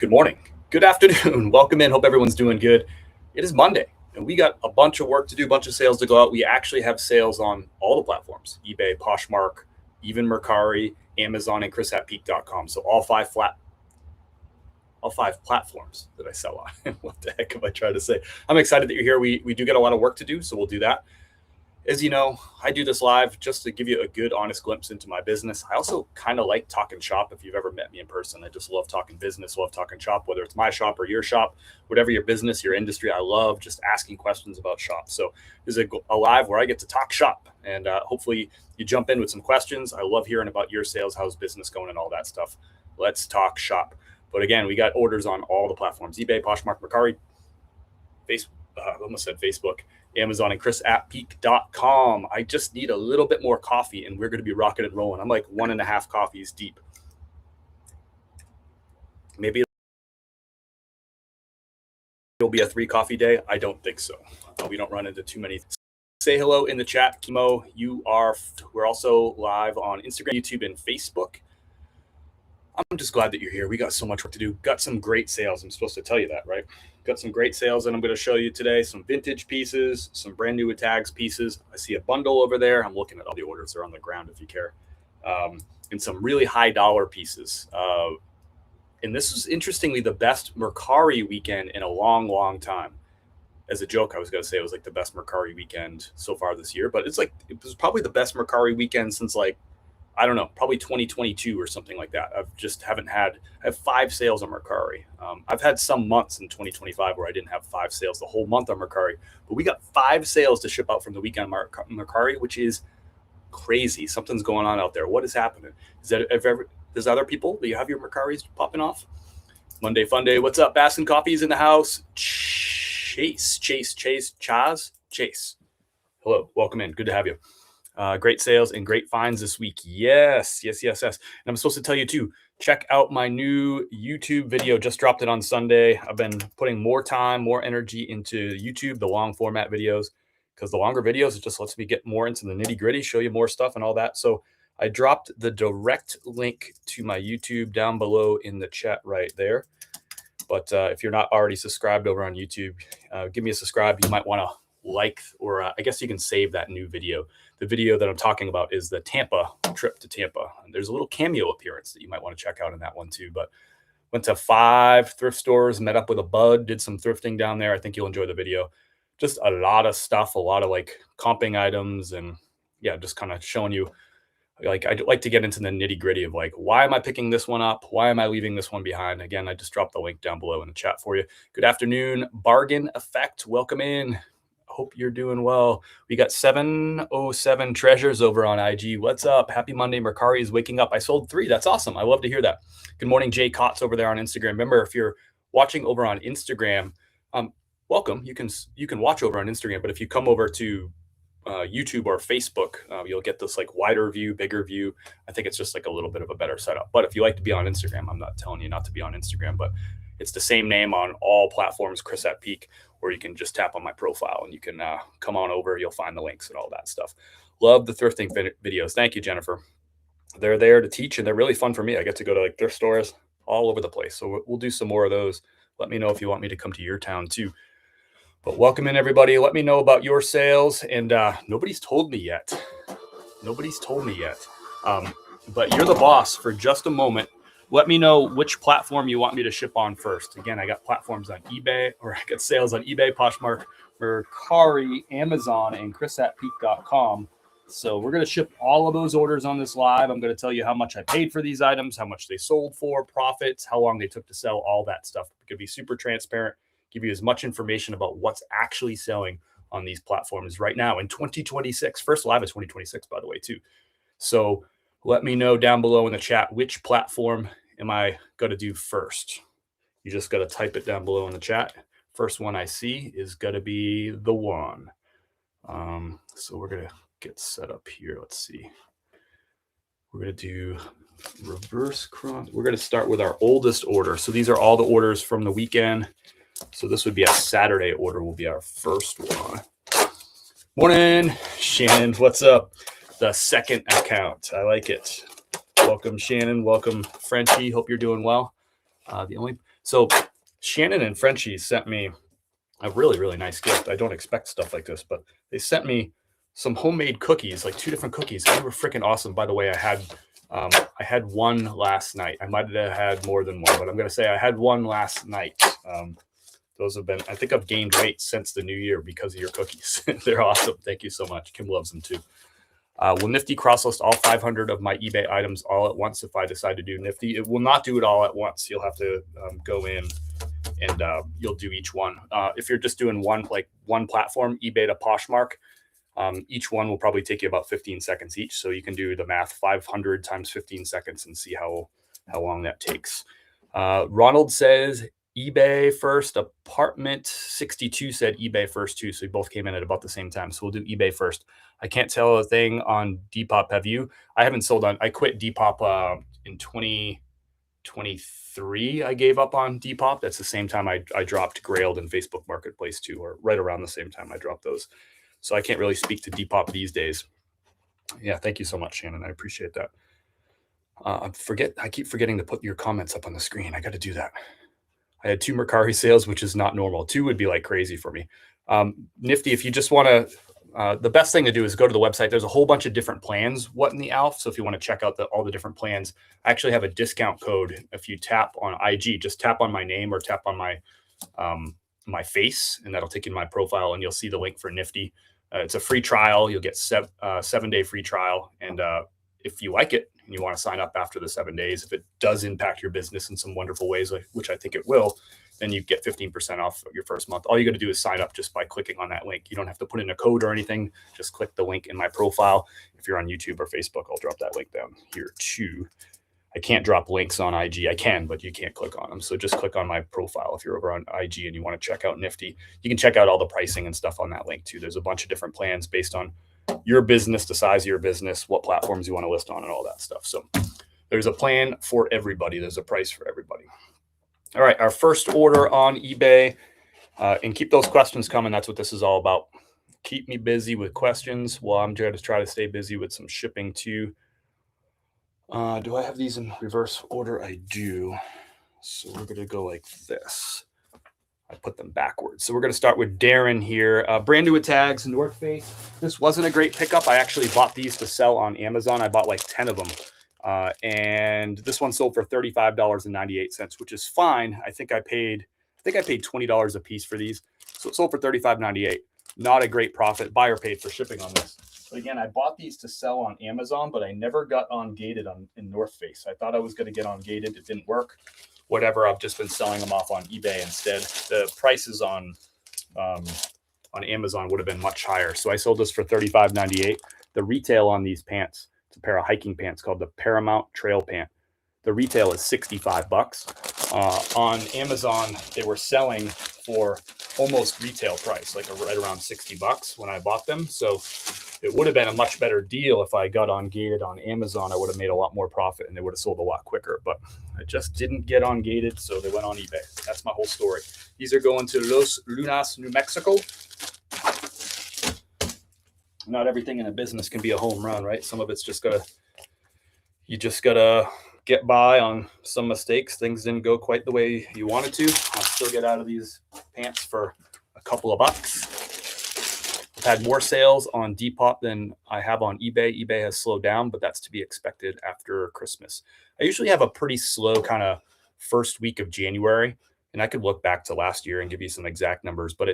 Good morning. Good afternoon. Welcome in. Hope everyone's doing good. It is Monday, and we got a bunch of work to do, a bunch of sales to go out. We actually have sales on all the platforms: eBay, Poshmark, even Mercari, Amazon, and chrisatpeak.com. So all five platforms that I sell on. What the heck am I trying to say? I'm excited that you're here. We do get a lot of work to do, so we'll do that. As you know, I do this live just to give you a good, honest glimpse into my business. I also kind of like talking shop. If you've ever met me in person, I just love talking business, love talking shop, whether it's my shop or your shop, whatever your business, your industry. I love just asking questions about shop. So this is a live where I get to talk shop, and hopefully you jump in with some questions. I love hearing about your sales, how's business going, and all that stuff. Let's talk shop. But again, we got orders on all the platforms: eBay, Poshmark, Mercari, almost said Facebook, Amazon, and chrisatpeak.com. I just need a little bit more coffee, and we're going to be rocking and rolling. I'm like 1.5 coffees deep. Maybe it'll be a 3 coffee day. I don't think so. We don't run into too many. Say hello in the chat, Kimo. We're also live on Instagram, YouTube, and Facebook. I'm just glad that you're here. We got so much work to do. Got some great sales. I'm supposed to tell you that, right? Got some great sales that I'm going to show you today. Some vintage pieces, some brand new with tags pieces. I see a bundle over there. I'm looking at all the orders. They're on the ground if you care. And some really high dollar pieces. And this is interestingly the best Mercari weekend in a long, long time. As a joke, I was going to say it was like the best Mercari weekend so far this year, but it was probably the best Mercari weekend since I don't know, probably 2022 or something like that. I have 5 sales on Mercari. I've had some months in 2025 where I didn't have 5 sales the whole month on Mercari, but we got 5 sales to ship out from the weekend Mercari, which is crazy. Something's going on out there. What is happening? There's other people that you have your Mercaris popping off? Monday Fun Day. What's up? Bassin Coffee's in the house. Chase. Hello, welcome in. Good to have you. Great sales and great finds this week. Yes. And I'm supposed to tell you too, check out my new YouTube video. Just dropped it on Sunday. I've been putting more time, more energy into YouTube, the long format videos, because the longer videos, it just lets me get more into the nitty gritty, show you more stuff and all that. So I dropped the direct link to my YouTube down below in the chat right there. But if you're not already subscribed over on YouTube, give me a subscribe. You might want to or I guess you can save that new video. The video that I'm talking about is the trip to Tampa. And there's a little cameo appearance that you might want to check out in that one too. But went to 5 thrift stores, met up with a bud, did some thrifting down there. I think you'll enjoy the video. Just a lot of stuff, a lot of comping items, and yeah, just kind of showing you. I'd like to get into the nitty gritty of why am I picking this one up? Why am I leaving this one behind? Again, I just dropped the link down below in the chat for you. Good afternoon, Bargain Effect. Welcome in. Hope you're doing well. We got 707 treasures over on IG. What's up? Happy Monday. Mercari is waking up. I sold 3. That's awesome. I love to hear that. Good morning, Jay Kotz over there on Instagram. Remember, if you're watching over on Instagram, welcome. You can watch over on Instagram, but if you come over to YouTube or Facebook, you'll get this wider view, bigger view. I think it's just a little bit of a better setup. But if you like to be on Instagram, I'm not telling you not to be on Instagram, but it's the same name on all platforms, Chris at Peak, or you can just tap on my profile and you can come on over. You'll find the links and all that stuff. Love the thrifting videos. Thank you, Jennifer. They're there to teach, and they're really fun for me. I get to go to thrift stores all over the place. So we'll do some more of those. Let me know if you want me to come to your town too. But welcome in, everybody. Let me know about your sales. And nobody's told me yet. But you're the boss for just a moment. Let me know which platform you want me to ship on first. Again, I got platforms on eBay, or I got sales on eBay, Poshmark, Mercari, Amazon, and chrisatpeak.com. So we're going to ship all of those orders on this live. I'm going to tell you how much I paid for these items, how much they sold for, profits, how long they took to sell, all that stuff. It could be super transparent, give you as much information about what's actually selling on these platforms right now in 2026. First live of 2026, by the way, too. So let me know down below in the chat, which platform am I going to do first? You just got to type it down below in the chat. First one I see is going to be the one. So we're going to get set up here. Let's see. We're going to do reverse cross. We're going to start with our oldest order. So these are all the orders from the weekend. So this would be a Saturday order, will be our first one. Morning, Shannon. What's up? The second account. I like it. Welcome, Shannon. Welcome, Frenchie. Hope you're doing well. So Shannon and Frenchie sent me a really, really nice gift. I don't expect stuff like this, but they sent me some homemade cookies, like 2 different cookies. They were freaking awesome. By the way, I had one last night. I might have had more than one, but I'm going to say I had one last night. Those have been, I think I've gained weight since the new year because of your cookies. They're awesome. Thank you so much. Kim loves them too. Will Nifty cross-list all 500 of my eBay items all at once if I decide to do Nifty? It will not do it all at once. You'll have to go in and you'll do each one. If you're just doing one platform, eBay to Poshmark, each one will probably take you about 15 seconds each. So you can do the math, 500 times 15 seconds and see how long that takes. Ronald says eBay first. Apartment 62 said eBay first too. So we both came in at about the same time. So we'll do eBay first. I can't tell a thing on Depop. Have you? I haven't sold on, I quit Depop in 2023. I gave up on Depop. That's the same time I dropped Grailed and Facebook Marketplace too, or right around the same time I dropped those. So I can't really speak to Depop these days. Yeah, thank you so much, Shannon. I appreciate that. I keep forgetting to put your comments up on the screen. I got to do that. I had 2 Mercari sales, which is not normal. 2 would be like crazy for me. Nifty, if you just want to, the best thing to do is go to the website. There's a whole bunch of different plans, What in the Alf. So if you want to check out all the different plans, I actually have a discount code. If you tap on IG, just tap on my name or tap on my face, and that'll take you to my profile, and you'll see the link for Nifty. It's a free trial. You'll get 7-day free trial. And if you like it and you want to sign up after the 7 days, if it does impact your business in some wonderful ways, which I think it will, then you get 15% off your first month. All you got to do is sign up just by clicking on that link. You don't have to put in a code or anything. Just click the link in my profile. If you're on YouTube or Facebook, I'll drop that link down here too. I can't drop links on IG. I can, but you can't click on them. So just click on my profile if you're over on IG and you want to check out Nifty. You can check out all the pricing and stuff on that link too. There's a bunch of different plans based on your business, the size of your business, what platforms you want to list on, and all that stuff. So there's a plan for everybody. There's a price for everybody. All right, our first order on eBay, and keep those questions coming. That's what this is all about. Keep me busy with questions while I'm going to try to stay busy with some shipping too. Do I have these in reverse order? I do. So we're going to go like this. I put them backwards. So we're going to start with Darren here. Brand new with tags, North Face. This wasn't a great pickup. I actually bought these to sell on Amazon. I bought like 10 of them. And this one sold for $35.98, which is fine. I think I paid $20 a piece for these. So it sold for $35.98. Not a great profit. Buyer paid for shipping on this. But again, I bought these to sell on Amazon, but I never got on gated in North Face. I thought I was going to get on gated. It didn't work. Whatever. I've just been selling them off on eBay instead. The prices on Amazon would have been much higher. So I sold this for $35.98. The retail on these pants, it's a pair of hiking pants called the Paramount Trail Pant. The retail is $65. On Amazon, they were selling for almost retail price, like right around $60 when I bought them. So it would have been a much better deal if I got on gated on Amazon. I would have made a lot more profit and they would have sold a lot quicker. But I just didn't get on gated, so they went on eBay. That's my whole story. These are going to Los Lunas, New Mexico. Not everything in a business can be a home run, right? Some of it's you just gotta get by on some mistakes. Things didn't go quite the way you wanted to. I'll still get out of these pants for a couple of bucks. I've had more sales on Depop than I have on eBay. eBay has slowed down, but that's to be expected after Christmas. I usually have a pretty slow kind of first week of January, and I could look back to last year and give you some exact numbers, but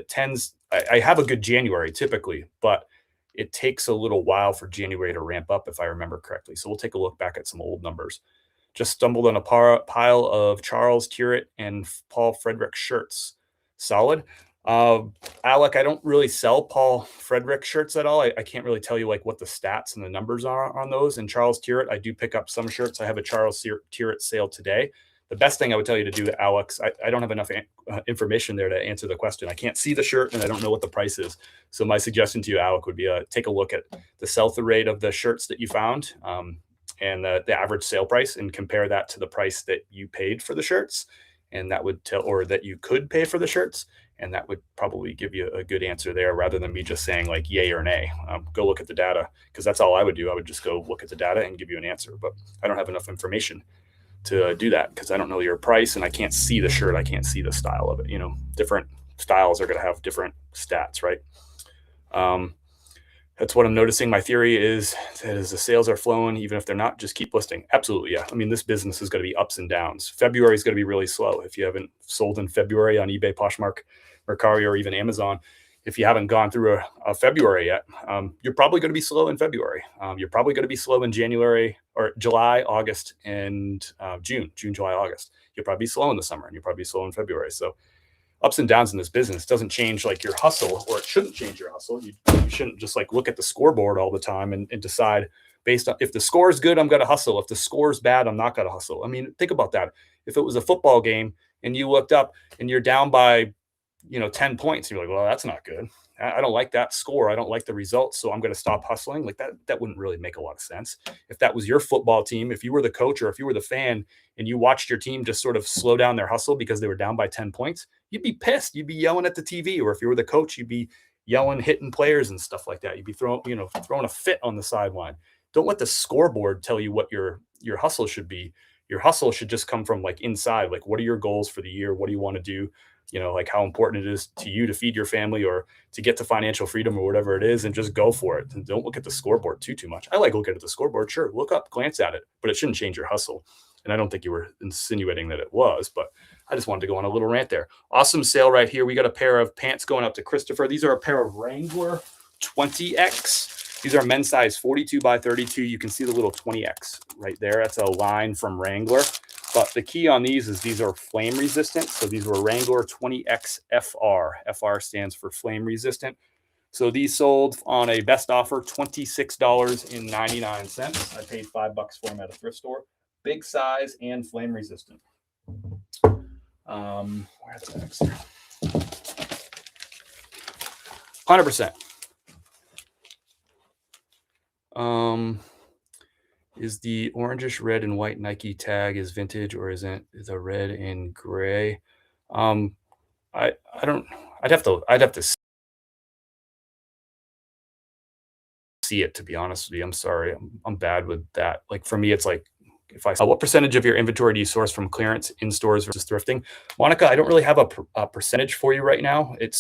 I have a good January typically, but it takes a little while for January to ramp up if I remember correctly. So we'll take a look back at some old numbers. Just stumbled on a pile of Charles Curate and Paul Frederick shirts. Solid. Alec, I don't really sell Paul Frederick shirts at all. I can't really tell you like what the stats and the numbers are on those. And Charles Curate, I do pick up some shirts. I have a Charles Curate sale today. The best thing I would tell you to do, Alex, I don't have enough information there to answer the question. I can't see the shirt and I don't know what the price is. So my suggestion to you, Alec, would be take a look at the sell-through rate of the shirts that you found and the average sale price, and compare that to the price that you paid for the shirts. And that would tell, or that you could pay for the shirts. And that would probably give you a good answer there, rather than me just saying like yay or nay. Go look at the data, because that's all I would do. I would just go look at the data and give you an answer, but I don't have enough information do that because I don't know your price and I can't see the shirt. I can't see the style of it. You know, different styles are going to have different stats, right? That's what I'm noticing. My theory is that as the sales are flowing, even if they're not, just keep listing. Absolutely, yeah. I mean, this business is going to be ups and downs. February is going to be really slow. If you haven't sold in February on eBay, Poshmark, Mercari, or even Amazon, if you haven't gone through a February yet, you're probably going to be slow in February. You're probably going to be slow in January or July, August, and June, July, August. You'll probably be slow in the summer, and you'll probably be slow in February. So ups and downs in this business doesn't change like your hustle, or it shouldn't change your hustle. You shouldn't just like look at the scoreboard all the time and decide based on if the score is good, I'm going to hustle. If the score is bad, I'm not going to hustle. I mean, think about that. If it was a football game and you looked up and you're down by, 10 points, you're like, well, that's not good. I don't like that score. I don't like the results. So I'm going to stop hustling. Like that wouldn't really make a lot of sense. If that was your football team, if you were the coach or if you were the fan and you watched your team just sort of slow down their hustle because they were down by 10 points, you'd be pissed. You'd be yelling at the TV. Or if you were the coach, you'd be yelling, hitting players and stuff like that. You'd be throwing a fit on the sideline. Don't let the scoreboard tell you what your hustle should be. Your hustle should just come from like inside. Like, what are your goals for the year? What do you want to do? Like how important it is to you to feed your family or to get to financial freedom or whatever it is, and just go for it. And don't look at the scoreboard too much. I like looking at the scoreboard. Sure. Look up, glance at it, but it shouldn't change your hustle. And I don't think you were insinuating that it was, but I just wanted to go on a little rant there. Awesome sale right here. We got a pair of pants going up to Christopher. These are a pair of Wrangler 20X. These are men's size 42 by 32. You can see the little 20X right there. That's a line from Wrangler. But the key on these is these are flame resistant. So these were Wrangler 20X FR. FR stands for flame resistant. So these sold on a best offer, $26.99. I paid $5 for them at a thrift store. Big size and flame resistant. Where's the next? 100%. Is the orangish red and white Nike tag is vintage, or is it the red and gray? I'd have to see it, to be honest with you. I'm sorry. I'm bad with that. Like for me, it's like what percentage of your inventory do you source from clearance in stores versus thrifting? Monica, I don't really have a percentage for you right now. It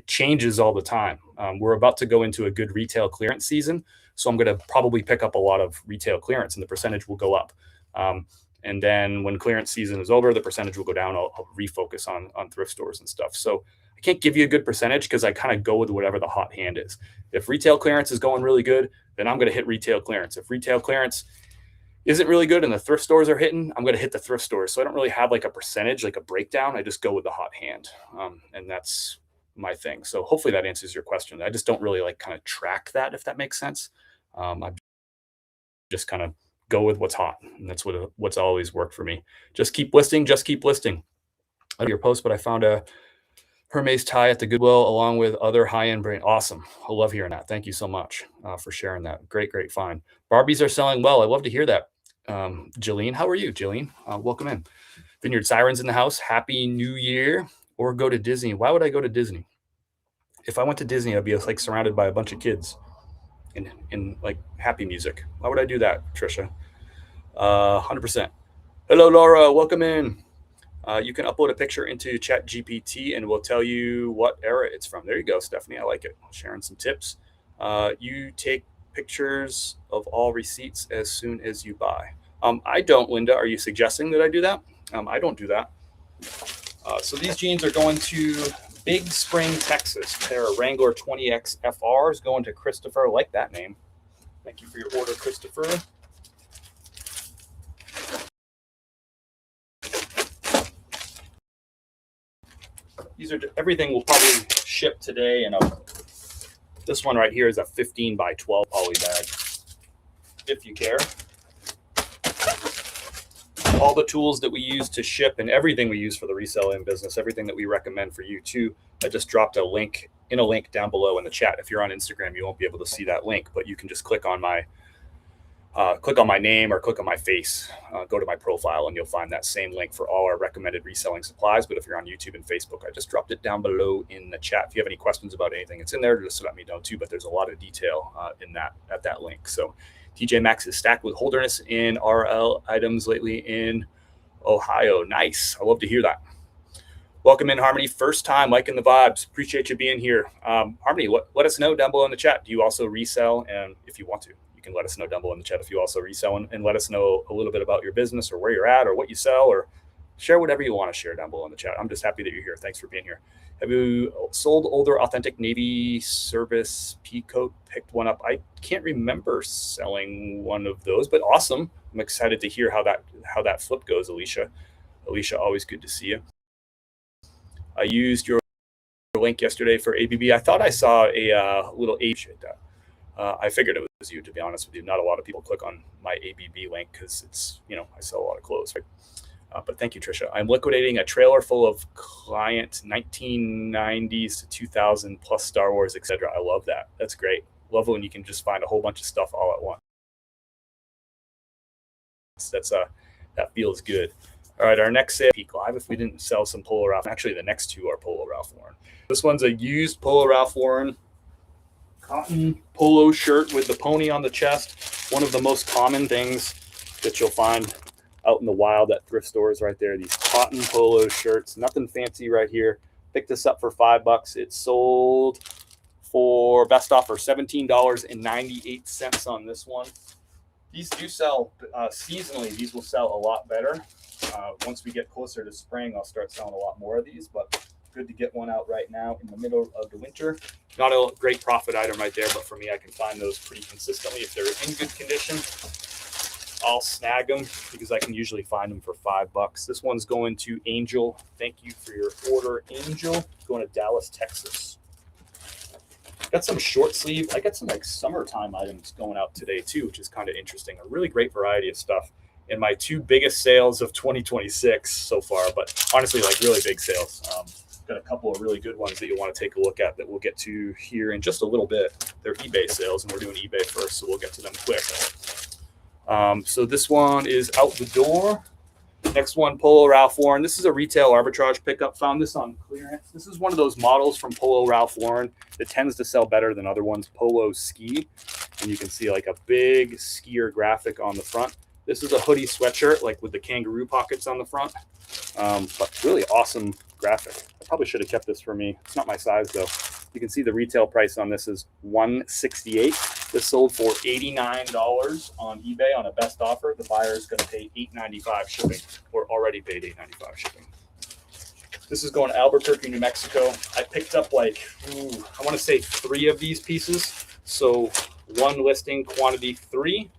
changes all the time. We're about to go into a good retail clearance season. So I'm going to probably pick up a lot of retail clearance and the percentage will go up. And then when clearance season is over, the percentage will go down. I'll refocus on thrift stores and stuff. So I can't give you a good percentage because I kind of go with whatever the hot hand is. If retail clearance is going really good, then I'm going to hit retail clearance. If retail clearance isn't really good and the thrift stores are hitting, I'm going to hit the thrift stores. So I don't really have like a percentage, like a breakdown. I just go with the hot hand. And that's my thing. So hopefully that answers your question. I just don't really like kind of track that, if that makes sense. I just kind of go with what's hot. And that's what's always worked for me. Just keep listing. I your post, but I found a Hermes tie at the Goodwill along with other high-end brand. Awesome. I love hearing that. Thank you so much for sharing that. Great find. Barbies are selling well. I love to hear that. Jillian, how are you, Jillian? Welcome in. Vineyard Sirens in the house. Happy New Year. Or go to Disney. Why would I go to Disney? If I went to Disney, I'd be like surrounded by a bunch of kids in like happy music. Why would I do that, Trisha? 100%. Hello, Laura. Welcome in. You can upload a picture into ChatGPT and we'll tell you what era it's from. There you go, Stephanie. I like it. Sharing some tips. You take pictures of all receipts as soon as you buy. I don't, Linda. Are you suggesting that I do that? I don't do that. So these jeans are going to Big Spring, Texas. They're a Wrangler 20X FRs going to Christopher. I like that name. Thank you for your order, Christopher. These are everything will probably ship today. And this one right here is a 15 by 12 poly bag, if you care. All the tools that we use to ship and everything we use for the reselling business, everything that we recommend for you too. I just dropped a link down below in the chat. If you're on Instagram, you won't be able to see that link, but you can just click on my name or click on my face, go to my profile, and you'll find that same link for all our recommended reselling supplies. But if you're on YouTube and Facebook, I just dropped it down below in the chat. If you have any questions about anything, it's in there. Just let me know too. But there's a lot of detail at that link. So TJ Maxx is stacked with holderness in RL items lately in Ohio. Nice. I love to hear that. Welcome in, Harmony. First time liking the vibes. Appreciate you being here. Harmony, let us know down below in the chat. Do you also resell? And if you want to, you can let us know down below in the chat if you also resell, and let us know a little bit about your business or where you're at or what you sell, or share whatever you want to share down below in the chat. I'm just happy that you're here. Thanks for being here. Have you sold older authentic Navy service Peacoat? Picked one up. I can't remember selling one of those, but awesome. I'm excited to hear how that flip goes, Alicia. Alicia, always good to see you. I used your link yesterday for ABB. I thought I saw a little I figured it was you, to be honest with you. Not a lot of people click on my ABB link because it's, I sell a lot of clothes, right? But thank you, Trisha. I'm liquidating a trailer full of client 1990s to 2000 plus Star Wars, etc. I love that. That's great. Love when you can just find a whole bunch of stuff all at once. That feels good. All right, our next sale, Peak Live. If we didn't sell some Polo Ralph, actually the next two are Polo Ralph Lauren. This one's a used Polo Ralph Lauren cotton polo shirt with the pony on the chest. One of the most common things that you'll find out in the wild at thrift stores right there. These cotton polo shirts, nothing fancy right here. Picked this up for $5. It sold for best offer $17.98 on this one. These do sell seasonally. These will sell a lot better. Once we get closer to spring, I'll start selling a lot more of these, but good to get one out right now in the middle of the winter. Not a great profit item right there, but for me, I can find those pretty consistently. If they're in good condition, I'll snag them because I can usually find them for $5. This one's going to Angel. Thank you for your order, Angel. Going to Dallas, Texas. Got some short sleeve. I got some like summertime items going out today too, which is kind of interesting. A really great variety of stuff. And my two biggest sales of 2026 so far, but honestly, like really big sales. Got a couple of really good ones that you want to take a look at that we'll get to here in just a little bit. They're eBay sales, and we're doing eBay first, so we'll get to them quick. So this one is out the door. Next one, Polo Ralph Lauren. This is a retail arbitrage pickup. Found this on clearance. This is one of those models from Polo Ralph Lauren that tends to sell better than other ones, Polo Ski. And you can see like a big skier graphic on the front. This is a hoodie sweatshirt, like with the kangaroo pockets on the front. But really awesome graphic. I probably should have kept this for me. It's not my size though. You can see the retail price on this is $168. This sold for $89 on eBay on a best offer. The buyer is going to pay $8.95 shipping, or already paid $8.95 shipping. This is going to Albuquerque, New Mexico. I picked up like, I want to say 3 of these pieces. So one listing, quantity 3.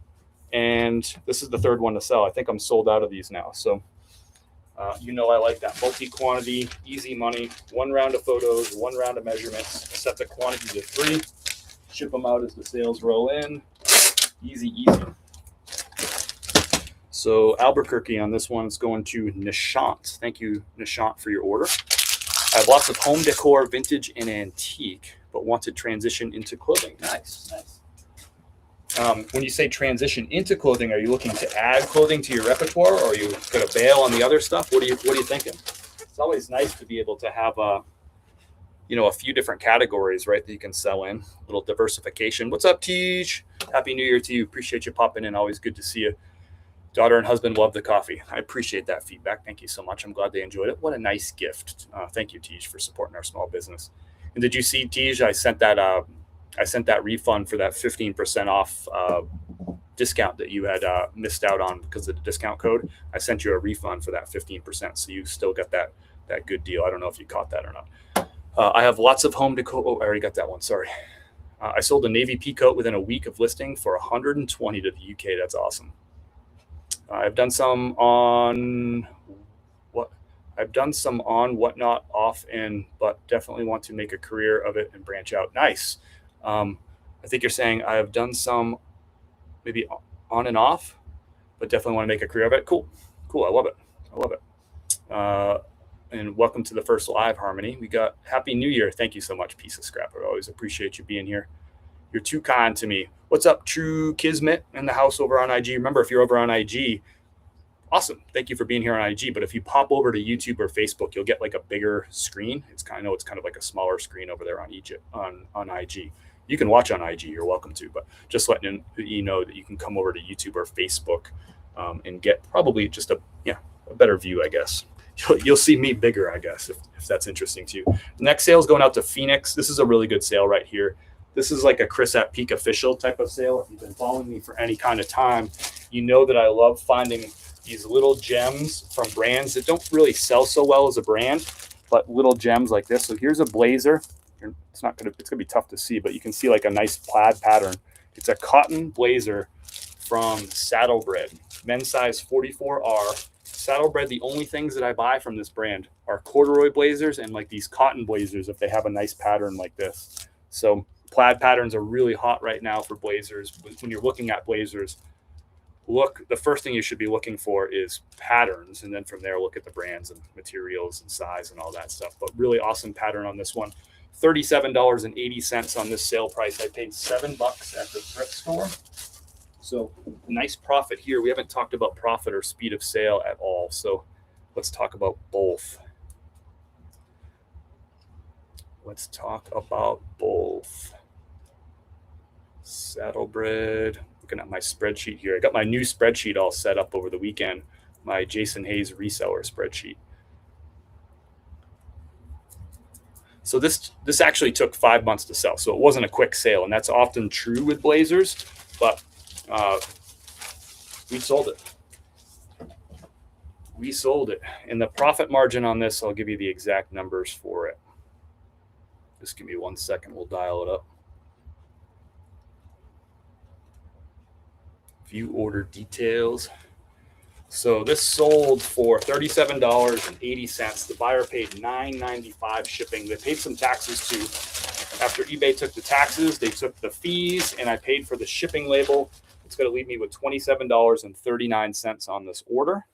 And this is the 3rd one to sell. I think I'm sold out of these now. So, I like that. Multi-quantity, easy money, 1 round of photos, 1 round of measurements, set the quantity to 3, ship them out as the sales roll in. Easy, easy. So Albuquerque on this one is going to Nishant. Thank you, Nishant, for your order. I have lots of home decor, vintage and antique, but want to transition into clothing. Nice, nice. When you say transition into clothing, are you looking to add clothing to your repertoire, or are you going to bail on the other stuff? What are you thinking? It's always nice to be able to have a few different categories, right, that you can sell in. A little diversification. What's up, Tej? Happy New Year to you. Appreciate you popping in. Always good to see you. Daughter and husband love the coffee. I appreciate that feedback. Thank you so much. I'm glad they enjoyed it. What a nice gift. Thank you, Tej, for supporting our small business. And did you see, Tej, I sent that refund for that 15% off discount that you had missed out on because of the discount code. I sent you a refund for that 15%, so you still got that good deal. I don't know if you caught that or not. I have lots of home decor. Oh, I already got that one. Sorry. I sold a navy peacoat within a week of listing for $120 to the UK. That's awesome. I've done some on whatnot off in, but definitely want to make a career of it and branch out. Nice. I think you're saying I have done some maybe on and off, but definitely want to make a career of it. Cool. I love it. And welcome to the first live, Harmony. We got Happy New Year. Thank you so much, Piece of Scrap. I always appreciate you being here. You're too kind to me. What's up, True Kismet in the house over on IG? Remember, if you're over on IG, awesome. Thank you for being here on IG. But if you pop over to YouTube or Facebook, you'll get like a bigger screen. It's kind of like a smaller screen over there on IG. You can watch on IG. You're welcome to, but just letting you know that you can come over to YouTube or Facebook and get probably just a better view, I guess. You'll see me bigger, I guess, if that's interesting to you. Next sale is going out to Phoenix. This is a really good sale right here. This is like a Chris at Peak official type of sale. If you've been following me for any kind of time, you know that I love finding these little gems from brands that don't really sell so well as a brand, but little gems like this. So here's a blazer. It's gonna be tough to see, but you can see like a nice plaid pattern. It's a cotton blazer from Saddlebred, men's size 44R. Saddlebred, the only things that I buy from this brand are corduroy blazers and like these cotton blazers if they have a nice pattern like this. So plaid patterns are really hot right now for blazers. When you're looking at blazers, the first thing you should be looking for is patterns, and then from there look at the brands and materials and size and all that stuff. But really awesome pattern on this one. $37.80 on this sale price. I paid $7 at the thrift store. So nice profit here. We haven't talked about profit or speed of sale at all. So let's talk about both. Saddlebred. Looking at my spreadsheet here. I got my new spreadsheet all set up over the weekend. My Jason Hayes reseller spreadsheet. So this actually took 5 months to sell. So it wasn't a quick sale, and that's often true with blazers, but we sold it. And the profit margin on this, I'll give you the exact numbers for it. Just give me 1 second. We'll dial it up. View order details. So this sold for $37.80. The buyer paid $9.95 shipping. They paid some taxes too. After eBay took the taxes, they took the fees, and I paid for the shipping label. It's going to leave me with $27.39 on this order.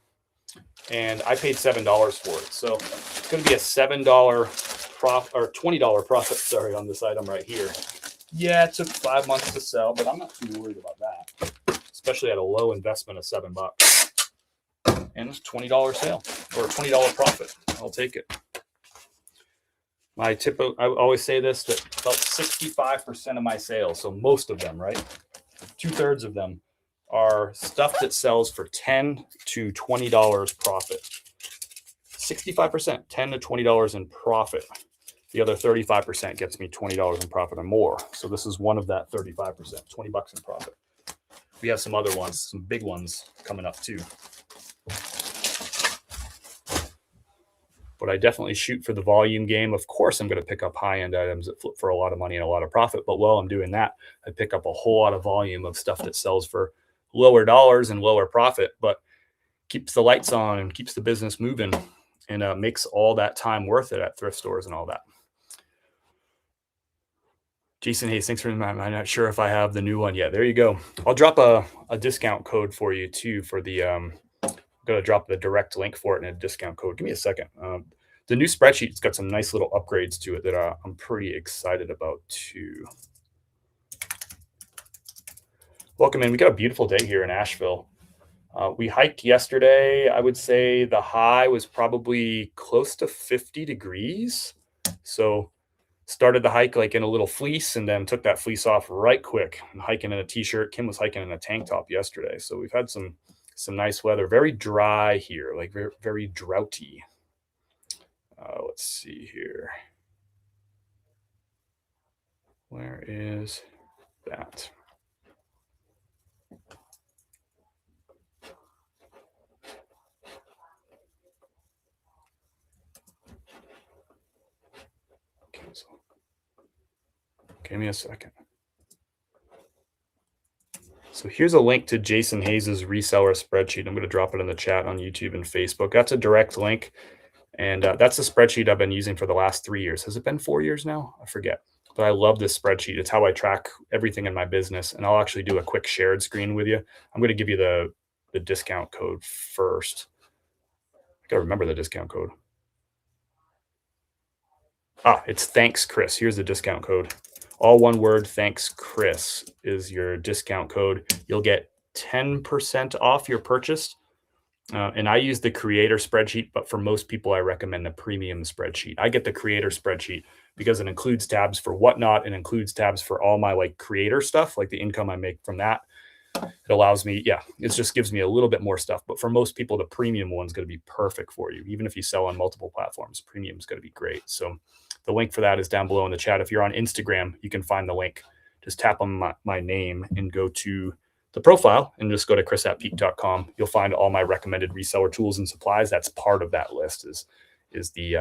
And I paid $7 for it. So it's going to be a $7 profit or $20 profit, sorry, on this item right here. Yeah, it took 5 months to sell, but I'm not too worried about that, especially at a low investment of $7. And it's $20 sale or a $20 profit. I'll take it. I always say this, that about 65% of my sales, so most of them, right? 2/3 of them are stuff that sells for $10 to $20 profit. 65%, $10 to $20 in profit. The other 35% gets me $20 in profit or more. So this is one of that 35%, $20 in profit. We have some other ones, some big ones coming up too. But I definitely shoot for the volume game. Of course, I'm going to pick up high-end items that flip for a lot of money and a lot of profit. But while I'm doing that, I pick up a whole lot of volume of stuff that sells for lower dollars and lower profit, but keeps the lights on and keeps the business moving, and makes all that time worth it at thrift stores and all that. Jason Hayes, thanks for the I'm not sure if I have the new one yet. There you go. I'll drop a discount code for you too for the I'm going to drop the direct link for it and a discount code. Give me a second. The new spreadsheet's got some nice little upgrades to it that I'm pretty excited about too. Welcome in. We got a beautiful day here in Asheville. We hiked yesterday. I would say the high was probably close to 50 degrees. So started the hike like in a little fleece and then took that fleece off right quick. I'm hiking in a t-shirt. Kim was hiking in a tank top yesterday. So we've had some nice weather. Very dry here, like very, very droughty. Let's see here. Where is that? Cancel. Give me a second. So here's a link to Jason Hayes's reseller spreadsheet. I'm going to drop it in the chat on YouTube and Facebook. That's a direct link. And that's a spreadsheet I've been using for the last 3 years. Has it been 4 years now? I forget. But I love this spreadsheet. It's how I track everything in my business. And I'll actually do a quick shared screen with you. I'm going to give you the discount code first. I got to remember the discount code. It's thanks, Chris. Here's the discount code. All one word, thanks, Chris, is your discount code. You'll get 10% off your purchase. And I use the creator spreadsheet, but for most people, I recommend the premium spreadsheet. I get the creator spreadsheet because it includes tabs for whatnot and includes tabs for all my like creator stuff, like the income I make from that. It allows me, yeah, it just gives me a little bit more stuff. But for most people, the premium one's going to be perfect for you. Even if you sell on multiple platforms, premium is going to be great. So the link for that is down below in the chat. If you're on Instagram, you can find the link. Just tap on my name and go to the profile and just go to chris@peak.com. You'll find all my recommended reseller tools and supplies. That's part of that list is the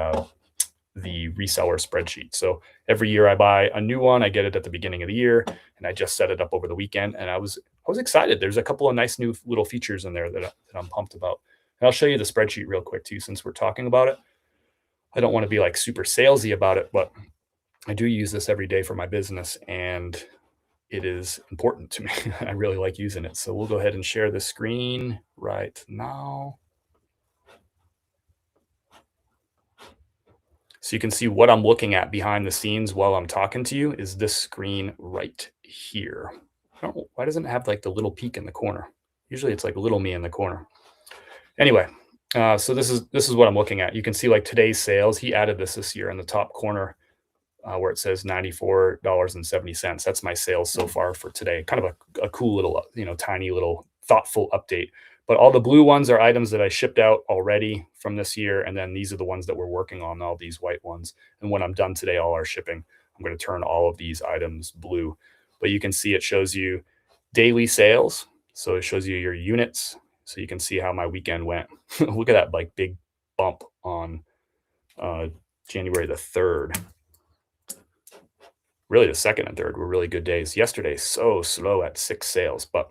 reseller spreadsheet. So every year I buy a new one. I get it at the beginning of the year, and I just set it up over the weekend. And I was excited. There's a couple of nice new little features in there that I'm pumped about. And I'll show you the spreadsheet real quick too, since we're talking about it. I don't want to be like super salesy about it, but I do use this every day for my business, and it is important to me. I really like using it. So we'll go ahead and share the screen right now. So you can see what I'm looking at behind the scenes while I'm talking to you is this screen right here. I don't know, why doesn't it have like the little peak in the corner? Usually it's like little me in the corner. Anyway, so this is what I'm looking at. You can see like today's sales. He added this year in the top corner where it says $94.70. That's my sales so far for today. Kind of a cool little, tiny little thoughtful update. But all the blue ones are items that I shipped out already from this year. And then these are the ones that we're working on, all these white ones. And when I'm done today, all our shipping, I'm going to turn all of these items blue. But you can see it shows you daily sales. So it shows you your units. So you can see how my weekend went. Look at that like big bump on January the 3rd. Really the 2nd and 3rd were really good days. Yesterday, so slow at 6 sales, but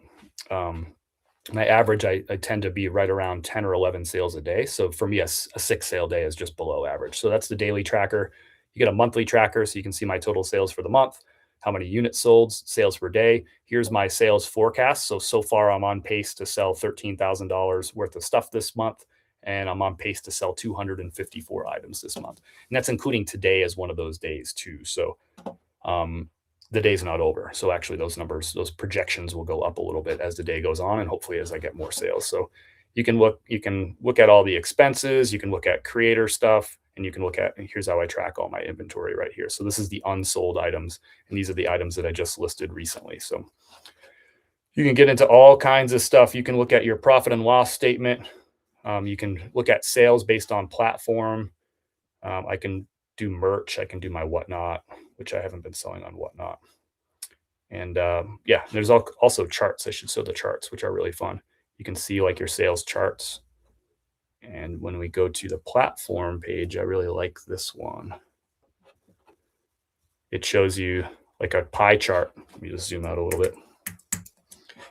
my average, I tend to be right around 10 or 11 sales a day. So for me, a 6 sale day is just below average. So that's the daily tracker. You get a monthly tracker so you can see my total sales for the month, how many units sold, sales per day. Here's my sales forecast. So far I'm on pace to sell $13,000 worth of stuff this month, and I'm on pace to sell 254 items this month. And that's including today as one of those days too. So the day's not over. So actually those numbers, those projections will go up a little bit as the day goes on, and hopefully as I get more sales. So you can look at all the expenses, you can look at creator stuff, and you can look at, and here's how I track all my inventory right here. So this is the unsold items, and these are the items that I just listed recently. So you can get into all kinds of stuff. You can look at your profit and loss statement. You can look at sales based on platform. I can do merch. I can do my Whatnot, which I haven't been selling on Whatnot. And yeah, there's also charts. I should show the charts, which are really fun. You can see like your sales charts. And when we go to the platform page, I really like this one. It shows you like a pie chart. Let me just zoom out a little bit.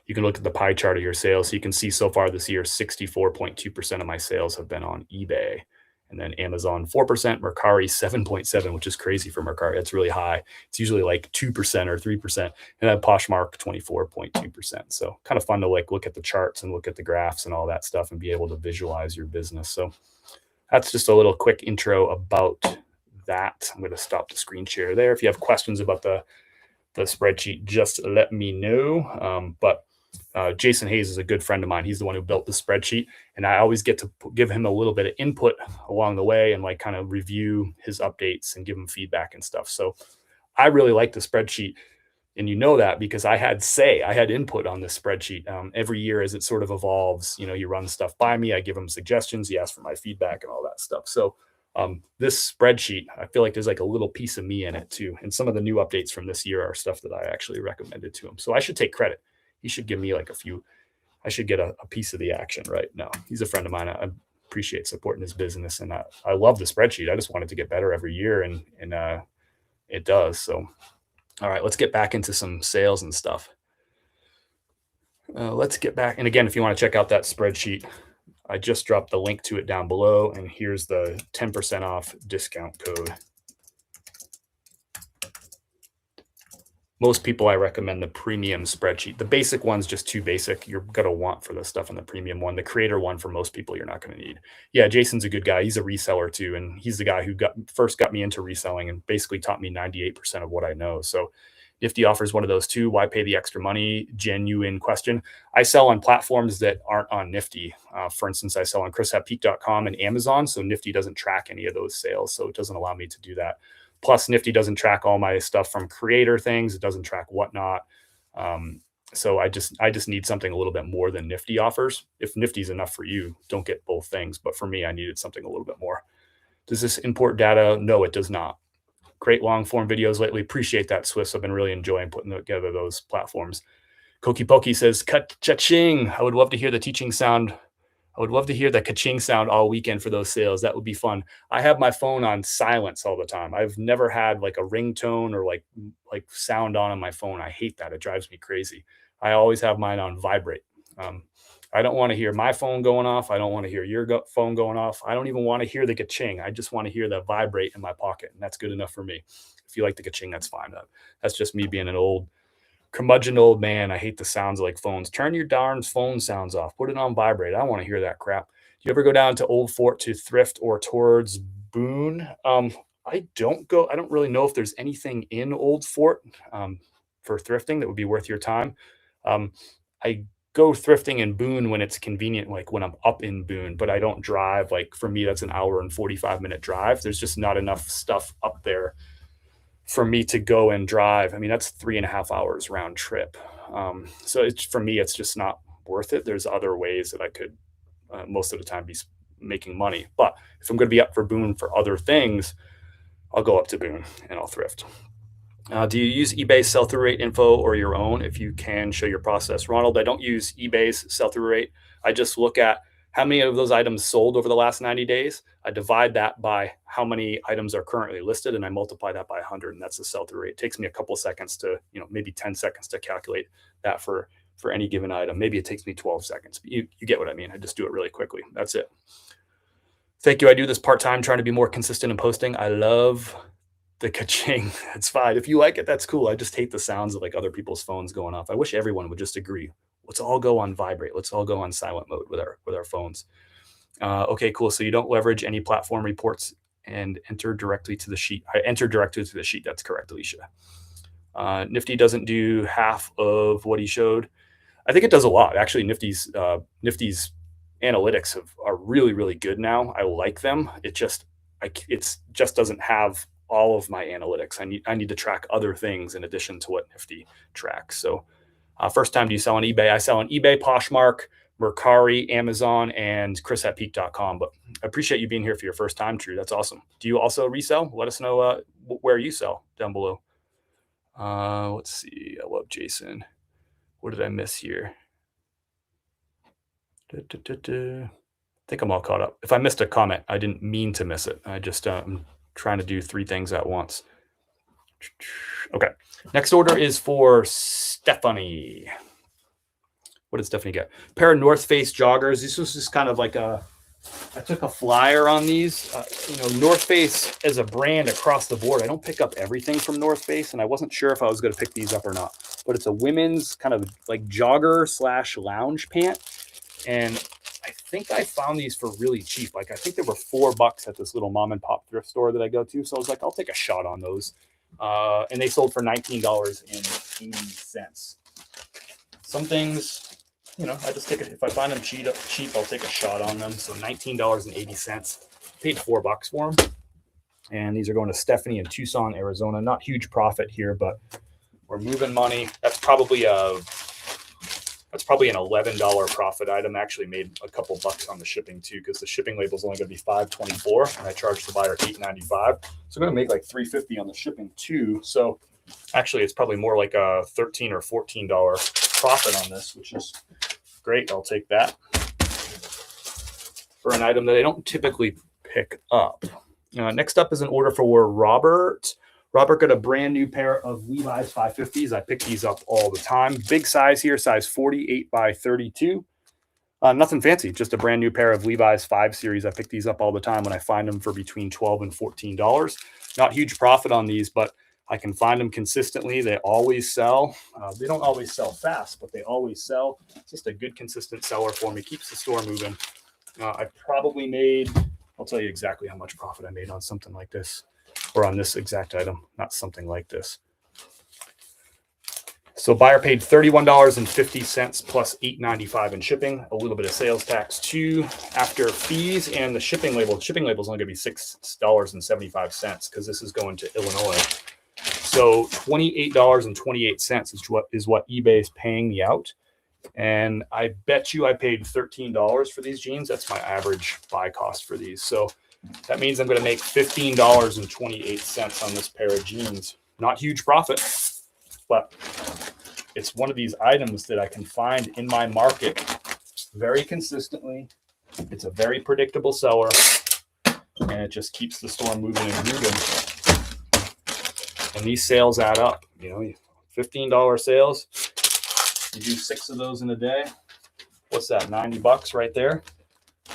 You can look at the pie chart of your sales. So you can see so far this year, 64.2% of my sales have been on eBay. And then Amazon 4%, Mercari 7.7%, which is crazy for Mercari. It's really high. It's usually like 2% or 3%. And then Poshmark 24.2%. So kind of fun to like look at the charts and look at the graphs and all that stuff and be able to visualize your business. So that's just a little quick intro about that. I'm going to stop the screen share there. If you have questions about the spreadsheet, just let me know. Jason Hayes is a good friend of mine. He's the one who built the spreadsheet, and I always get to give him a little bit of input along the way and like kind of review his updates and give him feedback and stuff. So I really like the spreadsheet, and you know that because I had input on this spreadsheet. Every year as it sort of evolves, you run stuff by me. I give him suggestions. He asks for my feedback and all that stuff. So this spreadsheet, I feel like there's like a little piece of me in it too. And some of the new updates from this year are stuff that I actually recommended to him. So I should take credit. He should give me like I should get a piece of the action, right? No, he's a friend of mine. I appreciate supporting his business, and I love the spreadsheet. I just want it to get better every year, and it does. So, all right, let's get back into some sales and stuff. Let's get back. And again, if you want to check out that spreadsheet, I just dropped the link to it down below, and here's the 10% off discount code. Most people, I recommend the premium spreadsheet. The basic one's just too basic. You're going to want for the stuff in the premium one. The creator one, for most people, you're not going to need. Yeah, Jason's a good guy. He's a reseller too. And he's the guy who first got me into reselling and basically taught me 98% of what I know. So Nifty offers one of those too. Why pay the extra money? Genuine question. I sell on platforms that aren't on Nifty. For instance, I sell on chris@peak.com and Amazon. So Nifty doesn't track any of those sales. So it doesn't allow me to do that. Plus, Nifty doesn't track all my stuff from creator things. It doesn't track Whatnot. So I just need something a little bit more than Nifty offers. If Nifty's enough for you, don't get both things. But for me, I needed something a little bit more. Does this import data? No, it does not. Great long form videos lately. Appreciate that, Swiss. I've been really enjoying putting together those platforms. Koki Poki says, cha-ching. I would love to hear the teaching sound. I would love to hear the ka-ching sound all weekend for those sales. That would be fun. I have my phone on silence all the time. I've never had like a ringtone or like sound on my phone. I hate that. It drives me crazy. I always have mine on vibrate. I don't want to hear my phone going off. I don't want to hear your phone going off. I don't even want to hear the ka-ching. I just want to hear the vibrate in my pocket, and that's good enough for me. If you like the ka-ching, that's fine. That's just me being an old curmudgeon old man. I hate the sounds like phones. Turn your darn phone sounds off. Put it on vibrate. I don't want to hear that crap. Do you ever go down to Old Fort to thrift or towards Boone? I don't go. I don't really know if there's anything in Old Fort for thrifting that would be worth your time. I go thrifting in Boone when it's convenient, like when I'm up in Boone, but I don't drive. Like for me, that's an hour and 45-minute drive. There's just not enough stuff up there for me to go and drive. I mean, that's 3.5 hours round trip. So for me, it's just not worth it. There's other ways that I could most of the time be making money. But if I'm going to be up for Boone for other things, I'll go up to Boone and I'll thrift. Do you use eBay's sell-through rate info or your own? If you can, show your process. Ronald, I don't use eBay's sell-through rate. I just look at how many of those items sold over the last 90 days. I divide that by how many items are currently listed, and I multiply that by 100, and that's the sell-through rate. It takes me a couple seconds to, maybe 10 seconds to calculate that for any given item. Maybe it takes me 12 seconds. But you get what I mean. I just do it really quickly. That's it. Thank you. I do this part-time, trying to be more consistent in posting. I love the ka-ching. That's fine. If you like it, that's cool. I just hate the sounds of like other people's phones going off. I wish everyone would just agree. Let's all go on vibrate. Let's all go on silent mode with our phones. Okay, cool. So you don't leverage any platform reports and enter directly to the sheet. I enter directly to the sheet. That's correct, Alicia. Nifty doesn't do half of what he showed. I think it does a lot. Actually, Nifty's analytics are really, really good now. I like them. It just doesn't have all of my analytics. I need to track other things in addition to what Nifty tracks. So first time, do you sell on eBay? I sell on eBay, Poshmark, Mercari, Amazon, and chris@peak.com. But I appreciate you being here for your first time, True. That's awesome. Do you also resell? Let us know where you sell down below. Let's see. I love Jason. What did I miss here? I think I'm all caught up. If I missed a comment, I didn't mean to miss it. I just I'm trying to do 3 things at once. Okay. Next order is for Stephanie. What did Stephanie get? A pair of North Face joggers. This was just kind of like I took a flyer on these. North Face as a brand across the board. I don't pick up everything from North Face, and I wasn't sure if I was going to pick these up or not. But it's a women's kind of like jogger / lounge pant. And I think I found these for really cheap. Like I think they were $4 at this little mom and pop thrift store that I go to. So I was like, I'll take a shot on those. And they sold for $19.80. Some things, I just take it. If I find them cheap, I'll take a shot on them. So $19.80. Paid $4 for them. And these are going to Stephanie in Tucson, Arizona. Not huge profit here, but we're moving money. That's probably an $11 profit item. Actually made a couple bucks on the shipping too, because the shipping label is only going to be $5.24, and I charged the buyer $8.95. So I'm going to make like $3.50 on the shipping too. So actually, it's probably more like a $13 or $14 profit on this, which is great. I'll take that for an item that I don't typically pick up. Next up is an order for Robert. Robert got a brand new pair of Levi's 550s. I pick these up all the time. Big size here, size 48 by 32. Nothing fancy, just a brand new pair of Levi's 5 Series. I pick these up all the time when I find them for between $12 and $14. Not huge profit on these, but I can find them consistently. They always sell. They don't always sell fast, but they always sell. It's just a good, consistent seller for me. Keeps the store moving. I probably made, I'll tell you exactly how much profit I made on something like this. Or on this exact item, not something like this. So buyer paid $31.50 plus $8.95 in shipping, a little bit of sales tax too after fees, and the shipping label. The shipping label is only going to be $6.75 because this is going to Illinois. So $28.28 is what eBay is paying me out. And I bet you I paid $13 for these jeans. That's my average buy cost for these. So that means I'm going to make $15.28 on this pair of jeans. Not huge profit, but it's one of these items that I can find in my market very consistently. It's a very predictable seller, and it just keeps the store moving and moving. And these sales add up. You know, $15 sales. You do 6 of those in a day. What's that? $90 right there.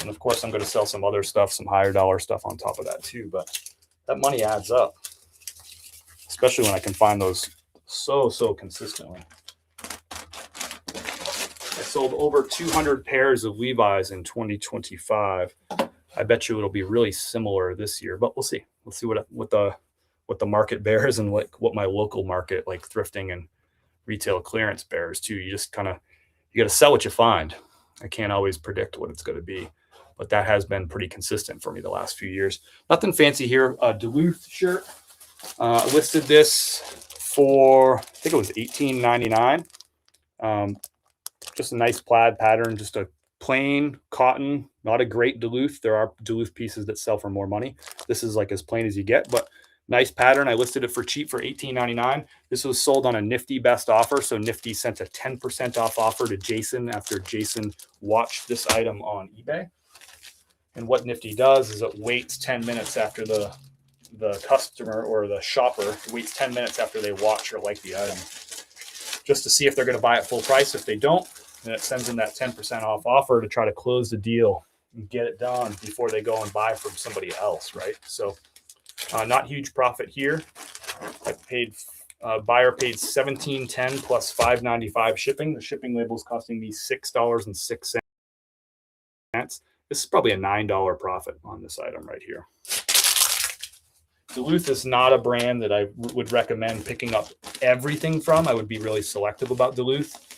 And of course, I'm going to sell some other stuff, some higher dollar stuff on top of that too. But that money adds up, especially when I can find those so consistently. I sold over 200 pairs of Levi's in 2025. I bet you it'll be really similar this year, but we'll see. We'll see what the market bears and what my local market, like thrifting and retail clearance, bears too. You just you got to sell what you find. I can't always predict what it's going to be, but that has been pretty consistent for me the last few years. Nothing fancy here. A Duluth shirt. I listed this for, I think it was $18.99. Just a nice plaid pattern, just a plain cotton, not a great Duluth. There are Duluth pieces that sell for more money. This is like as plain as you get, but nice pattern. I listed it for cheap for $18.99. This was sold on a Nifty best offer. So Nifty sent a 10% off offer to Jason after Jason watched this item on eBay. And what Nifty does is it waits 10 minutes after the customer or the shopper waits 10 minutes after they watch or like the item, just to see if they're going to buy it full price. If they don't, then it sends them that 10% off offer to try to close the deal and get it done before they go and buy from somebody else, right? So not huge profit here. I paid buyer paid $17.10 plus $5.95 shipping. The shipping label is costing me $6.06. This is probably a $9 profit on this item right here. Duluth is not a brand that I would recommend picking up everything from. I would be really selective about Duluth.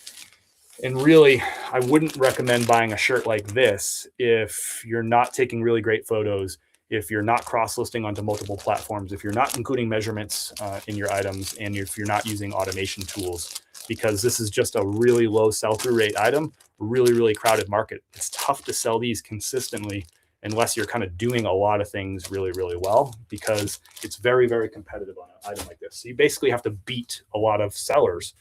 And really, I wouldn't recommend buying a shirt like this if you're not taking really great photos, if you're not cross-listing onto multiple platforms, if you're not including measurements in your items, and if you're not using automation tools, because this is just a really low sell-through rate item, really crowded market. It's tough to sell these consistently unless you're kind of doing a lot of things really well, because it's very competitive on an item like this. So you basically have to beat a lot of sellers.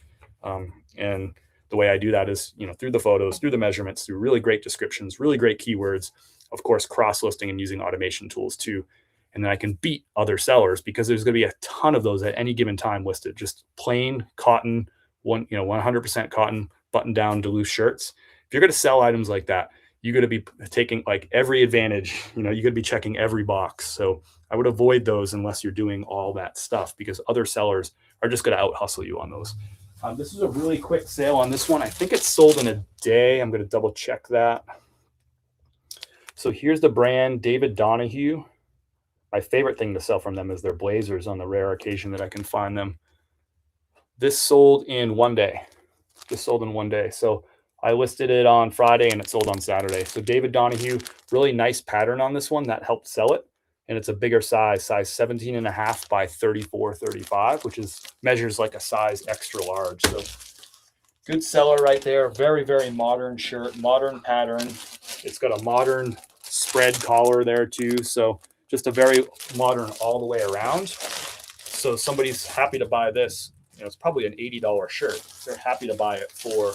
And the way I do that is, through the photos, through the measurements, through really great descriptions, really great keywords, of course, cross-listing and using automation tools too. And then I can beat other sellers because there's going to be a ton of those at any given time listed, just plain cotton, 100% cotton button-down Duluth shirts. If you're going to sell items like that, you're going to be taking like every advantage. You're going to be checking every box. So I would avoid those unless you're doing all that stuff, because other sellers are just going to out hustle you on those. This is a really quick sale on this one. I think it's sold in a day. I'm going to double check that. So here's the brand, David Donahue. My favorite thing to sell from them is their blazers on the rare occasion that I can find them. This sold in one day. So I listed it on Friday and it sold on Saturday. So David Donahue, really nice pattern on this one that helped sell it. And it's a bigger size 17.5 by 34-35, which measures like a size extra large. So good seller right there. Very modern shirt, modern pattern. It's got a modern spread collar there too. So just a very modern all the way around. So somebody's happy to buy this. It's probably an $80 shirt. They're happy to buy it for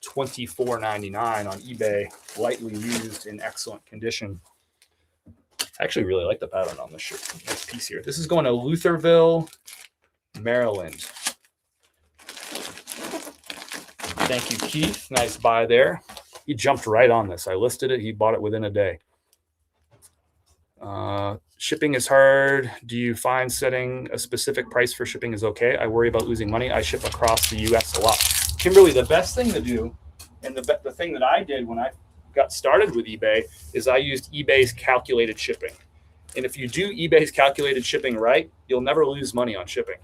$24.99 on eBay, lightly used in excellent condition. I actually really like the pattern on this shirt. Nice piece here. This is going to Lutherville, Maryland. Thank you, Keith. Nice buy there. He jumped right on this. I listed it. He bought it within a day. Shipping is hard. Do you find setting a specific price for shipping is okay? I worry about losing money. I ship across the U.S. a lot. Kimberly, the best thing to do, and the thing that I did when I got started with eBay, is I used eBay's calculated shipping. And if you do eBay's calculated shipping right, you'll never lose money on shipping.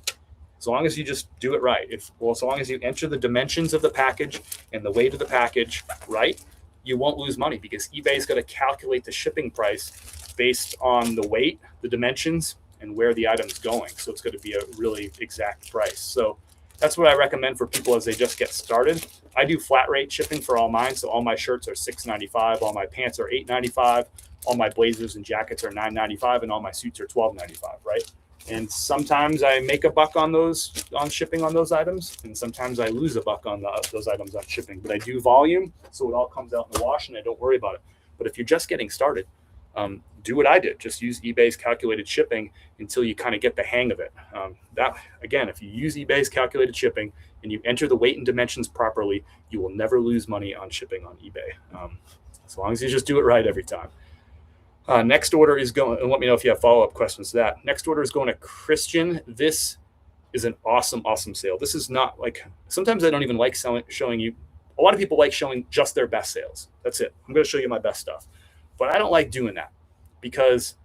As long as you just do it right. As long as you enter the dimensions of the package and the weight of the package right, you won't lose money, because eBay's going to calculate the shipping price based on the weight, the dimensions, and where the item's going. So it's going to be a really exact price. So that's what I recommend for people as they just get started. I do flat rate shipping for all mine. So all my shirts are $6.95, all my pants are $8.95, all my blazers and jackets are $9.95, and all my suits are $12.95, right? And sometimes I make a buck on those, on shipping on those items, and sometimes I lose a buck on those items on shipping. But I do volume, so it all comes out in the wash, and I don't worry about it. But if you're just getting started, do what I did. Just use eBay's calculated shipping until you kind of get the hang of it. That again, if you use eBay's calculated shipping and you enter the weight and dimensions properly, you will never lose money on shipping on eBay. As long as you just do it right every time. Next order is going, and let me know if you have follow-up questions to that. Next order is going to Christian. This is an awesome sale. This is not like, sometimes I don't even like showing you. A lot of people like showing just their best sales. That's it. I'm going to show you my best stuff. But I don't like doing that because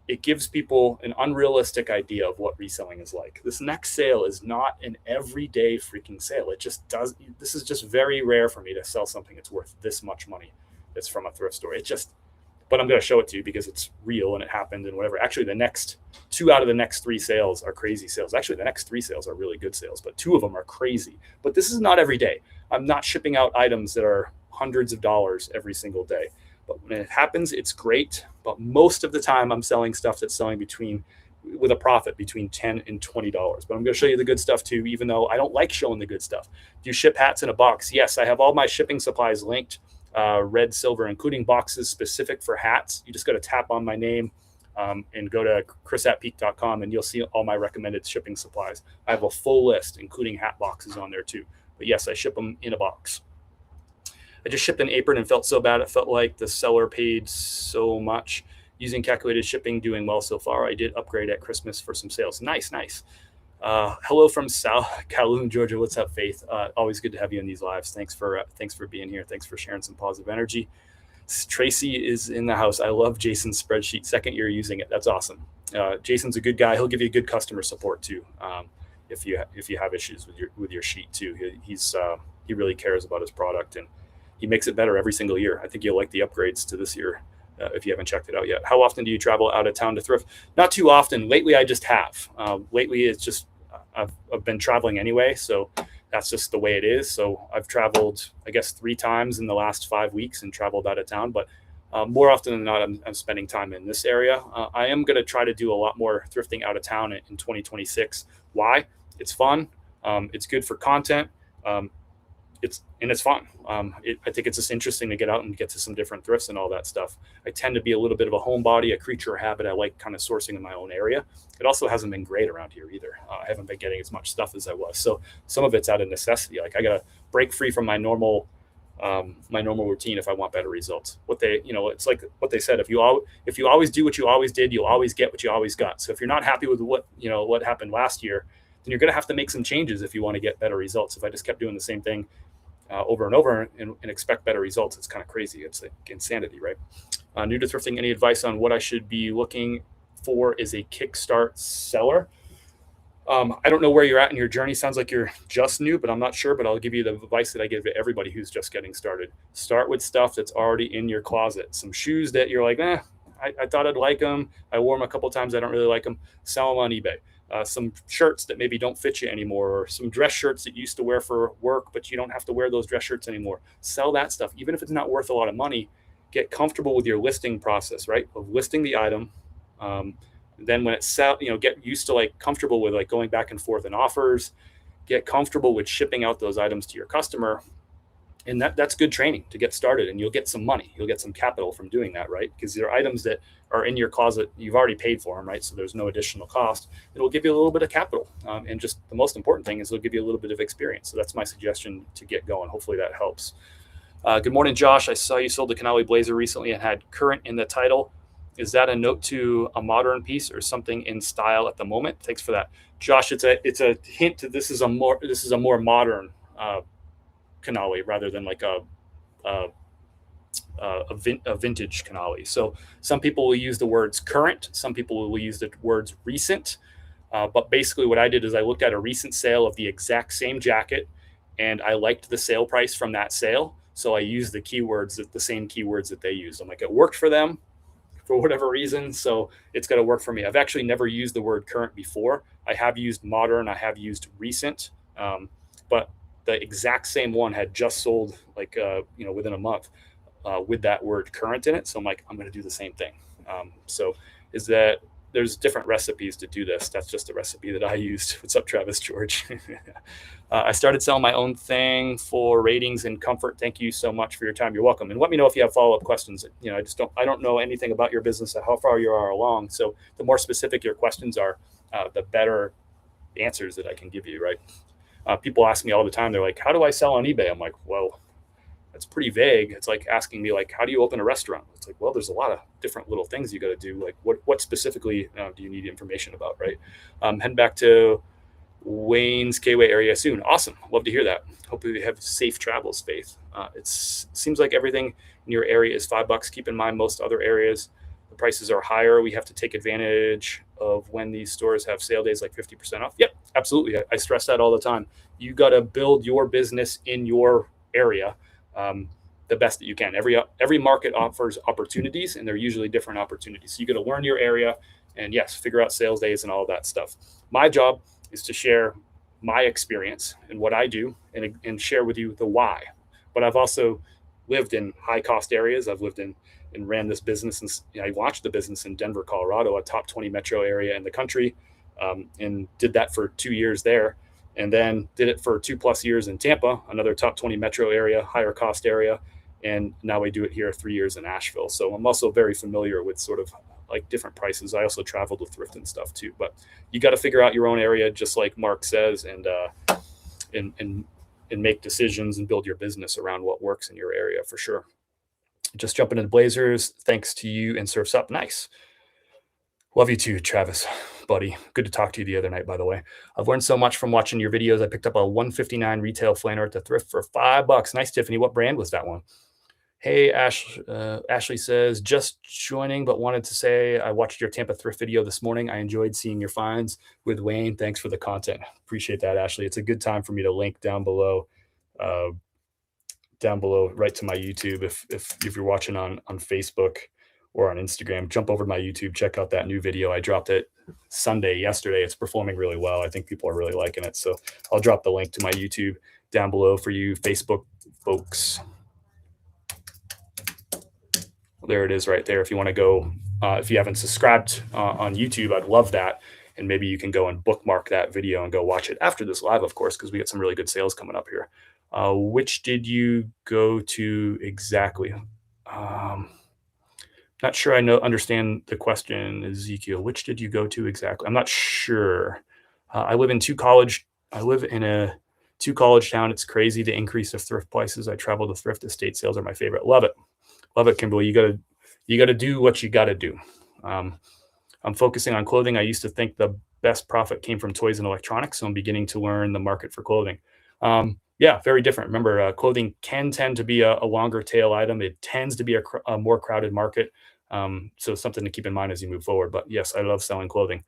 it gives people an unrealistic idea of what reselling is like. This next sale is not an everyday freaking sale. It just does. This is just very rare for me to sell something that's worth this much money that's from a thrift store. But I'm going to show it to you because it's real and it happened and whatever. Actually, the next 2 out of the next 3 sales are crazy sales. Actually, the next 3 sales are really good sales, but 2 of them are crazy. But this is not every day. I'm not shipping out items that are hundreds of dollars every single day. But when it happens, it's great. But most of the time, I'm selling stuff that's selling with a profit between $10 and $20. But I'm going to show you the good stuff too, even though I don't like showing the good stuff. Do you ship hats in a box? Yes, I have all my shipping supplies linked. Red, silver, including boxes specific for hats. You just got to tap on my name and go to chris@peak.com and you'll see all my recommended shipping supplies. I have a full list, including hat boxes on there too. But yes, I ship them in a box. I just shipped an apron and felt so bad. It felt like the seller paid so much. Using calculated shipping, doing well so far. I did upgrade at Christmas for some sales. Nice. Hello from South Calhoun, Georgia. What's up, Faith? Always good to have you in these lives. Thanks for being here. Thanks for sharing some positive energy. Tracy is in the house. I love Jason's spreadsheet. 2nd year using it. That's awesome. Jason's a good guy. He'll give you good customer support too. If you have issues with your sheet too, he really cares about his product and he makes it better every single year. I think you'll like the upgrades to this year. If you haven't checked it out yet. How often do you travel out of town to thrift? Not too often. Lately, I just have. Lately, it's just I've been traveling anyway, so that's just the way it is. So I've traveled, I guess, 3 times in the last 5 weeks and traveled out of town. But more often than not, I'm spending time in this area. I am going to try to do a lot more thrifting out of town in 2026. Why? It's fun. It's good for content. It's fun. I think it's just interesting to get out and get to some different thrifts and all that stuff. I tend to be a little bit of a homebody, a creature of habit. I like kind of sourcing in my own area. It also hasn't been great around here either. I haven't been getting as much stuff as I was. So some of it's out of necessity. Like I got to break free from my normal routine if I want better results. It's like what they said, if you always do what you always did, you'll always get what you always got. So if you're not happy with what happened last year, then you're going to have to make some changes if you want to get better results. If I just kept doing the same thing over and over and expect better results, it's kind of crazy. It's like insanity, right? New to thrifting, any advice on what I should be looking for as a kickstart seller? I don't know where you're at in your journey. Sounds like you're just new, but I'm not sure. But I'll give you the advice that I give to everybody who's just getting started. Start with stuff that's already in your closet. Some shoes that you're like, I thought I'd like them. I wore them a couple times. I don't really like them. Sell them on eBay. Some shirts that maybe don't fit you anymore, or some dress shirts that you used to wear for work, but you don't have to wear those dress shirts anymore. Sell that stuff. Even if it's not worth a lot of money, get comfortable with your listing process, right? Of listing the item. Then when it's get used to comfortable with going back and forth in offers, get comfortable with shipping out those items to your customer. And that's good training to get started, and you'll get some money. You'll get some capital from doing that, right? Because they're items that are in your closet. You've already paid for them, right? So there's no additional cost. It'll give you a little bit of capital. And just the most important thing is it'll give you a little bit of experience. So that's my suggestion to get going. Hopefully that helps. Good morning, Josh. I saw you sold the Canali blazer recently and had current in the title. Is that a note to a modern piece or something in style at the moment? Thanks for that, Josh. It's a hint to this is a more modern Canali rather than like a vintage Canali. So some people will use the words current, some people will use the words recent. But basically what I did is I looked at a recent sale of the exact same jacket and I liked the sale price from that sale. So I used the same keywords that they used. I'm like, it worked for them for whatever reason. So it's got to work for me. I've actually never used the word current before. I have used modern. I have used recent. But the exact same one had just sold like, within a month with that word current in it. So I'm like, I'm going to do the same thing. So is that there's different recipes to do this. That's just a recipe that I used. What's up, Travis George? I started selling my own thing for ratings and comfort. Thank you so much for your time. You're welcome. And let me know if you have follow-up questions. I don't know anything about your business or how far you are along. So the more specific your questions are, the better answers that I can give you, right? People ask me all the time, they're like, how do I sell on eBay? I'm like, well, that's pretty vague. It's like asking me, like, how do you open a restaurant? It's like, well, there's a lot of different little things you got to do. Like, what specifically do you need information about, right? Heading back to Wayne's Kway area soon. Awesome. Love to hear that. Hope you have safe travels, Faith. It seems like everything in your area is $5. Keep in mind, most other areas, the prices are higher. We have to take advantage of when these stores have sale days like 50% off. Yep, absolutely. I stress that all the time. You got to build your business in your area the best that you can. Every market offers opportunities, and they're usually different opportunities. So you got to learn your area and, yes, figure out sales days and all of that stuff. My job is to share my experience and what I do and share with you the why. But I've also lived in high cost areas. I've lived in and ran this business, and I watched the business in Denver, Colorado, a top 20 metro area in the country, and did that for 2 years there. And then did it for 2+ years in Tampa, another top 20 metro area, higher cost area. And now we do it here 3 years in Asheville. So I'm also very familiar with sort of like different prices. I also traveled with thrift and stuff too, but you got to figure out your own area, just like Mark says, and make decisions and build your business around what works in your area for sure. Just jumping into Blazers. Thanks to you and Surfs Up. Nice. Love you too, Travis, buddy. Good to talk to you the other night, by the way. I've learned so much from watching your videos. I picked up a $159 retail flannel at the thrift for $5. Nice, Tiffany. What brand was that one? Hey, Ashley says, just joining, but wanted to say I watched your Tampa thrift video this morning. I enjoyed seeing your finds with Wayne. Thanks for the content. Appreciate that, Ashley. It's a good time for me to link down below right to my YouTube. If you're watching on Facebook or on Instagram, jump over to my YouTube, check out that new video. I dropped it yesterday. It's performing really well. I think people are really liking it. So I'll drop the link to my YouTube down below for you Facebook folks. There it is right there. If you want to go, if you haven't subscribed on YouTube, I'd love that. And maybe you can go and bookmark that video and go watch it after this live, of course, because we got some really good sales coming up here. Which did you go to exactly? Not sure I understand the question, Ezekiel. Which did you go to exactly? I'm not sure. I live in a two-college town. It's crazy the increase of thrift prices. I travel to thrift. Estate sales are my favorite. Love it. Love it, Kimberly. You gotta do what you gotta do. I'm focusing on clothing. I used to think the best profit came from toys and electronics, so I'm beginning to learn the market for clothing. Yeah, very different. Remember, clothing can tend to be a longer tail item. It tends to be a more crowded market. So something to keep in mind as you move forward. But yes, I love selling clothing.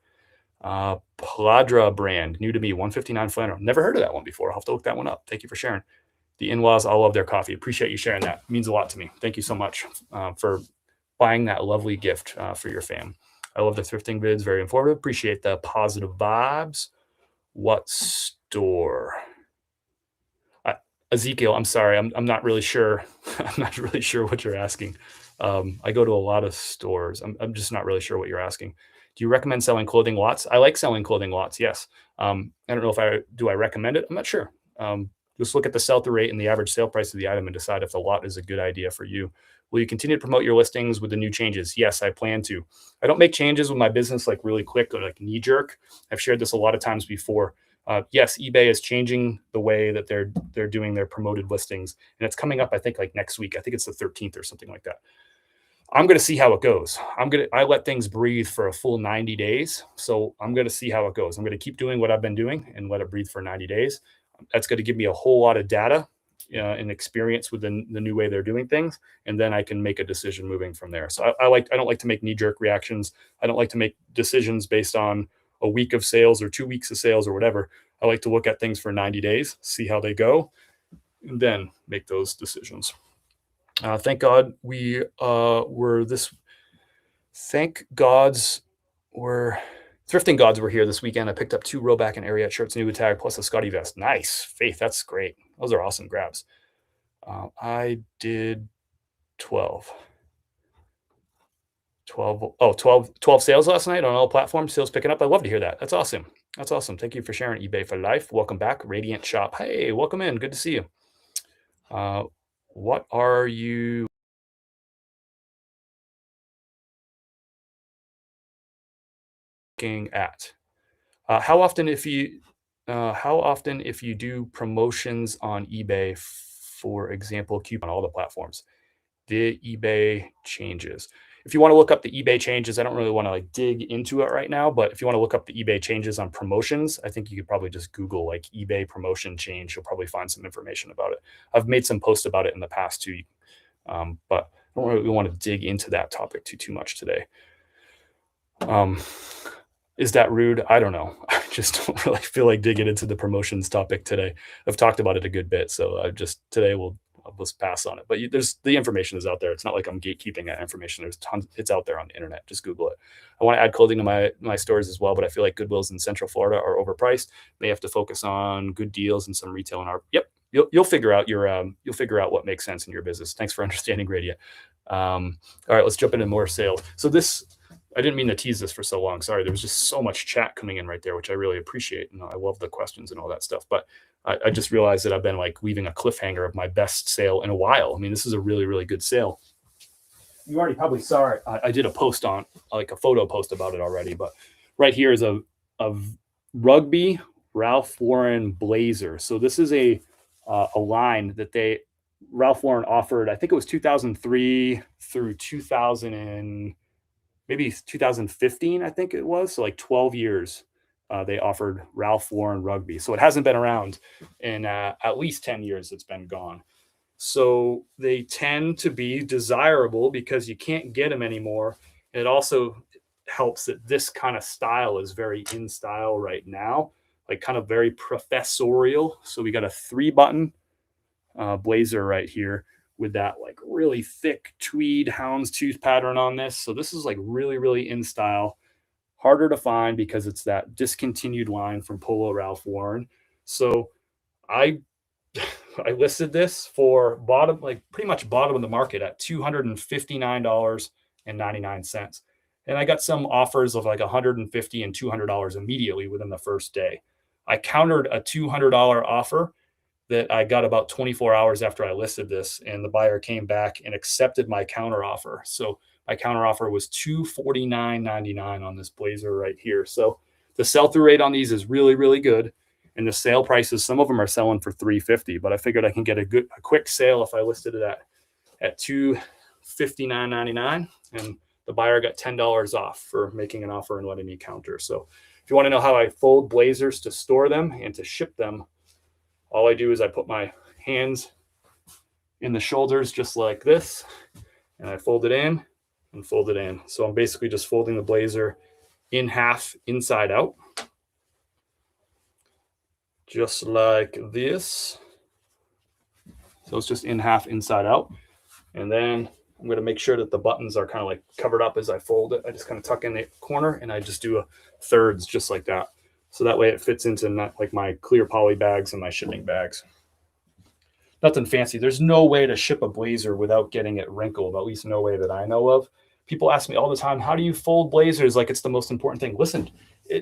Pladra brand, new to me, 159 flannel. Never heard of that one before. I'll have to look that one up. Thank you for sharing. The in-laws all love their coffee. Appreciate you sharing that. It means a lot to me. Thank you so much for buying that lovely gift for your fam. I love the thrifting vids. Very informative. Appreciate the positive vibes. What store? Ezekiel, I'm sorry. I'm not really sure. I'm not really sure what you're asking. I go to a lot of stores. I'm just not really sure what you're asking. Do you recommend selling clothing lots? I like selling clothing lots. Yes. I don't know if I recommend it. I'm not sure. Just look at the sell-through rate and the average sale price of the item and decide if the lot is a good idea for you. Will you continue to promote your listings with the new changes? Yes, I plan to. I don't make changes with my business like really quick or like knee jerk. I've shared this a lot of times before. Yes, eBay is changing the way that they're doing their promoted listings, and it's coming up, I think, like next week. I think it's the 13th or something like that. I'm going to see how it goes. I let things breathe for a full 90 days. So I'm going to see how it goes. I'm going to keep doing what I've been doing and let it breathe for 90 days. That's going to give me a whole lot of data and experience with the new way they're doing things. And then I can make a decision moving from there. So I don't like to make knee-jerk reactions. I don't like to make decisions based on a week of sales or 2 weeks of sales or whatever. I like to look at things for 90 days, see how they go, and then make those decisions. Thank God we were this Thrifting gods were here this weekend. I picked up 2 Roback and Ariat shirts, new tag, plus a Scotty vest. Nice. Faith, that's great. Those are awesome grabs. I did 12. 12 sales last night on all platforms. Sales picking up. I love to hear that. That's awesome. That's awesome. Thank you for sharing eBay for life. Welcome back. Radiant Shop. Hey, welcome in. Good to see you. What are you looking at? How often if you do promotions on eBay, for example, coupon on all the platforms, the eBay changes. If you want to look up the eBay changes, I don't really want to like dig into it right now, but if you want to look up the eBay changes on promotions, I think you could probably just Google like eBay promotion change. You'll probably find some information about it. I've made some posts about it in the past too, but I don't really want to dig into that topic too much today. Is that rude? I don't know. I just don't really feel like digging into the promotions topic today. I've talked about it a good bit, so I'll just pass on it. But there's the information is out there. It's not like I'm gatekeeping that information. There's tons. It's out there on the internet. Just Google it. I want to add clothing to my stores as well, but I feel like Goodwills in Central Florida are overpriced. They have to focus on good deals and some retail in our. Yep, you'll figure out what makes sense in your business. Thanks for understanding, Radia. All right, let's jump into more sales. So this. I didn't mean to tease this for so long. Sorry, there was just so much chat coming in right there, which I really appreciate. And I love the questions and all that stuff. But I just realized that I've been like leaving a cliffhanger of my best sale in a while. I mean, this is a really, really good sale. You already probably saw it. I did a post on like a photo post about it already. But right here is a rugby Ralph Lauren blazer. So this is a line that Ralph Lauren offered. I think it was 2003 through 2015, I think it was. So like 12 years, they offered Ralph Lauren rugby. So it hasn't been around in at least 10 years. It's been gone. So they tend to be desirable because you can't get them anymore. And it also helps that this kind of style is very in style right now, like kind of very professorial. So we got a 3-button blazer right here with that like really thick tweed houndstooth pattern on this. So this is like really, really in style, harder to find because it's that discontinued line from Polo Ralph Lauren. So I listed this for pretty much bottom of the market at $259.99. And I got some offers of like $150 and $200 immediately within the first day. I countered a $200 offer that I got about 24 hours after I listed this, and the buyer came back and accepted my counter offer. So my counter offer was $249.99 on this blazer right here. So the sell-through rate on these is really, really good. And the sale prices, some of them are selling for $350, but I figured I can get a quick sale if I listed it at $259.99, and the buyer got $10 off for making an offer and letting me counter. So if you want to know how I fold blazers to store them and to ship them, all I do is I put my hands in the shoulders just like this, and I fold it in and fold it in. So I'm basically just folding the blazer in half inside out, just like this. So it's just in half inside out. And then I'm going to make sure that the buttons are kind of like covered up as I fold it. I just kind of tuck in the corner and I just do a thirds just like that. So that way it fits into like my clear poly bags and my shipping bags. Nothing fancy. There's no way to ship a blazer without getting it wrinkled, at least no way that I know of. People ask me all the time, how do you fold blazers like it's the most important thing? Listen,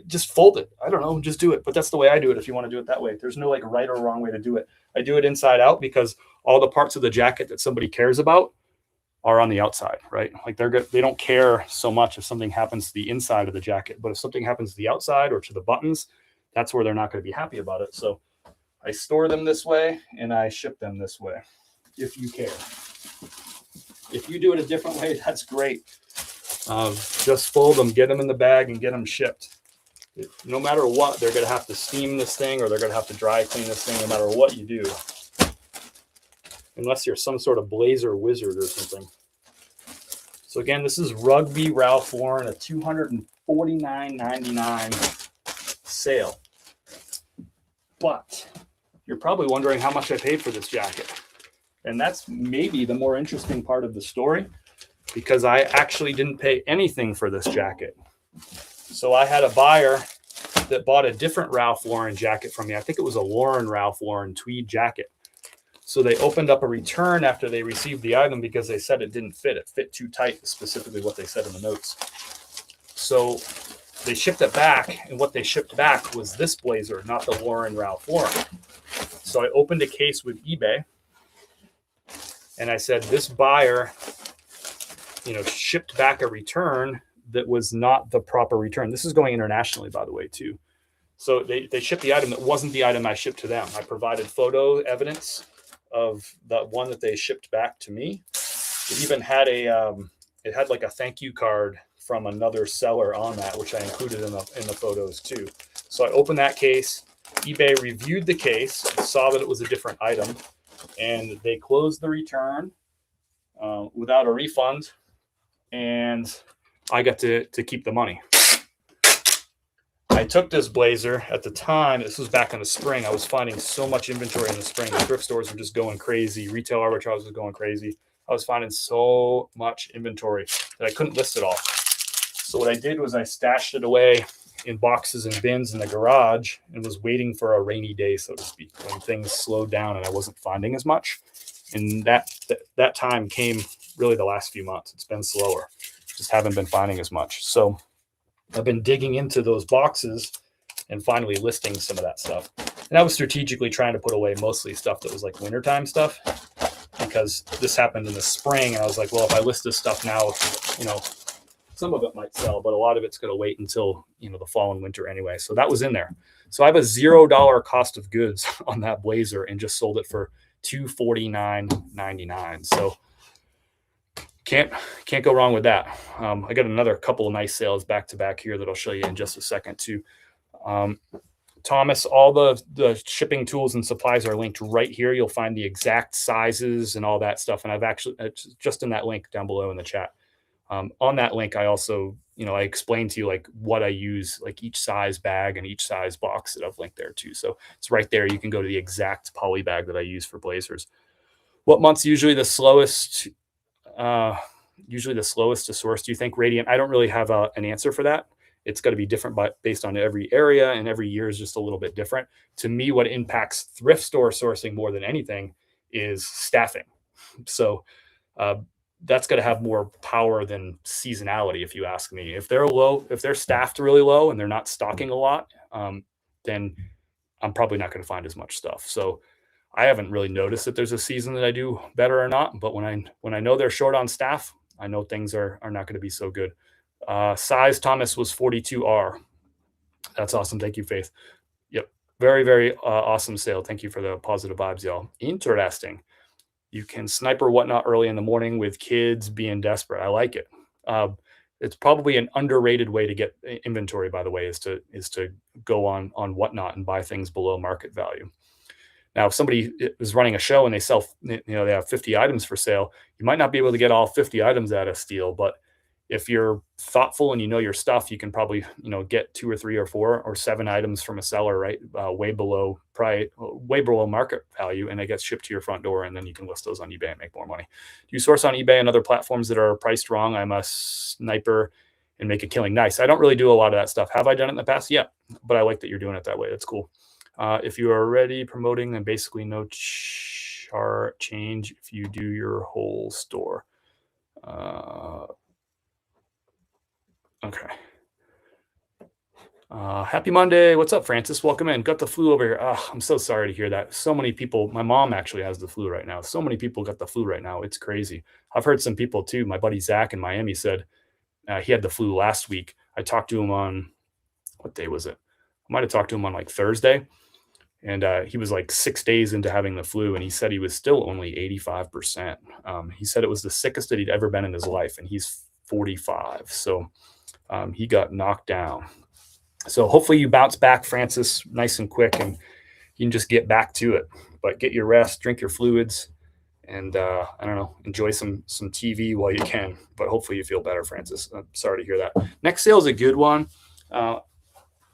just fold it. I don't know, just do it. But that's the way I do it if you want to do it that way. There's no like right or wrong way to do it. I do it inside out because all the parts of the jacket that somebody cares about are on the outside, right? Like they don't care so much if something happens to the inside of the jacket, but if something happens to the outside or to the buttons, that's where they're not going to be happy about it. So I store them this way and I ship them this way, if you care. If you do it a different way, that's great. Just fold them, get them in the bag, and get them shipped. No matter what, they're going to have to steam this thing or they're going to have to dry clean this thing no matter what you do. Unless you're some sort of blazer wizard or something. So again, this is Rugby Ralph Lauren, a $249.99 sale. But you're probably wondering how much I paid for this jacket. And that's maybe the more interesting part of the story. because I actually didn't pay anything for this jacket. So I had a buyer that bought a different Ralph Lauren jacket from me. I think it was a Ralph Lauren tweed jacket. So they opened up a return after they received the item because they said it didn't fit. It fit too tight, specifically what they said in the notes. So they shipped it back, and what they shipped back was this blazer, not the Ralph Lauren. So I opened a case with eBay, and I said, this buyer, shipped back a return that was not the proper return. This is going internationally, by the way, too. So they shipped the item that wasn't the item I shipped to them. I provided photo evidence of the one that they shipped back to me. It even had it had like a thank you card from another seller on that, which I included in the photos too. So I opened that case. eBay reviewed the case, saw that it was a different item, and they closed the return without a refund, and I got to keep the money. I took this blazer at the time. This was back in the spring. I was finding so much inventory in the spring. The thrift stores were just going crazy. Retail arbitrage was going crazy. I was finding so much inventory that I couldn't list it all. So what I did was I stashed it away in boxes and bins in the garage and was waiting for a rainy day, so to speak, when things slowed down and I wasn't finding as much. And that time came really the last few months. It's been slower. Just haven't been finding as much. So I've been digging into those boxes and finally listing some of that stuff. And I was strategically trying to put away mostly stuff that was like wintertime stuff, because this happened in the spring. And I was like, well, if I list this stuff now, some of it might sell, but a lot of it's going to wait until, the fall and winter anyway. So that was in there. So I have a $0 cost of goods on that blazer and just sold it for $249.99. So can't go wrong with that. I got another couple of nice sales back to back here that I'll show you in just a second too. Thomas, all the shipping tools and supplies are linked right here. You'll find the exact sizes and all that stuff. And I've actually, just in that link down below in the chat, on that link, I also, I explained to you like what I use, like each size bag and each size box that I've linked there too. So it's right there. You can go to the exact poly bag that I use for blazers. What month's usually the slowest? Usually the slowest to source, do you think, Radiant? I don't really have an answer for that. It's got to be different based on every area, and every year is just a little bit different. To me, what impacts thrift store sourcing more than anything is staffing. So that's got to have more power than seasonality, if you ask me. If they're staffed really low and they're not stocking a lot, then I'm probably not going to find as much stuff. So I haven't really noticed that there's a season that I do better or not. But when I know they're short on staff, I know things are not going to be so good. Size Thomas was 42R. That's awesome. Thank you, Faith. Yep. Very, very awesome sale. Thank you for the positive vibes, y'all. Interesting. You can sniper whatnot early in the morning with kids being desperate. I like it. It's probably an underrated way to get inventory, by the way, is to go on whatnot and buy things below market value. Now, if somebody is running a show and they sell, they have 50 items for sale, you might not be able to get all 50 items at a steal. But if you're thoughtful and you know your stuff, you can probably, get 2 or 3 or 4 or 7 items from a seller, right? Way below market value, and it gets shipped to your front door, and then you can list those on eBay and make more money. Do you source on eBay and other platforms that are priced wrong? I'm a sniper and make a killing. Nice. I don't really do a lot of that stuff. Have I done it in the past? Yeah, but I like that you're doing it that way. That's cool. If you are already promoting, then basically no chart change if you do your whole store. Okay. Happy Monday. What's up, Francis? Welcome in. Got the flu over here. I'm so sorry to hear that. So many people, my mom actually has the flu right now. So many people got the flu right now. It's crazy. I've heard some people too. My buddy Zach in Miami said he had the flu last week. I talked to him on, what day was it? I might have talked to him on like Thursday. And he was like 6 days into having the flu, and he said he was still only 85%. He said it was the sickest that he'd ever been in his life, and he's 45. So he got knocked down. So hopefully you bounce back, Francis, nice and quick, and you can just get back to it. But get your rest, drink your fluids, and I don't know, enjoy some TV while you can. But hopefully you feel better, Francis. I'm sorry to hear that. Next sale is a good one.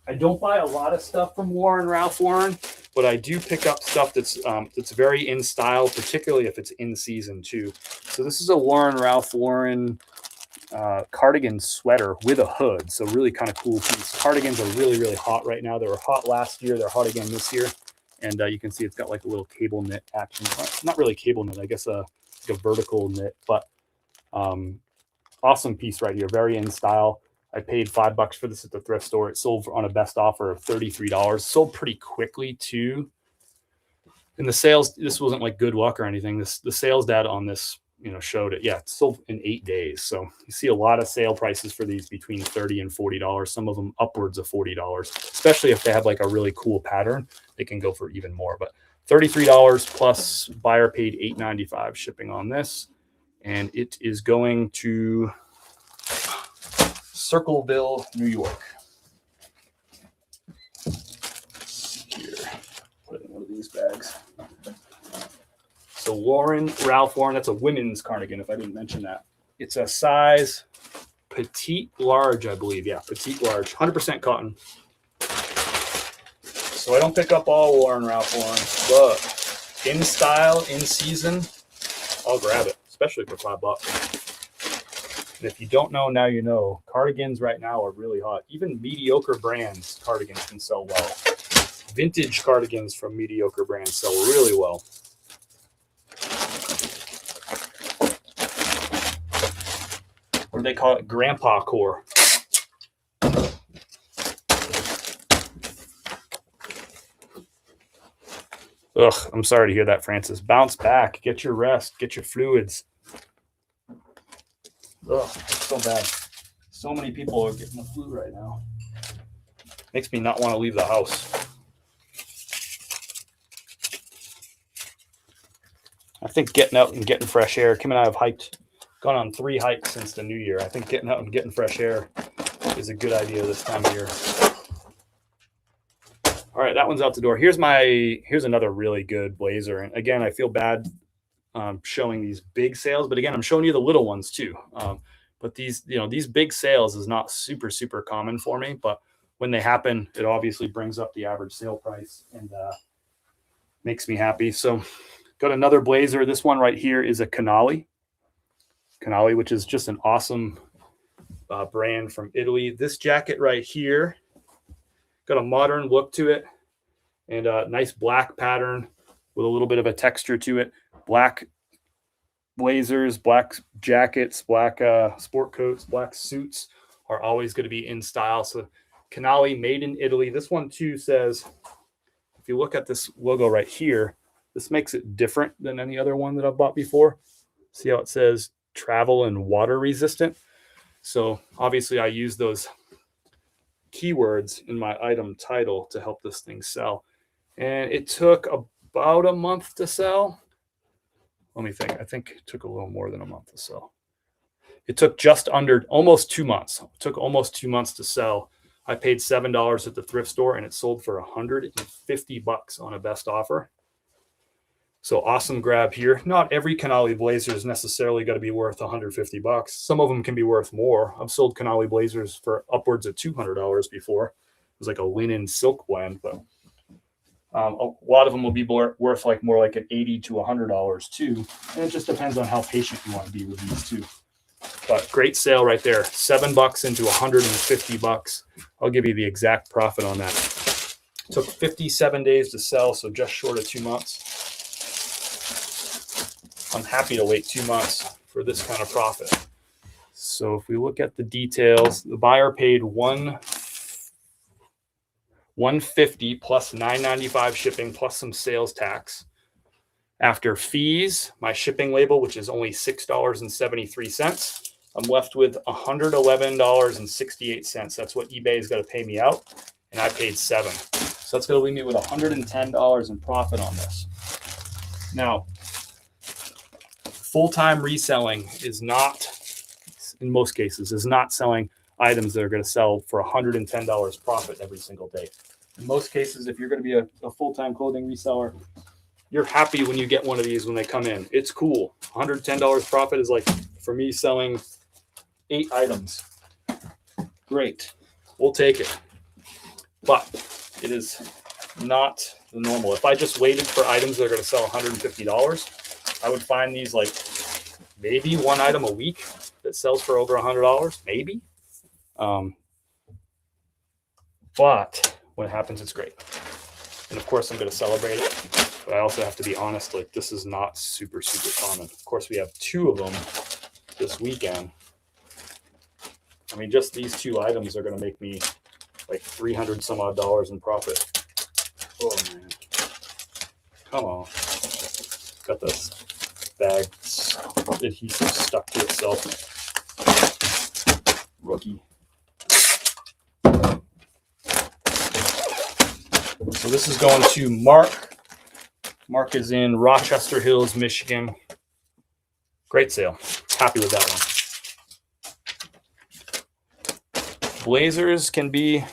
I don't buy a lot of stuff from Ralph Lauren, but I do pick up stuff that's very in style, particularly if it's in season too. So this is a Ralph Lauren cardigan sweater with a hood. So really kind of cool piece. Cardigans are really, really hot right now. They were hot last year. They're hot again this year. And you can see it's got like a little cable knit action. Not really cable knit, I guess like a vertical knit, but awesome piece right here. Very in style. I paid $5 for this at the thrift store. It sold on a best offer of $33. Sold pretty quickly too. And the sales, this wasn't like good luck or anything. The sales data on this, showed it. Yeah, it sold in 8 days. So you see a lot of sale prices for these between $30 and $40. Some of them upwards of $40, especially if they have like a really cool pattern. They can go for even more. But $33 plus buyer paid $8.95 shipping on this. And it is going to Circleville, New York. Here, put it in one of these bags. So Ralph Lauren, that's a women's cardigan, if I didn't mention that. It's a size petite large, I believe. Yeah, petite large, 100% cotton. So I don't pick up all Ralph Lauren, but in style, in season, I'll grab it, especially for $5. And if you don't know, now you know. Cardigans right now are really hot. Even mediocre brands, cardigans can sell well. Vintage cardigans from mediocre brands sell really well. Or they call it grandpa core. Ugh, I'm sorry to hear that, Francis. Bounce back. Get your rest. Get your fluids. Ugh, it's so bad. So many people are getting the flu right now. Makes me not want to leave the house. I think getting out and getting fresh air. Kim and I have gone on 3 hikes since the new year. I think getting out and getting fresh air is a good idea this time of year. All right, that one's out the door. Here's another really good blazer. And again, I feel bad showing these big sales, but again, I'm showing you the little ones too. But these big sales is not super, super common for me, but when they happen, it obviously brings up the average sale price and makes me happy. So got another blazer. This one right here is a Canali, which is just an awesome brand from Italy. This jacket right here got a modern look to it and a nice black pattern with a little bit of a texture to it. Black blazers, black jackets, black sport coats, black suits are always going to be in style. So Canali, made in Italy. This one too says, if you look at this logo right here, this makes it different than any other one that I've bought before. See how it says travel and water resistant? So obviously I use those keywords in my item title to help this thing sell. And it took about a month to sell. Let me think. I think it took a little more than a month to sell. It took almost 2 months. It took almost 2 months to sell. I paid $7 at the thrift store and it sold for $150 on a best offer. So awesome grab here. Not every Canali blazer is necessarily going to be worth $150. Some of them can be worth more. I've sold Canali blazers for upwards of $200 before. It was like a linen silk blend, but a lot of them will be worth more like an $80 to $100 too. And it just depends on how patient you want to be with these too. But great sale right there. $7 into $150. I'll give you the exact profit on that. Took 57 days to sell, so just short of 2 months. I'm happy to wait 2 months for this kind of profit. So if we look at the details, the buyer paid $150 plus $9.95 shipping plus some sales tax. After fees, my shipping label, which is only $6.73, I'm left with $111.68. That's what eBay's got to pay me out, and I paid $7. So that's going to leave me with $110 in profit on this. Now, full-time reselling is not, in most cases, is not selling items that are going to sell for $110 profit every single day. In most cases, if you're going to be a full-time clothing reseller, you're happy when you get one of these when they come in. It's cool. $110 profit is like, for me, selling 8 items. Great. We'll take it. But it is not the normal. If I just waited for items that are going to sell $150, I would find these like maybe one item a week that sells for over $100, maybe. But when it happens, it's great. And of course, I'm going to celebrate it. But I also have to be honest, like this is not super, super common. Of course, we have 2 of them this weekend. I mean, just these 2 items are going to make me like $300 some odd in profit. Oh man, come on. Got this bag adhesive stuck to itself. Rookie. So this is going to Mark. Mark is in Rochester Hills, Michigan. Great sale. Happy with that one. Blazers can be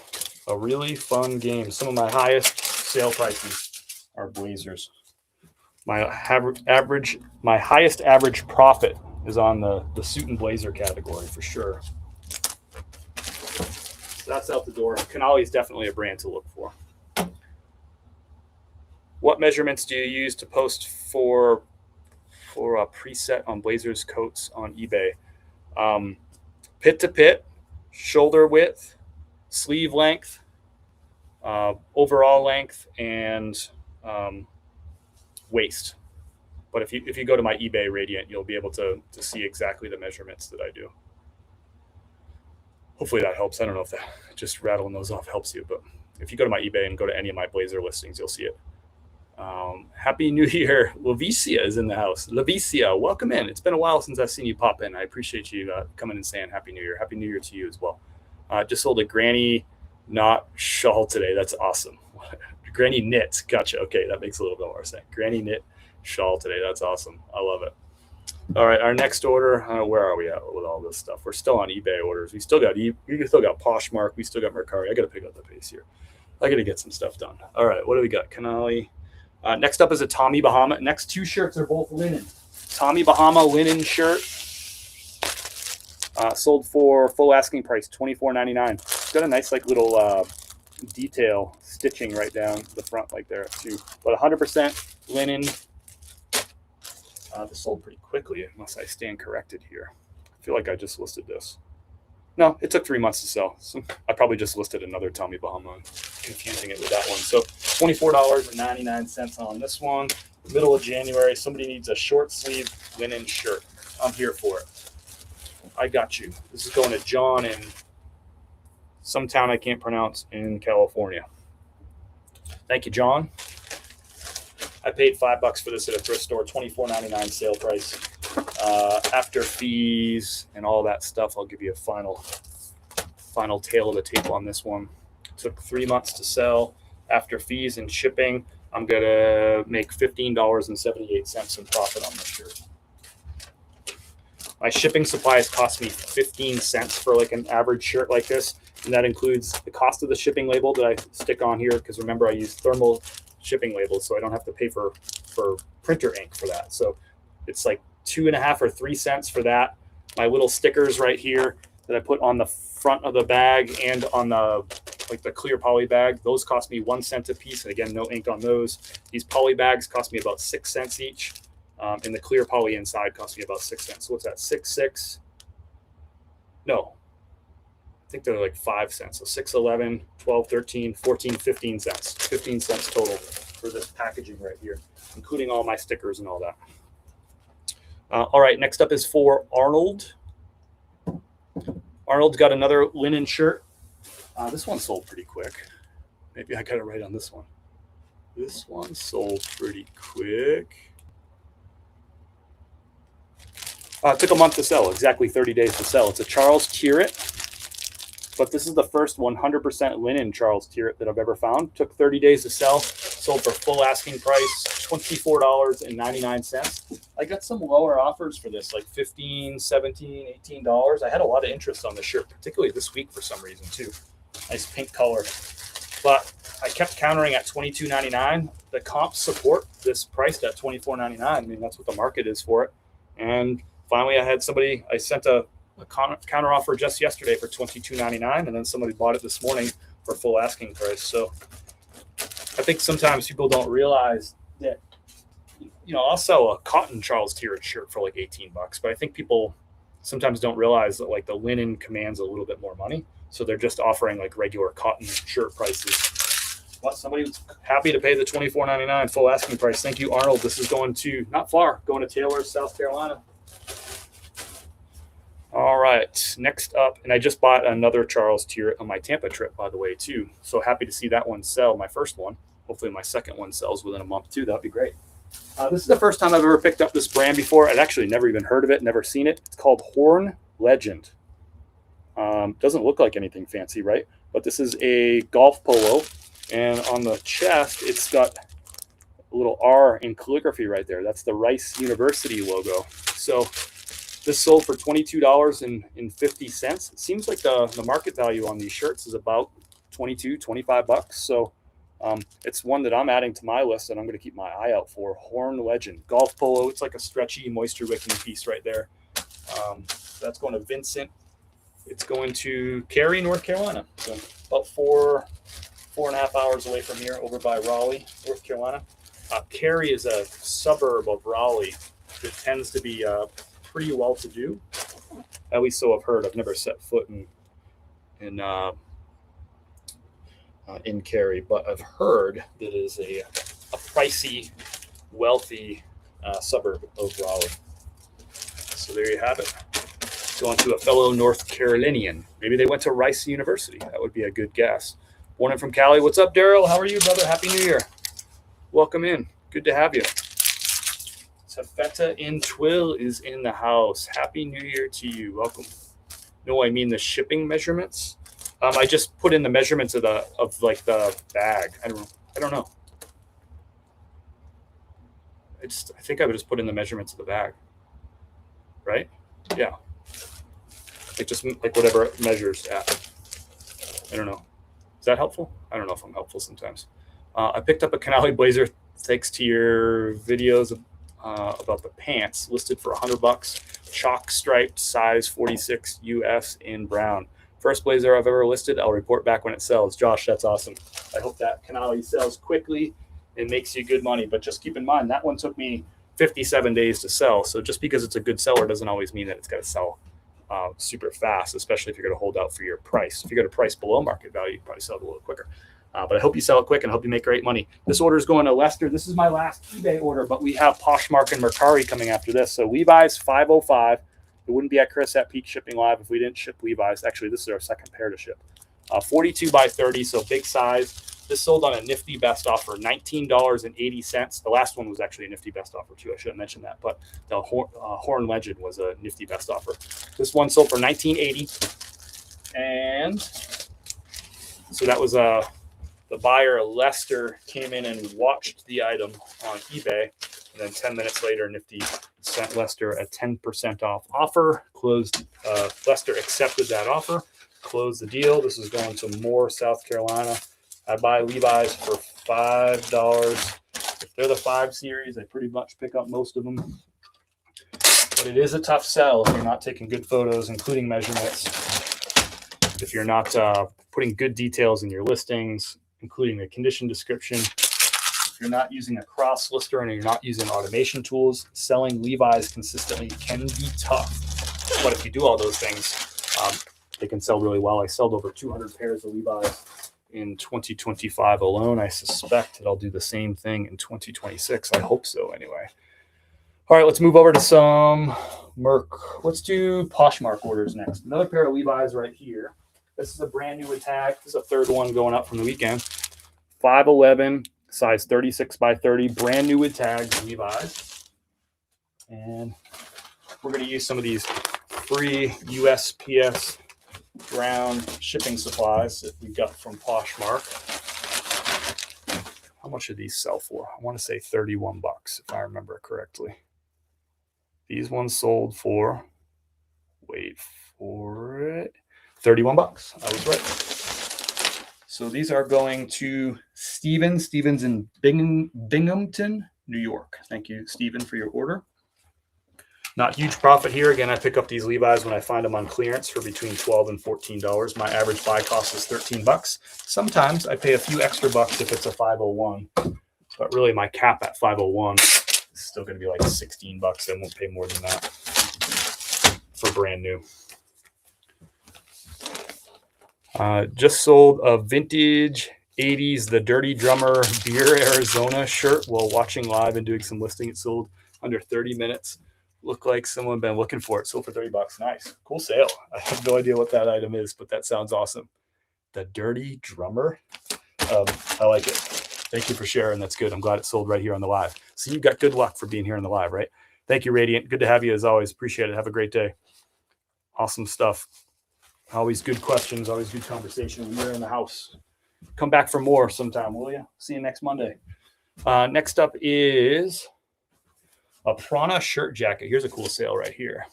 a really fun game. Some of my highest sale prices are blazers. My highest average profit is on the suit and blazer category for sure. So that's out the door. Canali is definitely a brand to look for. What measurements do you use to post for a preset on blazers coats on eBay? Pit to pit, shoulder width, sleeve length, overall length, and waist. But if you go to my eBay Radiant, you'll be able to see exactly the measurements that I do. Hopefully that helps. I don't know if that just rattling those off helps you, but if you go to my eBay and go to any of my blazer listings, you'll see it. Happy New Year. Lavicia is in the house. Lavicia, welcome in. It's been a while since I've seen you pop in. I appreciate you coming and saying Happy New Year. Happy New Year to you as well. Just sold a granny knot shawl today. That's awesome. Granny knit. Gotcha. Okay, that makes a little bit more sense. Granny knit shawl today. That's awesome. I love it. All right, our next order. Where are we at with all this stuff? We're still on eBay orders. We still got Poshmark. We still got Mercari. I got to pick up the pace here. I got to get some stuff done. All right, what do we got? Canali. Next up is a Tommy Bahama. Next 2 shirts are both linen. Tommy Bahama linen shirt. Sold for full asking price, $24.99. It's got a nice like little detail stitching right down the front like there too. But 100% linen. This sold pretty quickly unless I stand corrected here. I feel like I just listed this. No, it took 3 months to sell. So I probably just listed another Tommy Bahama, confusing it with that one. So $24.99 on this one. Middle of January, somebody needs a short sleeve linen shirt. I'm here for it. I got you. This is going to John in some town I can't pronounce in California. Thank you, John. I paid $5 for this at a thrift store, $24.99 sale price. After fees and all that stuff, I'll give you a final tail of the tape on this one. It took 3 months to sell. After fees and shipping, I'm gonna make $15.78 in profit on this shirt. My shipping supplies cost me 15 cents for like an average shirt like this, and that includes the cost of the shipping label that I stick on here, because remember I use thermal shipping labels, so I don't have to pay for printer ink for that. So it's like 2.5 or 3 cents for that. My little stickers right here that I put on the front of the bag and on the clear poly bag, those cost me 1 cent a piece. And again, no ink on those. These poly bags cost me about 6 cents each. And the clear poly inside cost me about 6 cents. So what's that? 6. No, I think they're like 5 cents. So 6, 11, 12, 13, 14, 15 cents. 15 cents total for this packaging right here, including all my stickers and all that. All right, next up is for Arnold. Arnold's got another linen shirt. This one sold pretty quick. Maybe I got it right on this one. This one sold pretty quick. It took a month to sell, exactly 30 days to sell. It's a Charles Tyrrell, but this is the first 100% linen Charles Tyrrell that I've ever found. Took 30 days to sell, sold for full asking price, $24.99. I got some lower offers for this, like $15, $17, $18. I had a lot of interest on the shirt, particularly this week for some reason too. Nice pink color. But I kept countering at $22.99. The comps support this priced at $24.99. I mean, that's what the market is for it. And finally, I sent a counter offer just yesterday for $22.99, and then somebody bought it this morning for full asking price. So I think sometimes people don't realize that, I'll sell a cotton Charles Tyrwhitt shirt for like 18 bucks, but I think people sometimes don't realize that like the linen commands a little bit more money. So they're just offering like regular cotton shirt prices. But somebody was happy to pay the $24.99 full asking price. Thank you, Arnold. This is going to, not far, going to Taylor, South Carolina. All right, next up, and I just bought another Charles Tyrwhitt on my Tampa trip, by the way, too. So happy to see that one sell, my first one. Hopefully my second one sells within a month, too. That'd be great. This is the first time I've ever picked up this brand before. I'd actually never even heard of it, never seen it. It's called Horn Legend. Doesn't look like anything fancy, right? But this is a golf polo, and on the chest, it's got a little R in calligraphy right there. That's the Rice University logo. So this sold for $22.50. It seems like the market value on these shirts is about 22, 25 bucks. So it's one that I'm adding to my list and I'm going to keep my eye out for. Horn Legend golf polo. It's like a stretchy, moisture wicking piece right there. That's going to Vincent. It's going to Cary, North Carolina. So about 4.5 hours away from here, over by Raleigh, North Carolina. Cary is a suburb of Raleigh that tends to be pretty well-to-do. At least so I've heard. I've never set foot in Cary, but I've heard that it is a pricey, wealthy suburb of Raleigh. So there you have it. Going to a fellow North Carolinian. Maybe they went to Rice University. That would be a good guess. Morning from Cali. What's up, Daryl? How are you, brother? Happy New Year. Welcome in. Good to have you. Tafeta in Twill is in the house. Happy New Year to you. Welcome. No, I mean the shipping measurements. I just put in the measurements of the bag. I don't know. I think I would just put in the measurements of the bag. Right? Yeah. Like whatever it measures at. I don't know. Is that helpful? I don't know if I'm helpful sometimes. I picked up a Canali blazer thanks to your videos about the pants, listed for $100. Chalk striped, size 46 US in brown. First blazer I've ever listed. I'll report back when it sells. Josh, that's awesome. I hope that Canali sells quickly and makes you good money. But just keep in mind, that one took me 57 days to sell. So just because it's a good seller doesn't always mean that it's got to sell super fast, especially if you're going to hold out for your price. If you're going to price below market value, you can probably sell it a little quicker. But I hope you sell it quick and I hope you make great money. This order is going to Lester. This is my last eBay order, but we have Poshmark and Mercari coming after this. So Levi's 505. It wouldn't be at Chris at Peak Shipping Live if we didn't ship Levi's. Actually, this is our second pair to ship. 42 by 30, so big size. This sold on a nifty best offer, $19.80. The last one was actually a nifty best offer too. I should have mentioned that, but the Horn Legend was a nifty best offer. This one sold for $19.80, and so that was the buyer Lester came in and watched the item on eBay, and then 10 minutes later, Nifty sent Lester a 10% off offer. Closed. Lester accepted that offer. Closed the deal. This is going to Moore, South Carolina. I buy Levi's for $5. If they're the 5 series, I pretty much pick up most of them. But it is a tough sell if you're not taking good photos, including measurements. If you're not putting good details in your listings, including the condition description. If you're not using a cross lister and you're not using automation tools, selling Levi's consistently can be tough. But if you do all those things, they can sell really well. I sold over 200 pairs of Levi's in 2025 alone. I suspect that I'll do the same thing in 2026. I hope so anyway. All right, let's move over to some Merc. Let's do Poshmark orders next. Another pair of Levi's right here. This is a brand new tag. This is a third one going up from the weekend. 5'11", size 36 by 30, brand new with tags, Levi's. And we're going to use some of these free USPS ground shipping supplies that we got from Poshmark. How much did these sell for? I want to say 31 bucks, if I remember correctly. These ones sold for, wait for it, 31 bucks. I was right. So these are going to Steven. Steven's in Binghamton, New York. Thank you, Steven, for your order. Not huge profit here. Again, I pick up these Levi's when I find them on clearance for between $12 and $14. My average buy cost is 13 bucks. Sometimes I pay a few extra bucks if it's a 501, but really my cap at 501 is still going to be like 16 bucks. I won't pay more than that for brand new. Just sold a vintage 80s The Dirty Drummer Beer Arizona shirt while watching live and doing some listing. It sold under 30 minutes. Looked like someone been looking for it. Sold for 30 bucks. Nice. Cool sale. I have no idea what that item is, but that sounds awesome. The Dirty Drummer. I like it. Thank you for sharing. That's good. I'm glad it sold right here on the live. So you got good luck for being here on the live, right? Thank you, Radiant. Good to have you as always. Appreciate it. Have a great day. Awesome stuff. Always good questions. Always good conversation when you're in the house. Come back for more sometime, will you? See you next Monday. Next up is a Prana shirt jacket. Here's a cool sale right here.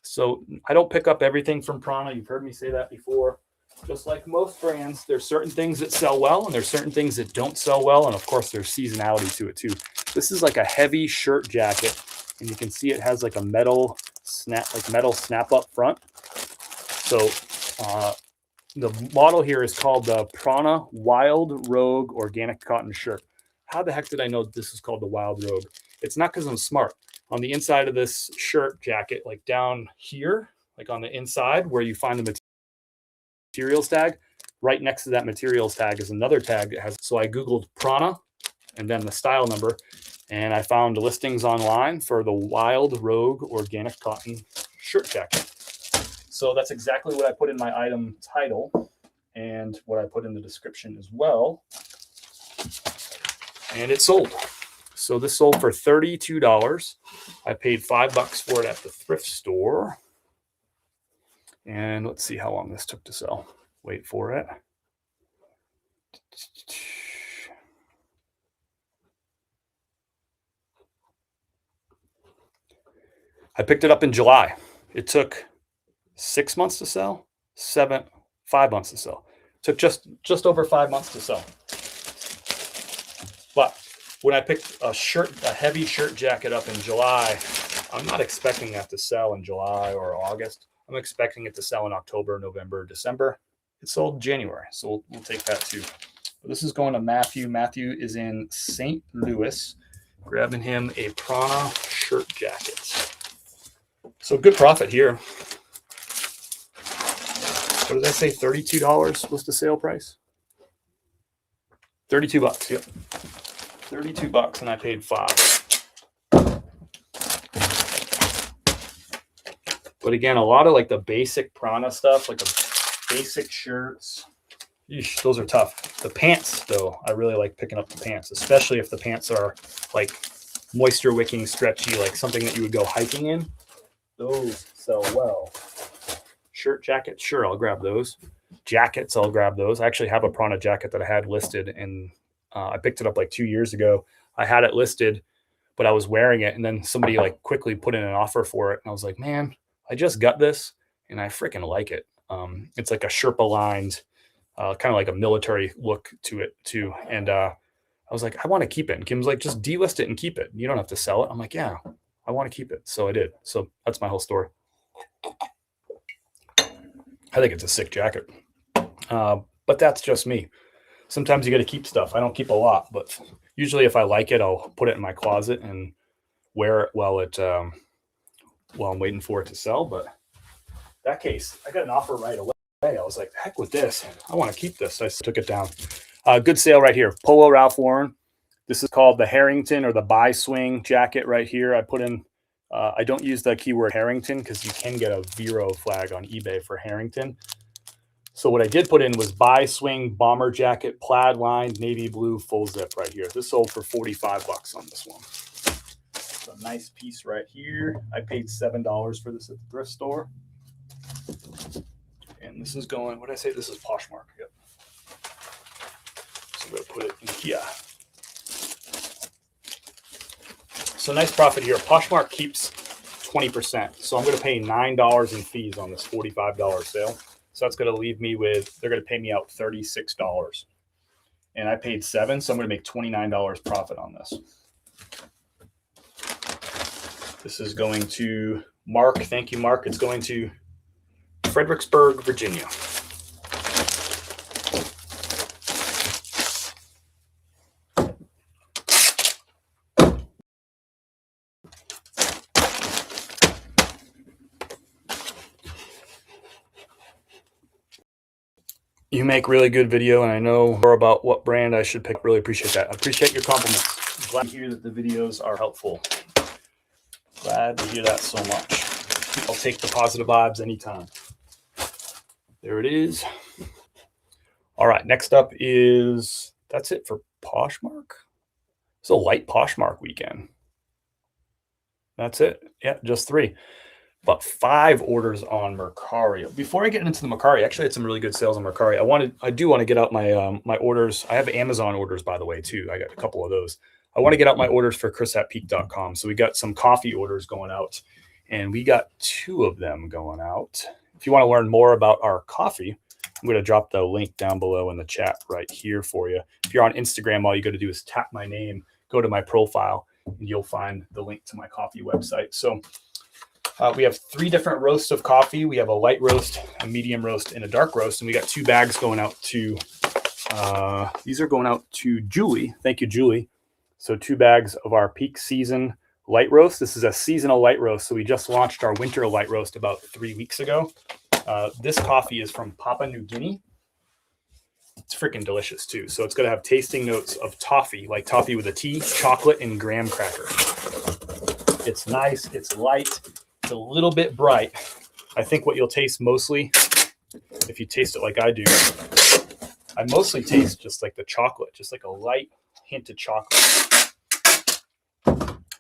So I don't pick up everything from Prana. You've heard me say that before. Just like most brands, there's certain things that sell well and there's certain things that don't sell well. And of course, there's seasonality to it too. This is like a heavy shirt jacket. And you can see it has like a metal snap up front. So the model here is called the Prana Wild Rogue Organic Cotton Shirt. How the heck did I know this is called the Wild Rogue? It's not because I'm smart. On the inside of this shirt jacket, like down here, like on the inside where you find the materials tag, right next to that materials tag is another tag that has. So I Googled Prana and then the style number, and I found listings online for the Wild Rogue Organic Cotton Shirt Jacket. So that's exactly what I put in my item title and what I put in the description as well. And it sold. So this sold for $32. I paid $5 for it at the thrift store. And let's see how long this took to sell. Wait for it. I picked it up in July. It took 6 months to sell, 5 months to sell. It took just over 5 months to sell. But when I picked a heavy shirt jacket up in July, I'm not expecting that to sell in July or August. I'm expecting it to sell in October, November, December. It sold in January, so we'll take that too. But this is going to Matthew. Matthew is in St. Louis, grabbing him a Prana shirt jacket. So good profit here. What did I say? $32 was the sale price? 32 bucks, yep. 32 bucks, and I paid $5. But again, a lot of like the basic Prana stuff, like the basic shirts, eesh, those are tough. The pants, though, I really like picking up the pants, especially if the pants are like moisture wicking, stretchy, like something that you would go hiking in. Those sell well. Shirt jackets, sure, I'll grab those. Jackets, I'll grab those. I actually have a Prana jacket that I had listed, and I picked it up like 2 years ago. I had it listed, but I was wearing it, and then somebody like quickly put in an offer for it, and I was like, man, I just got this, and I freaking like it. It's like a Sherpa lined, kind of like a military look to it too. And I was like, I want to keep it. And Kim's like, just delist it and keep it. You don't have to sell it. I'm like, yeah, I want to keep it. So I did. So that's my whole story. I think it's a sick jacket. But that's just me. Sometimes you got to keep stuff. I don't keep a lot, but usually if I like it, I'll put it in my closet and wear it while I'm waiting for it to sell. But that case, I got an offer right away. I was like, heck with this. I want to keep this. I took it down. Good sale right here. Polo Ralph Lauren. This is called the Harrington or the buy swing jacket right here. I put in, I don't use the keyword Harrington because you can get a Vero flag on eBay for Harrington. So what I did put in was buy swing bomber jacket, plaid lined, navy blue, full zip right here. This sold for $45 on this one. It's a nice piece right here. I paid $7 for this at the thrift store. And this is going, what did I say? This is Poshmark. Yep. So I'm going to put it in here. So nice profit here. Poshmark keeps 20%. So I'm going to pay $9 in fees on this $45 sale. So that's going to leave me with, they're going to pay me out $36. And I paid $7, so I'm going to make $29 profit on this. This is going to Mark. Thank you, Mark. It's going to Fredericksburg, Virginia. You make really good video, and I know more about what brand I should pick. Really appreciate that. I appreciate your compliments. I'm glad to hear that the videos are helpful. Glad to hear that so much. I'll take the positive vibes anytime. There it is. All right, next up is, that's it for Poshmark. It's a light Poshmark weekend. That's it. Yeah, just 3. But 5 orders on Mercari. Before I get into the Mercari, actually I had some really good sales on Mercari. I do want to get out my my orders. I have Amazon orders, by the way, too. I got a couple of those. I want to get out my orders for chris@peak.com. So we got some coffee orders going out, and we got 2 of them going out. If you want to learn more about our coffee, I'm going to drop the link down below in the chat right here for you. If you're on Instagram, all you got to do is tap my name, go to my profile, and you'll find the link to my coffee website. So we have 3 different roasts of coffee. We have a light roast, a medium roast, and a dark roast. And we got 2 bags going out to, these are going out to Julie. Thank you, Julie. So 2 bags of our peak season light roast. This is a seasonal light roast. So we just launched our winter light roast about 3 weeks ago. This coffee is from Papua New Guinea. It's freaking delicious too. So it's going to have tasting notes of toffee, like toffee with a T, chocolate, and graham cracker. It's nice. It's light. It's a little bit bright. I think what you'll taste mostly, if you taste it like I do, I mostly taste just like the chocolate, just like a light hint of chocolate.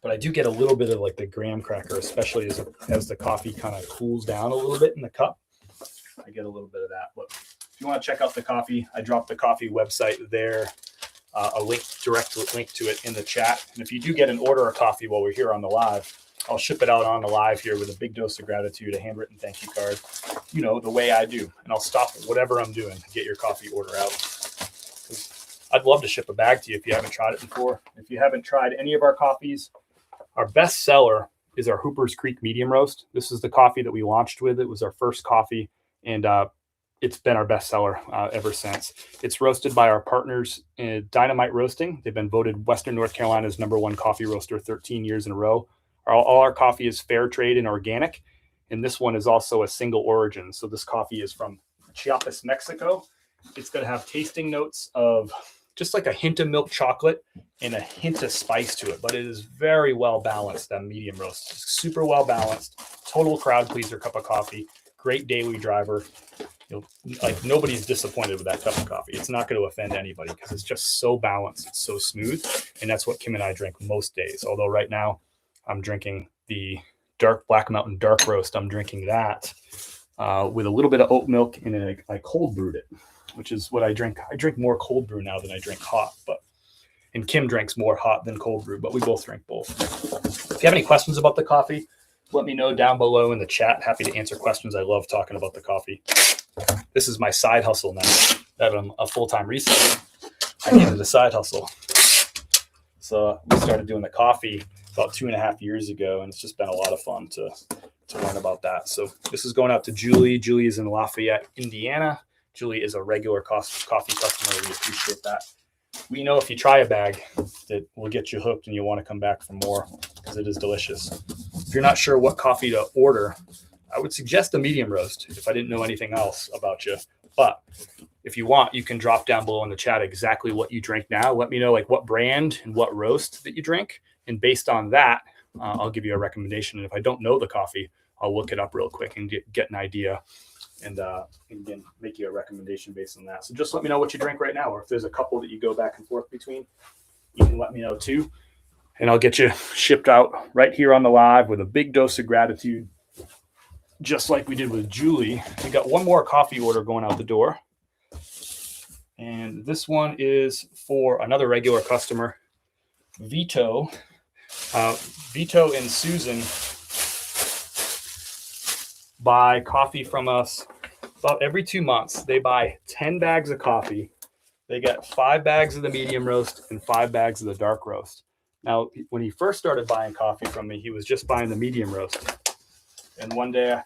But I do get a little bit of like the graham cracker, especially as the coffee kind of cools down a little bit in the cup. I get a little bit of that. But if you want to check out the coffee, I dropped the coffee website there, a direct link to it in the chat. And if you do get an order of coffee while we're here on the live, I'll ship it out on the live here with a big dose of gratitude, a handwritten thank you card, you know, the way I do. And I'll stop whatever I'm doing to get your coffee order out. I'd love to ship a bag to you if you haven't tried it before. If you haven't tried any of our coffees, our best seller is our Hooper's Creek Medium Roast. This is the coffee that we launched with. It was our first coffee, and it's been our best seller ever since. It's roasted by our partners in Dynamite Roasting. They've been voted Western North Carolina's #1 coffee roaster 13 years in a row. All our coffee is fair trade and organic, and this one is also a single origin. So this coffee is from Chiapas, Mexico. It's going to have tasting notes of just like a hint of milk chocolate and a hint of spice to it, but it is very well balanced, that medium roast. Super well balanced, total crowd pleaser cup of coffee, great daily driver. Like nobody's disappointed with that cup of coffee. It's not going to offend anybody because it's just so balanced, it's so smooth, and that's what Kim and I drink most days. Although right now I'm drinking the dark Black Mountain dark roast. I'm drinking that with a little bit of oat milk, and then I cold brewed it, which is what I drink. I drink more cold brew now than I drink hot, and Kim drinks more hot than cold brew, but we both drink both. If you have any questions about the coffee, let me know down below in the chat. Happy to answer questions. I love talking about the coffee. This is my side hustle now that I'm a full-time reseller. I needed a side hustle. So we started doing the coffee about 2.5 years ago, and it's just been a lot of fun to learn about that. So this is going out to Julie. Julie is in Lafayette, Indiana. Julie is a regular coffee customer. We appreciate that. We know if you try a bag that will get you hooked and you want to come back for more because it is delicious. If you're not sure what coffee to order, I would suggest a medium roast if I didn't know anything else about you. But if you want, you can drop down below in the chat exactly what you drink now. Let me know like what brand and what roast that you drink. And based on that, I'll give you a recommendation. And if I don't know the coffee, I'll look it up real quick and get an idea and again, make you a recommendation based on that. So just let me know what you drink right now, or if there's a couple that you go back and forth between, you can let me know too. And I'll get you shipped out right here on the live with a big dose of gratitude, just like we did with Julie. We got one more coffee order going out the door. And this one is for another regular customer, Vito. Vito and Susan buy coffee from us about every 2 months. They buy 10 bags of coffee. They get 5 bags of the medium roast and 5 bags of the dark roast. Now, when he first started buying coffee from me, he was just buying the medium roast. And one day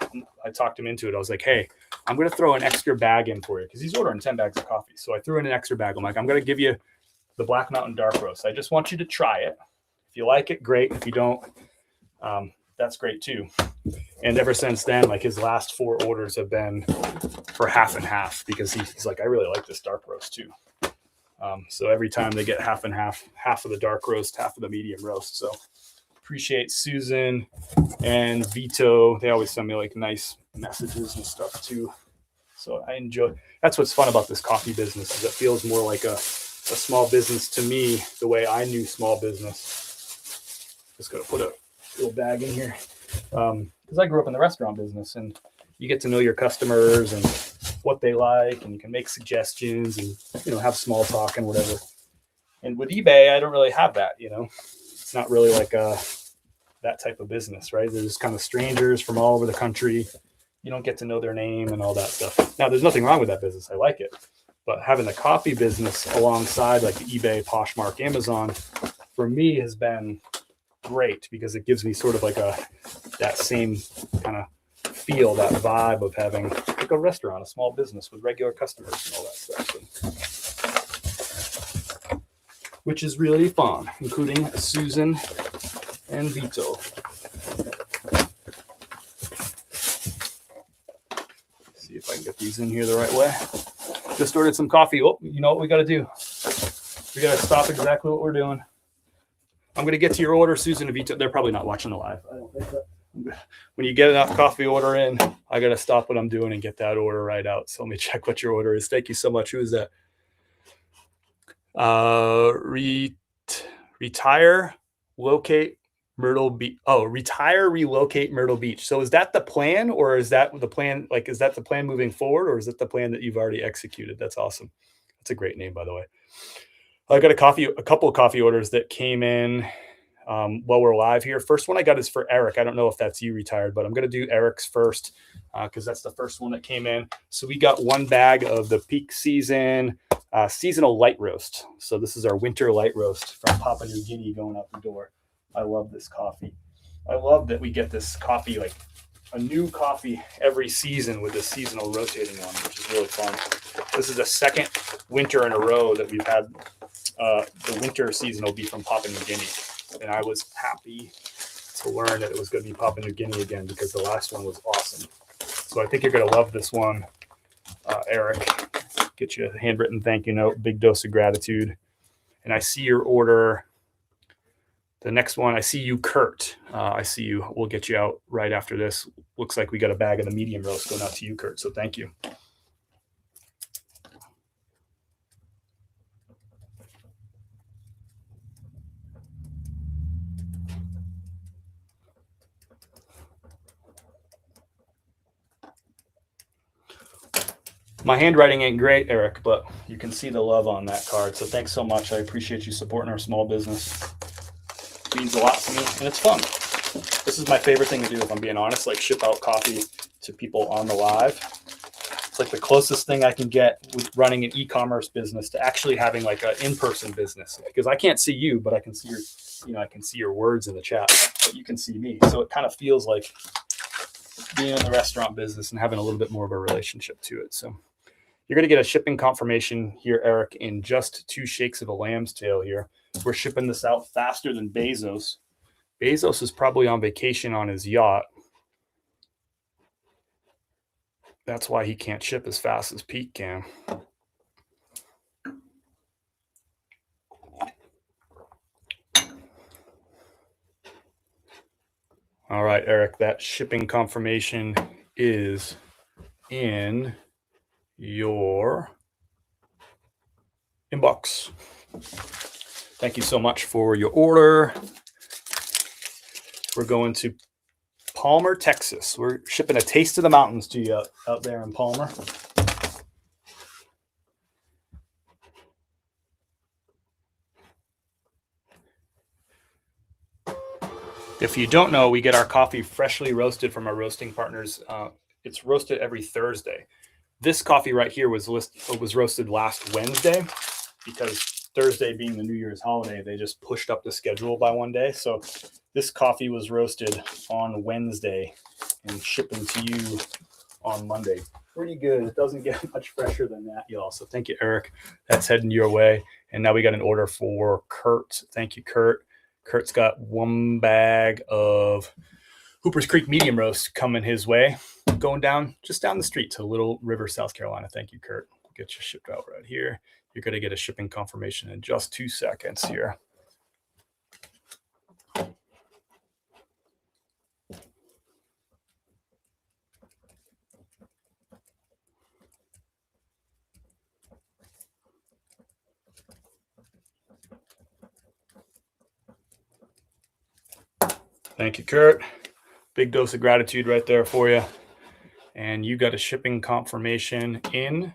I talked him into it. I was like, hey, I'm going to throw an extra bag in for you because he's ordering 10 bags of coffee. So I threw in an extra bag. I'm like, I'm going to give you the Black Mountain Dark Roast. I just want you to try it. If you like it, great. If you don't, that's great too. And ever since then, like his last 4 orders have been for half and half because he's like, I really like this dark roast too. So every time they get half and half of the dark roast, half of the medium roast. So appreciate Susan and Vito. They always send me like nice messages and stuff too. So I enjoy. That's what's fun about this coffee business is it feels more like a small business to me, the way I knew small business. Just gonna put a little bag in here because I grew up in the restaurant business, and you get to know your customers and what they like, and you can make suggestions and have small talk and whatever. And with eBay, I don't really have that. It's not really like that type of business, right? They're just kind of strangers from all over the country. You don't get to know their name and all that stuff. Now, there's nothing wrong with that business. I like it. But having the coffee business alongside like eBay, Poshmark, Amazon, for me has been great because it gives me sort of like that same kind of feel, that vibe of having like a restaurant, a small business with regular customers and all that stuff. Which is really fun, including Susan and Vito. See if I can get these in here the right way. Just ordered some coffee. Oh, you know what we got to do? We got to stop exactly what we're doing. I'm going to get to your order, Susan and Vito. They're probably not watching the live. I don't think so. When you get enough coffee order in, I got to stop what I'm doing and get that order right out. So let me check what your order is. Thank you so much. Who is that? Retire, locate Myrtle Beach. Oh, retire, relocate Myrtle Beach. So is that the plan, or is that the plan? Like, is that the plan moving forward, or is it the plan that you've already executed? That's awesome. That's a great name, by the way. I got a couple of coffee orders that came in while we're live here. First one I got is for Eric. I don't know if that's you retired, but I'm going to do Eric's first because that's the first one that came in. So we got 1 bag of the peak season seasonal light roast. So this is our winter light roast from Papua New Guinea going out the door. I love this coffee. I love that we get this coffee, like a new coffee every season with this seasonal rotating one, which is really fun. This is the second winter in a row that we've had the winter season will be from Papua New Guinea. And I was happy to learn that it was going to be Papua New Guinea again because the last one was awesome. So I think you're going to love this one, Eric. Get you a handwritten thank you note, big dose of gratitude. And I see your order. The next one, I see you, Kurt. I see you. We'll get you out right after this. Looks like we got a bag of the medium roast going out to you, Kurt. So thank you. My handwriting ain't great, Eric, but you can see the love on that card. So thanks so much. I appreciate you supporting our small business. It means a lot to me, and it's fun. This is my favorite thing to do, if I'm being honest, like ship out coffee to people on the live. It's like the closest thing I can get with running an e-commerce business to actually having like an in-person business, because I can't see you, but I can see I can see your words in the chat, but you can see me. So it kind of feels like being in the restaurant business and having a little bit more of a relationship to it. So you're going to get a shipping confirmation here, Eric, in just 2 shakes of a lamb's tail here. We're shipping this out faster than Bezos. Bezos is probably on vacation on his yacht. That's why he can't ship as fast as Pete can. All right, Eric, that shipping confirmation is in your inbox. Thank you so much for your order. We're going to Palmer, Texas. We're shipping a taste of the mountains to you out there in Palmer. If you don't know, we get our coffee freshly roasted from our roasting partners. It's roasted every Thursday. This coffee right here was roasted last Wednesday because Thursday being the New Year's holiday, they just pushed up the schedule by one day. So this coffee was roasted on Wednesday and shipping to you on Monday. Pretty good. It doesn't get much fresher than that, y'all. So thank you, Eric. That's heading your way. And now we got an order for Kurt. Thank you, Kurt. Kurt's got one bag of Hooper's Creek medium roast coming his way, going down just down the street to Little River, South Carolina. Thank you, Kurt. We'll get you shipped out right here. You're going to get a shipping confirmation in just 2 seconds here. Thank you, Kurt. Big dose of gratitude right there for you. And you got a shipping confirmation in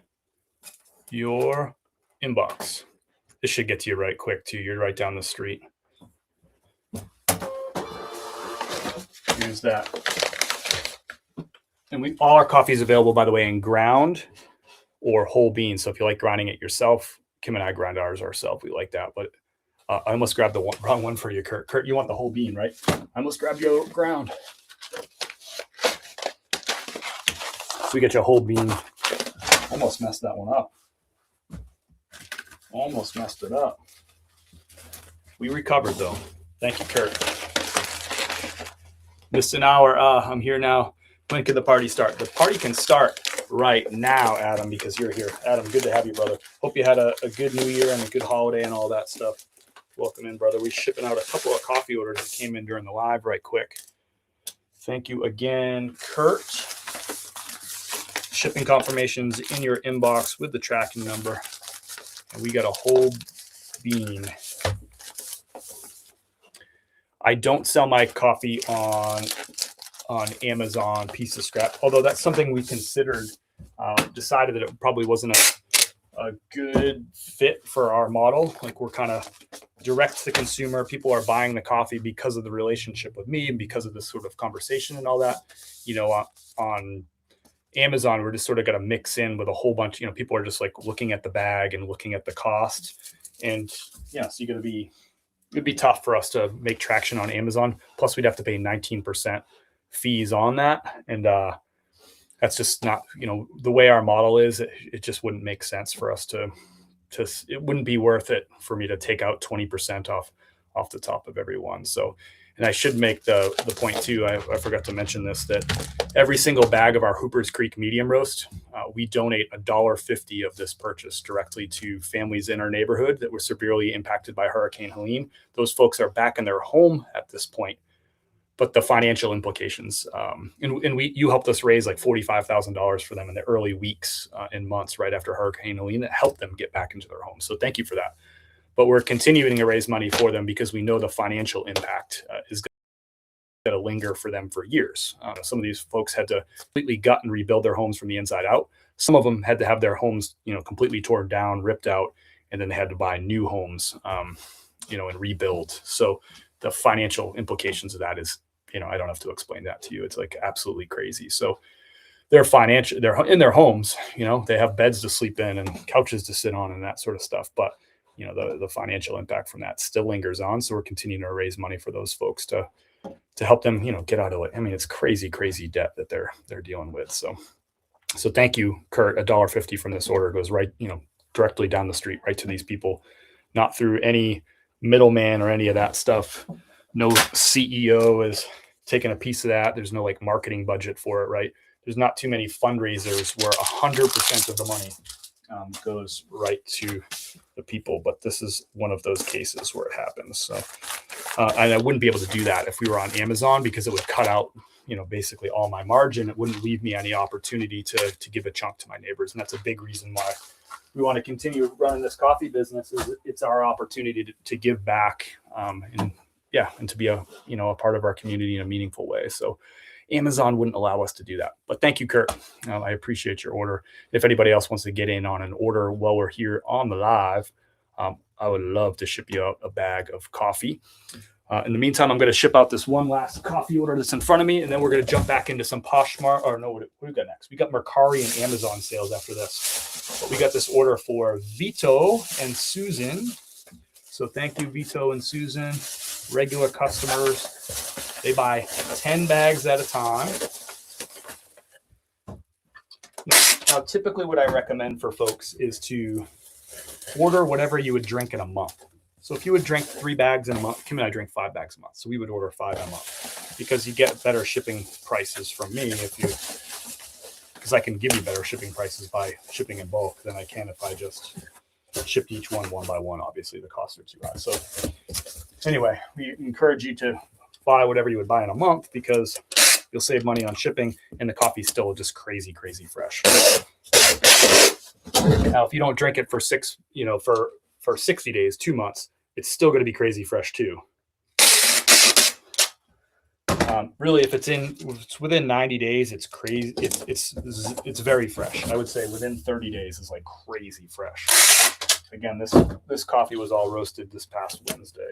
your inbox. This should get to you right quick too. You're right down the street. Here's that. And all our coffee is available, by the way, in ground or whole beans. So if you like grinding it yourself, Kim and I grind ours ourselves. We like that. But I almost grabbed the wrong one for you, Kurt. Kurt, you want the whole bean, right? I almost grabbed your ground. So we get you a whole bean. Almost messed that one up. Almost messed it up. We recovered, though. Thank you, Kurt. Missed an hour. I'm here now. When can the party start? The party can start right now, Adam, because you're here. Adam, good to have you, brother. Hope you had a good New Year and a good holiday and all that stuff. Welcome in, brother. We're shipping out a couple of coffee orders that came in during the live right quick. Thank you again, Kurt. Shipping confirmations in your inbox with the tracking number. And we got a whole bean. I don't sell my coffee on Amazon, piece of scrap, although that's something we considered, decided that it probably wasn't a good fit for our model. Like, we're kind of direct to consumer. People are buying the coffee because of the relationship with me and because of this sort of conversation and all that. You know, on Amazon, we're just sort of got to mix in with a whole bunch. You know, people are just like looking at the bag and looking at the cost, and yeah, so it'd be tough for us to make traction on Amazon. Plus, we'd have to pay 19% fees on that, and that's just not, you know, the way our model is. It just wouldn't make sense for us to. It wouldn't be worth it for me to take out 20% off the top of every one. So, and I should make the point too, I forgot to mention this, that every single bag of our Hooper's Creek medium roast, we donate $1.50 of this purchase directly to families in our neighborhood that were severely impacted by Hurricane Helene. Those folks are back in their home at this point, but the financial implications, and you helped us raise like $45,000 for them in the early weeks and months right after Hurricane Helene that helped them get back into their homes. So thank you for that. But we're continuing to raise money for them because we know the financial impact is going to linger for them for years. Some of these folks had to completely gut and rebuild their homes from the inside out. Some of them had to have their homes, you know, completely torn down, ripped out, and then they had to buy new homes, you know, and rebuild. So the financial implications of that is, you know, I don't have to explain that to you. It's like absolutely crazy. So they're in their homes, you know, they have beds to sleep in and couches to sit on and that sort of stuff. But, you know, the financial impact from that still lingers on. So we're continuing to raise money for those folks to help them, you know, get out of it. I mean, it's crazy debt that they're dealing with. So thank you, Kurt. $1.50 from this order goes right, you know, directly down the street, right to these people, not through any middleman or any of that stuff. No CEO is taking a piece of that. There's no like marketing budget for it, right? There's not too many fundraisers where 100% of the money goes right to the people, but this is one of those cases where it happens. So, and I wouldn't be able to do that if we were on Amazon, because it would cut out, you know, basically all my margin. It wouldn't leave me any opportunity to give a chunk to my neighbors. And that's a big reason why we want to continue running this coffee business. Is it's our opportunity to give back, and to be a part of our community in a meaningful way. So Amazon wouldn't allow us to do that. But thank you, Kurt. I appreciate your order. If anybody else wants to get in on an order while we're here on the live, I would love to ship you out a bag of coffee. In the meantime, I'm going to ship out this one last coffee order that's in front of me, and then we're going to jump back into some Poshmark. Or no, what do we got next? We got Mercari and Amazon sales after this. But we got this order for Vito and Susan So thank you, Vito and Susan, regular customers. They buy 10 bags at a time. Now, typically what I recommend for folks is to order whatever you would drink in a month. So if you would drink 3 bags in a month, Kim and I drink 5 bags a month. So we would order 5 a month because you get better shipping prices from me because I can give you better shipping prices by shipping in bulk than I can if I just shipped each one by one. Obviously, the costs are too high. So anyway, we encourage you to buy whatever you would buy in a month because you'll save money on shipping and the coffee's still just crazy fresh. Now, if you don't drink it for 60 days, 2 months, it's still going to be crazy fresh too. Really, if it's within 90 days, it's crazy. It's very fresh. I would say within 30 days is like crazy fresh. Again, this coffee was all roasted this past Wednesday.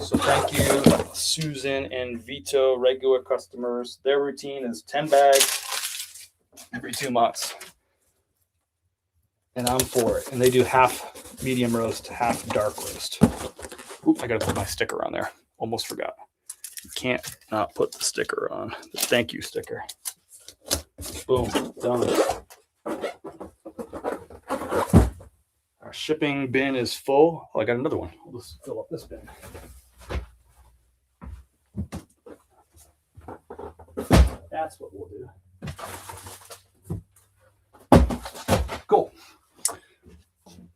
So thank you, Susan and Vito, regular customers. Their routine is 10 bags every 2 months. And I'm for it. And they do half medium roast, half dark roast. Oop, I got to put my sticker on there. Almost forgot. You can't not put the sticker on. The thank you sticker. Boom, done. Our shipping bin is full. Oh, I got another one. I'll just fill up this bin. That's what we'll do. Cool.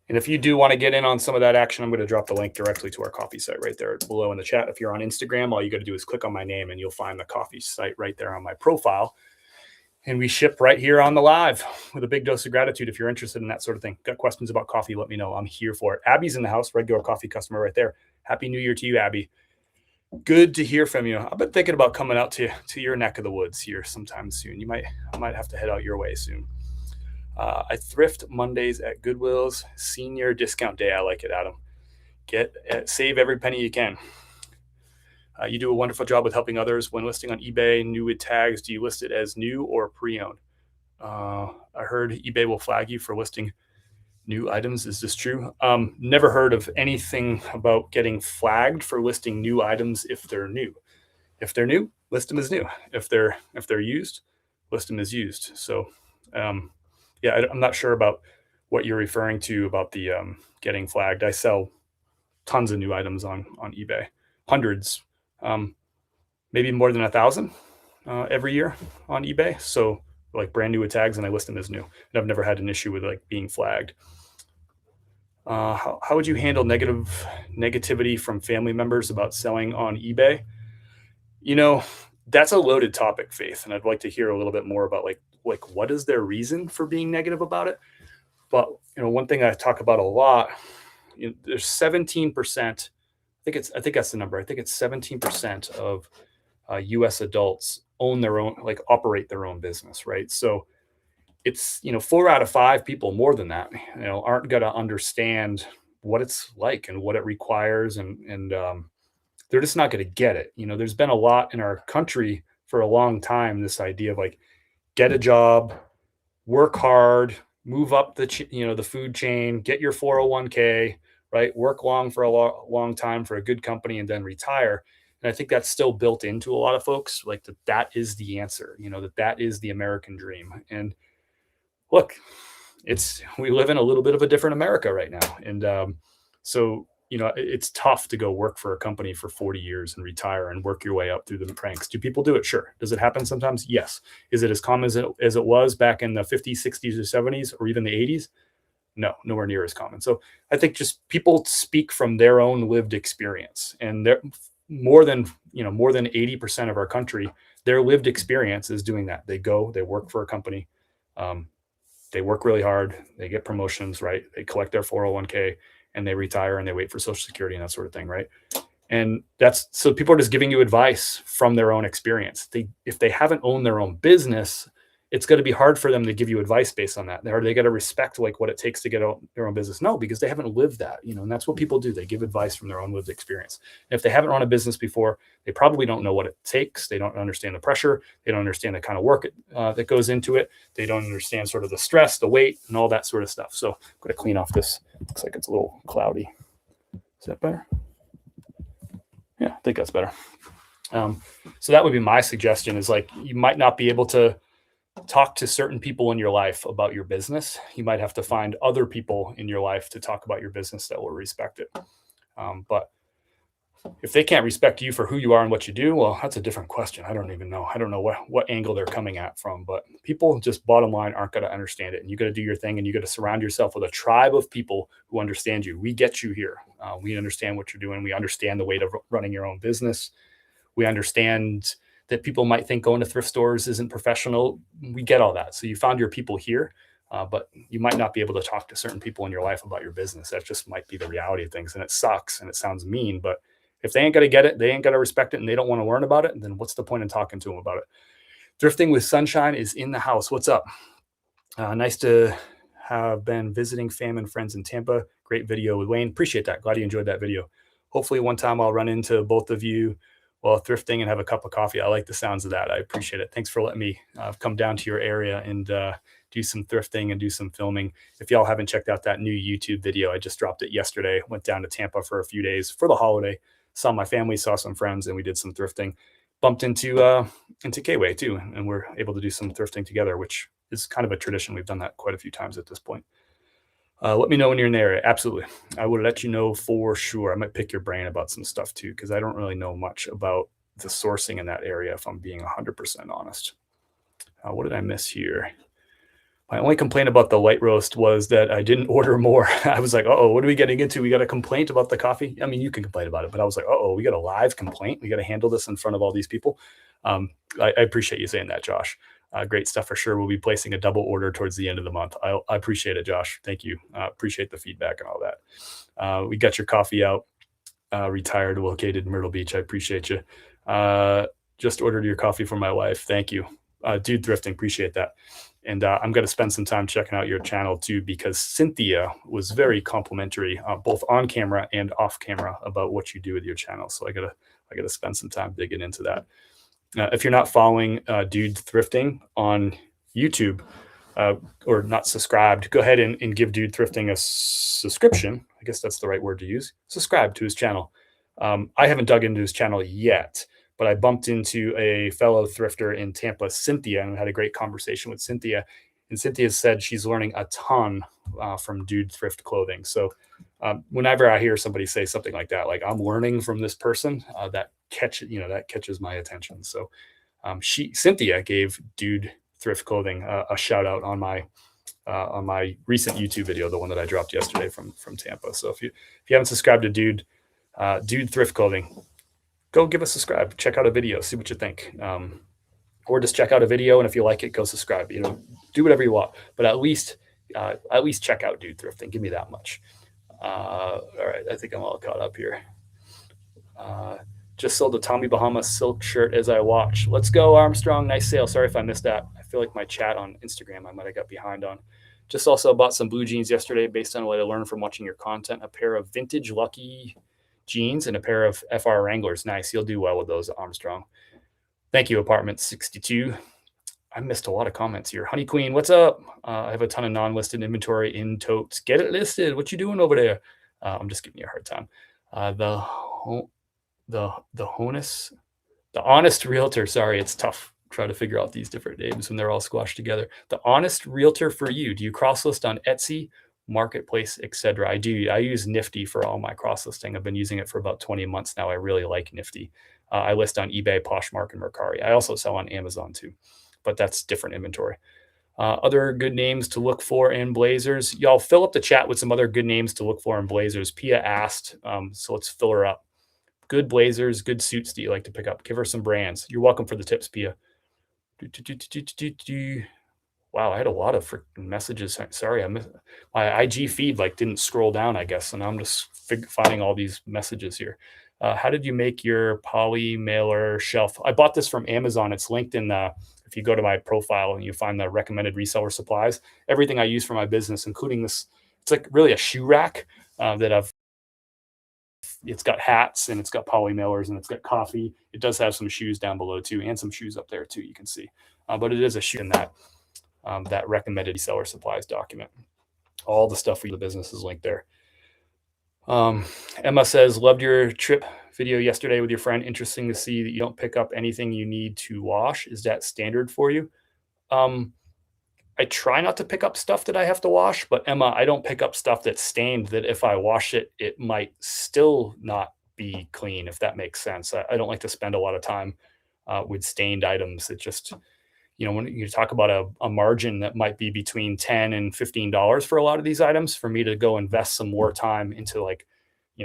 And if you do want to get in on some of that action, I'm going to drop the link directly to our coffee site right there below in the chat. If you're on Instagram, all you got to do is click on my name and you'll find the coffee site right there on my profile. And we ship right here on the live with a big dose of gratitude. If you're interested in that sort of thing, got questions about coffee, let me know. I'm here for it. Abby's in the house, regular coffee customer right there. Happy New Year to you, Abby. Good to hear from you. I've been thinking about coming out to your neck of the woods here sometime soon. I might have to head out your way soon. I thrift Mondays at Goodwill's. Senior discount day. I like it, Adam. Save every penny you can. You do a wonderful job with helping others when listing on eBay. New with tags, do you list it as new or pre-owned? I heard eBay will flag you for listing new items. Is this true? Never heard of anything about getting flagged for listing new items if they're new. If they're new, list them as new. If they're used, list them as used. So yeah, I'm not sure about what you're referring to about the getting flagged. I sell tons of new items on eBay, hundreds, maybe more than 1,000 every year on eBay. So like brand new with tags, and I list them as new. And I've never had an issue with like being flagged. How would you handle negativity from family members about selling on eBay? That's a loaded topic, Faith, and I'd like to hear a little bit more about like what is their reason for being negative about it. But one thing I talk about a lot, there's 17%. I think that's the number. I think it's 17% of U.S. adults own their own, like operate their own business, right? So it's 4 out of 5 people, more than that, aren't going to understand what it's like and what it requires, and they're just not going to get it. There's been a lot in our country for a long time, this idea of like, get a job, work hard, move up the food chain, get your 401k, right? Work for a long time for a good company and then retire. And I think that's still built into a lot of folks, like that is the answer, that is the American dream. And look, we live in a little bit of a different America right now. And so it's tough to go work for a company for 40 years and retire and work your way up through the ranks. Do people do it? Sure. Does it happen sometimes? Yes. Is it as common as it was back in the 50s, 60s, or 70s, or even the 80s? No, nowhere near as common. So I think just people speak from their own lived experience, and they're more than 80% of our country, their lived experience is doing that. They work for a company. They work really hard. They get promotions, right? They collect their 401k and they retire and they wait for Social Security and that sort of thing, right? And so people are just giving you advice from their own experience. If they haven't owned their own business it's going to be hard for them to give you advice based on that. They got to respect like what it takes to get out their own business. No, because they haven't lived that, and that's what people do. They give advice from their own lived experience. And if they haven't run a business before, they probably don't know what it takes. They don't understand the pressure. They don't understand the kind of work that goes into it. They don't understand sort of the stress, the weight, and all that sort of stuff. So I'm going to clean off this. Looks like it's a little cloudy. Is that better? Yeah, I think that's better. So that would be my suggestion, is like, you might not be able to talk to certain people in your life about your business. You might have to find other people in your life to talk about your business that will respect it. But if they can't respect you for who you are and what you do, well, that's a different question. I don't even know. I don't know what angle they're coming at from, but people just bottom line aren't going to understand it. And you got to do your thing, and you got to surround yourself with a tribe of people who understand you. We get you here. We understand what you're doing. We understand the weight of running your own business. We understand that people might think going to thrift stores isn't professional. We get all that. So you found your people here, but you might not be able to talk to certain people in your life about your business. That just might be the reality of things. And it sucks and it sounds mean, but if they ain't going to get it, they ain't going to respect it, and they don't want to learn about it, then what's the point in talking to them about it? Thrifting with Sunshine is in the house. What's up? Nice to have been visiting fam and friends in Tampa. Great video with Wayne. Appreciate that. Glad you enjoyed that video. Hopefully one time I'll run into both of you while thrifting and have a cup of coffee. I like the sounds of that. I appreciate it. Thanks for letting me come down to your area and do some thrifting and do some filming. If y'all haven't checked out that new YouTube video, I just dropped it yesterday. Went down to Tampa for a few days for the holiday. Saw my family, saw some friends, and we did some thrifting. Bumped into K-Way too, and we're able to do some thrifting together, which is kind of a tradition. We've done that quite a few times at this point. Let me know when you're in the area. Absolutely. I will let you know for sure. I might pick your brain about some stuff too, because I don't really know much about the sourcing in that area, if I'm being 100% honest. What did I miss here? My only complaint about the white roast was that I didn't order more. I was like, uh-oh, what are we getting into? We got a complaint about the coffee? I mean, you can complain about it, but I was like, uh-oh, we got a live complaint. We got to handle this in front of all these people. I appreciate you saying that, Josh. Great stuff for sure. We'll be placing a double order towards the end of the month. I appreciate it, Josh. Thank you. Appreciate the feedback and all that. We got your coffee out. Retired, located in Myrtle Beach. I appreciate you. Just ordered your coffee for my wife. Thank you. Dude Thrifting, appreciate that. And I'm going to spend some time checking out your channel too, because Cynthia was very complimentary, both on camera and off camera, about what you do with your channel. So I gotta spend some time digging into that. If you're not following Dude Thrifting on YouTube or not subscribed, go ahead and give Dude Thrifting a subscription. I guess that's the right word to use. Subscribe to his channel. I haven't dug into his channel yet, but I bumped into a fellow thrifter in Tampa, Cynthia, and had a great conversation with Cynthia. And Cynthia said she's learning a ton from Dude Thrift Clothing. So whenever I hear somebody say something like that, like I'm learning from this person, that catches my attention. So Cynthia gave Dude Thrift Clothing a shout out on my recent YouTube video, the one that I dropped yesterday from Tampa. So if you haven't subscribed to Dude Thrift Clothing, go give a subscribe, check out a video, see what you think. Or just check out a video, and if you like it, go subscribe. Do whatever you want, but at least check out Dude Thrifting. Give me that much. All right, I think I'm all caught up here. Just sold a Tommy Bahama silk shirt as I watch. Let's go, Armstrong. Nice sale. Sorry if I missed that. I feel like my chat on Instagram I might have got behind on. Just also bought some blue jeans yesterday based on what I learned from watching your content. A pair of vintage Lucky jeans and a pair of FR Wranglers. Nice. You'll do well with those, Armstrong. Thank you, Apartment 62. I missed a lot of comments here. Honey Queen, what's up? I have a ton of non-listed inventory in totes. Get it listed. What you doing over there? I'm just giving you a hard time. The Honest Realtor. Sorry, it's tough trying to figure out these different names when they're all squashed together. The Honest Realtor for you. Do you cross list on Etsy, Marketplace, etc.? I do. I use Nifty for all my cross listing. I've been using it for about 20 months now. I really like Nifty. I list on eBay, Poshmark, and Mercari. I also sell on Amazon too, but that's different inventory. Other good names to look for in blazers. Y'all fill up the chat with some other good names to look for in blazers. Pia asked, so let's fill her up. Good blazers, good suits that you like to pick up. Give her some brands. You're welcome for the tips, Pia. Wow, I had a lot of freaking messages. Sorry, my IG feed didn't scroll down, I guess, and I'm just finding all these messages here. How did you make your poly mailer shelf? I bought this from Amazon. It's linked in if if you go to my profile and you find the recommended reseller supplies, everything I use for my business, including this, it's like really a shoe rack that it's got hats and it's got poly mailers and it's got coffee. It does have some shoes down below too, and some shoes up there too, you can see. But it is a shoe in that recommended reseller supplies document. All the stuff for the business is linked there. Emma says, loved your trip video yesterday with your friend. Interesting to see that you don't pick up anything you need to wash. Is that standard for you? I try not to pick up stuff that I have to wash, but Emma, I don't pick up stuff that's stained that if I wash it, it might still not be clean, if that makes sense. I don't like to spend a lot of time with stained items. It just, when you talk about a margin that might be between $10 and $15 for a lot of these items, for me to go invest some more time into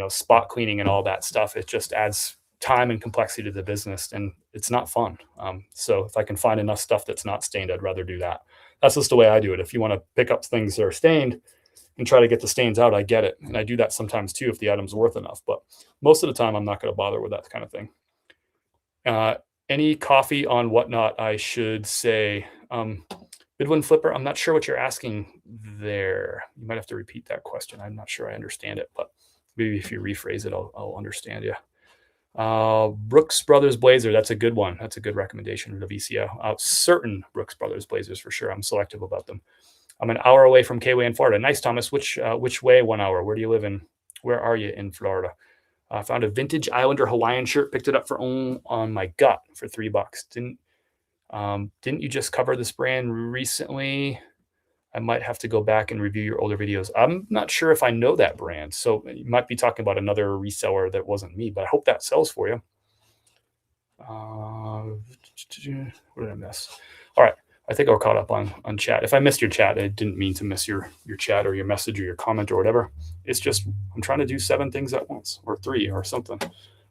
spot cleaning and all that stuff, it just adds time and complexity to the business, and it's not fun. So if I can find enough stuff that's not stained, I'd rather do that. That's just the way I do it. If you want to pick up things that are stained and try to get the stains out, I get it. And I do that sometimes too, if the item's worth enough, but most of the time I'm not going to bother with that kind of thing. Any coffee on Whatnot, I should say. Bidwin Flipper, I'm not sure what you're asking there. You might have to repeat that question. I'm not sure I understand it, but maybe if you rephrase it, I'll understand you. Brooks Brothers Blazer, that's a good one. That's a good recommendation to VCO. Certain Brooks Brothers Blazers for sure. I'm selective about them. I'm an hour away from K-Way in Florida. Nice, Thomas. Which way 1 hour? Where do you live in? Where are you in Florida? I found a vintage Islander Hawaiian shirt, picked it up on my gut for $3. Didn't you just cover this brand recently? I might have to go back and review your older videos. I'm not sure if I know that brand. So you might be talking about another reseller that wasn't me, but I hope that sells for you. What did I miss? All right. I think we're caught up on chat. If I missed your chat, I didn't mean to miss your chat or your message or your comment or whatever. It's just I'm trying to do 7 things at once, or 3 or something.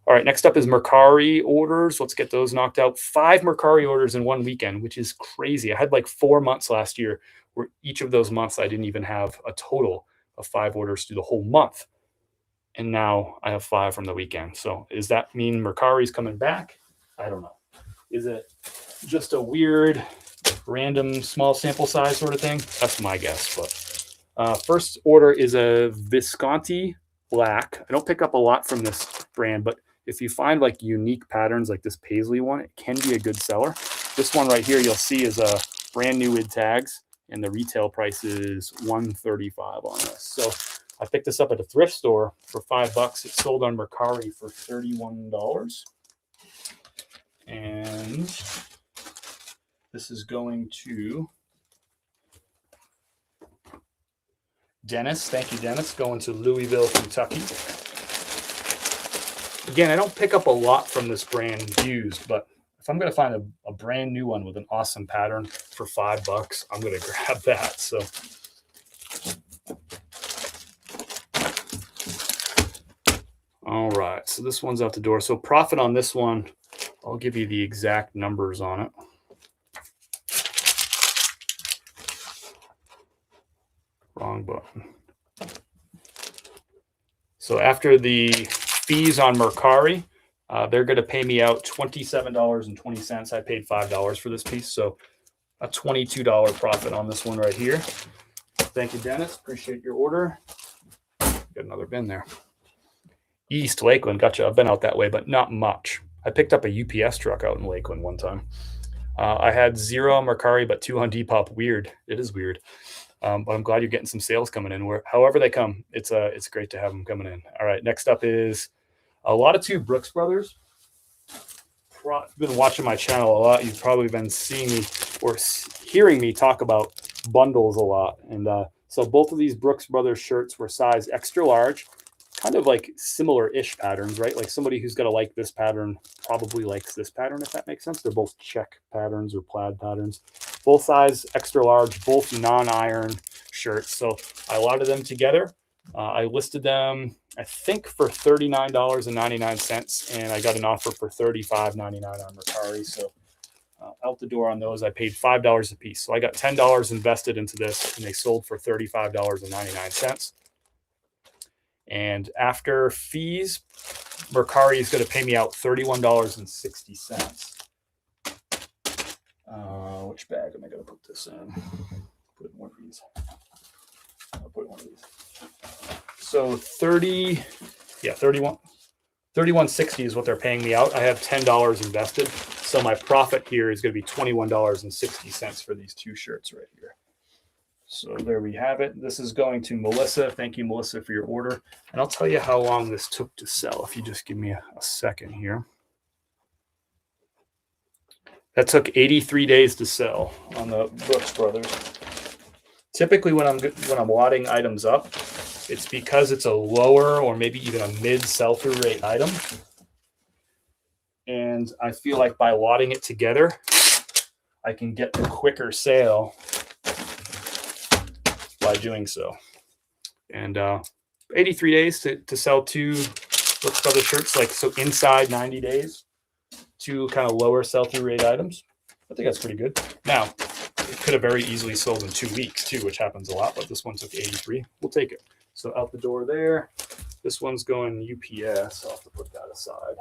All right, next up is Mercari orders. Let's get those knocked out. 5 Mercari orders in one weekend, which is crazy. I had like 4 months last year where each of those months I didn't even have a total of 5 orders through the whole month. And now I have 5 from the weekend. So does that mean Mercari's coming back? I don't know. Is it just a weird, random, small sample size sort of thing? That's my guess. But first order is a Visconti black. I don't pick up a lot from this brand, but if you find like unique patterns like this paisley one, it can be a good seller. This one right here, you'll see is a brand new with tags, and the retail price is $135 on this. So I picked this up at a thrift store for $5. It sold on Mercari for $31. And this is going to Dennis. Thank you, Dennis. Going to Louisville, Kentucky. Again, I don't pick up a lot from this brand used, but if I'm going to find a brand new one with an awesome pattern for $5, I'm going to grab that. So all right, so this one's out the door. So profit on this one, I'll give you the exact numbers on it. Wrong button. So after the fees on Mercari, they're going to pay me out $27.20. I paid $5 for this piece, so a $22 profit on this one right here. Thank you, Dennis. Appreciate your order. Got another bin there. East Lakeland, gotcha. I've been out that way, but not much. I picked up a UPS truck out in Lakeland one time. I had 0 on Mercari, but 2 on Depop. Weird. It is weird. But I'm glad you're getting some sales coming in. However they come, it's great to have them coming in. All right, next up is a lot of 2 Brooks Brothers. You've been watching my channel a lot. You've probably been seeing me or hearing me talk about bundles a lot. And so both of these Brooks Brothers shirts were size extra large, kind of like similar-ish patterns, right? Like somebody who's going to like this pattern probably likes this pattern, if that makes sense. They're both check patterns or plaid patterns. Both size extra large, both non-iron shirts. So I allotted them together. I listed them, I think, for $39.99, and I got an offer for $35.99 on Mercari. So out the door on those, I paid $5 a piece. So I got $10 invested into this, and they sold for $35.99. And after fees, Mercari is going to pay me out $31.60. Which bag am I going to put this in? Put it in one of these. I'll put it in one of these. So 31.60 is what they're paying me out. I have $10 invested. So my profit here is going to be $21.60 for these 2 shirts right here. So there we have it. This is going to Melissa. Thank you, Melissa, for your order. And I'll tell you how long this took to sell if you just give me a second here. That took 83 days to sell on the Brooks Brothers. Typically when I'm wadding items up, it's because it's a lower or maybe even a mid sell-through rate item. And I feel like by wadding it together, I can get the quicker sale by doing so. And 83 days to sell 2 Brooks Brothers shirts, like so inside 90 days, 2 kind of lower sell-through rate items. I think that's pretty good. Now, it could have very easily sold in 2 weeks too, which happens a lot, but this one took 83. We'll take it. So out the door there. This one's going UPS. I'll have to put that aside.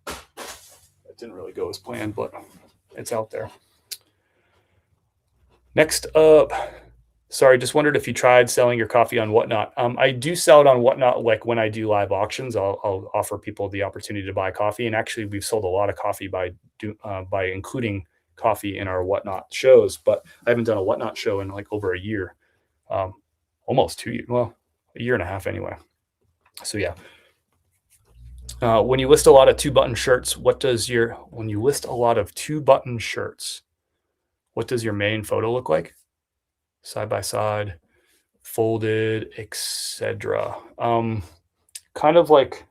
It didn't really go as planned, but it's out there. Next up, sorry, just wondered if you tried selling your coffee on Whatnot. I do sell it on Whatnot, like when I do live auctions, I'll offer people the opportunity to buy coffee. And actually, we've sold a lot of coffee by including coffee in our Whatnot shows. But I haven't done a Whatnot show in like over a year, almost 2 years. Well, a year and a half anyway. So yeah. When you list a lot of 2-button shirts, what does your main photo look like? Side by side, folded, etc. Kind of like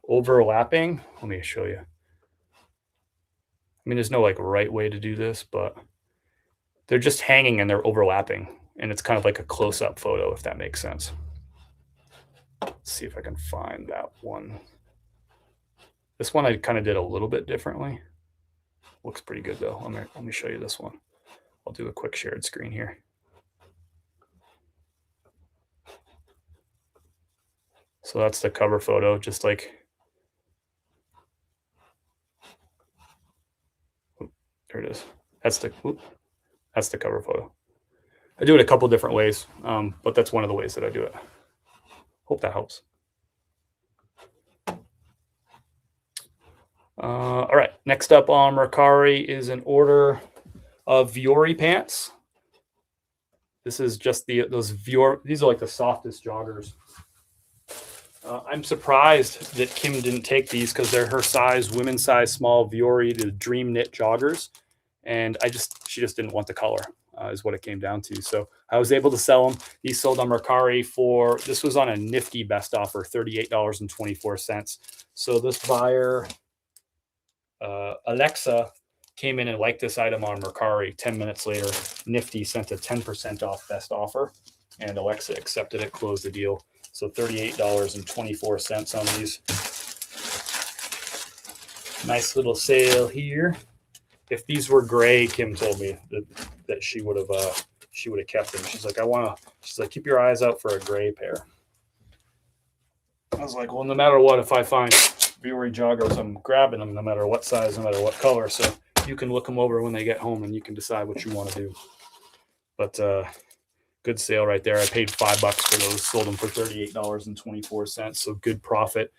overlapping. Let me show you. I mean, there's no like right way to do this, but they're just hanging and they're overlapping. And it's kind of like a close-up photo, if that makes sense. Let's see if I can find that one. This one I kind of did a little bit differently. Looks pretty good though. Let me show you this one. I'll do a quick shared screen here. So that's the cover photo, just like, there it is. That's the cover photo. I do it a couple different ways, but that's one of the ways that I do it. Hope that helps. All right, next up on Mercari is an order of Viore pants. This is just those Viore. These are like the softest joggers. I'm surprised that Kim didn't take these because they're her size, women's size, small Viore, the Dream Knit joggers, and she just didn't want the color, is what it came down to. So I was able to sell them. These sold on Mercari for, this was on a nifty best offer, $38.24. So this buyer, Alexa, came in and liked this item on Mercari. 10 minutes later, Nifty sent a 10% off best offer, and Alexa accepted it, closed the deal. So $38.24 on these. Nice little sale here. If these were gray, Kim told me that she would have kept them. She's like, keep your eyes out for a gray pair. I was like, well, no matter what, if I find Viore joggers, I'm grabbing them no matter what size, no matter what color. So you can look them over when they get home and you can decide what you want to do. But good sale right there. I paid $5 for those, sold them for $38.24. So good profit.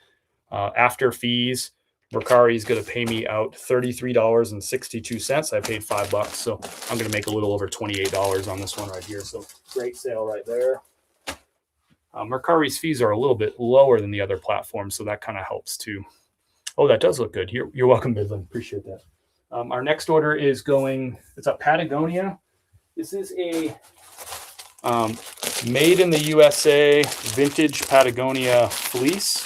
After fees, Mercari is going to pay me out $33.62. I paid $5, so I'm going to make a little over $28 on this one right here. So great sale right there. Mercari's fees are a little bit lower than the other platforms, so that kind of helps too. Oh, that does look good. You're welcome, Midland. Appreciate that. Our next order is going, it's a Patagonia. This is a made in the USA vintage Patagonia fleece.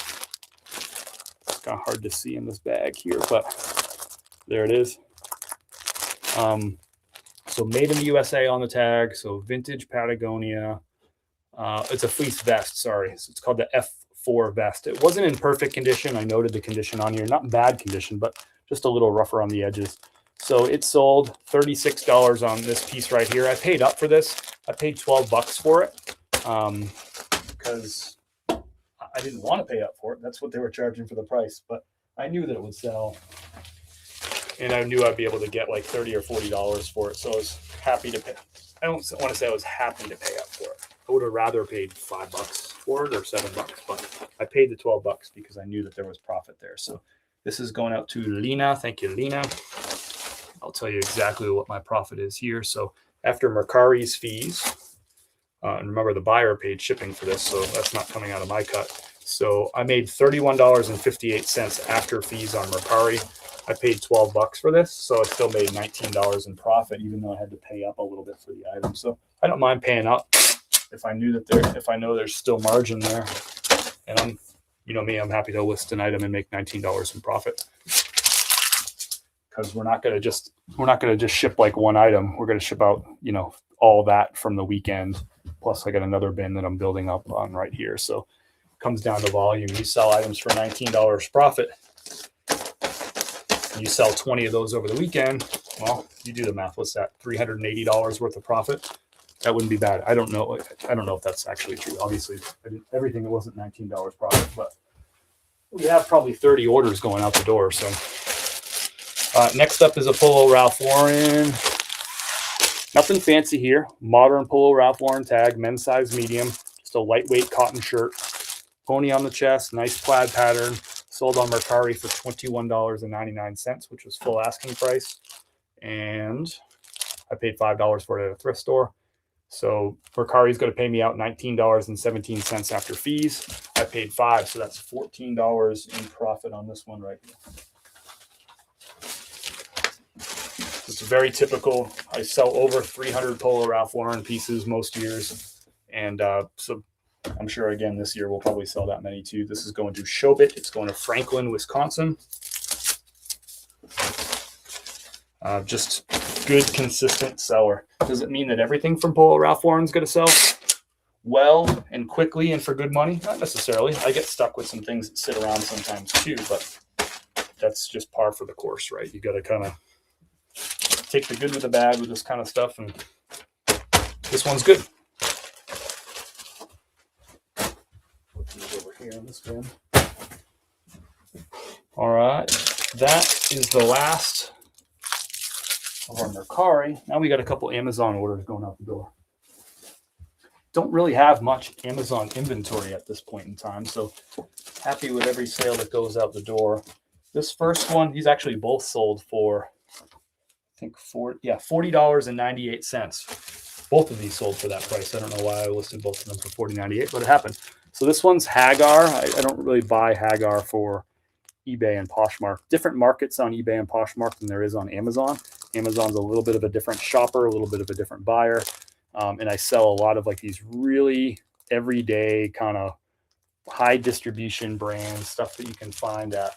It's kind of hard to see in this bag here, but there it is. So made in the USA on the tag. So vintage Patagonia. It's a fleece vest, sorry. So it's called the F4 vest. It wasn't in perfect condition. I noted the condition on here. Not in bad condition, but just a little rougher on the edges. So it sold $36 on this piece right here. I paid up for this. I paid $12 for it because I didn't want to pay up for it. That's what they were charging for the price, but I knew that it would sell. and I knew I'd be able to get like $30 or $40 for it. So I was happy to pay. I don't want to say I was happy to pay up for it. I would have rather paid $5 for it or $7, but I paid the $12 because I knew that there was profit there. So this is going out to Lena. Thank you, Lena. I'll tell you exactly what my profit is here. So after Mercari's fees, and remember the buyer paid shipping for this, so that's not coming out of my cut. So I made $31.58 after fees on Mercari. I paid $12 for this, so I still made $19 in profit, even though I had to pay up a little bit for the item. So I don't mind paying up if I know there's still margin there. And I'm, you know me, I'm happy to list an item and make $19 in profit. Because we're not gonna just ship like one item. We're gonna ship out, you know, all that from the weekend. Plus I got another bin that I'm building up on right here. So it comes down to volume. You sell items for $19 profit. You sell 20 of those over the weekend. Well, you do the math. What's that? $380 worth of profit. That wouldn't be bad. I don't know if that's actually true. Obviously, everything wasn't $19 profit, but we have probably 30 orders going out the door. So next up is a Polo Ralph Lauren. Nothing fancy here. Modern Polo Ralph Lauren tag, men's size medium. Just a lightweight cotton shirt. Pony on the chest, nice plaid pattern. Sold on Mercari for $21.99, which was full asking price. And I paid $5 for it at a thrift store. So Mercari is going to pay me out $19.17 after fees. I paid $5, so that's $14 in profit on this one right here. It's very typical. I sell over 300 Polo Ralph Lauren pieces most years. And so I'm sure, again, this year we'll probably sell that many too. This is going to Showbit. It's going to Franklin, Wisconsin. Just good, consistent seller. Does it mean that everything from Polo Ralph Lauren is going to sell well and quickly and for good money? Not necessarily. I get stuck with some things that sit around sometimes too, but that's just par for the course, right? You got to kind of take the good with the bad with this kind of stuff, and this one's good. Put these over here in this bin. All right, that is the last of our Mercari. Now we got a couple Amazon orders going out the door. Don't really have much Amazon inventory at this point in time, so happy with every sale that goes out the door. This first one, these actually both sold for, I think, $40.98. Both of these sold for that price. I don't know why I listed both of them for $40.98, but it happened. So this one's Hagar. I don't really buy Hagar for eBay and Poshmark. Different markets on eBay and Poshmark than there is on Amazon. Amazon's a little bit of a different shopper, a little bit of a different buyer. And I sell a lot of like these really everyday kind of high distribution brands, stuff that you can find at,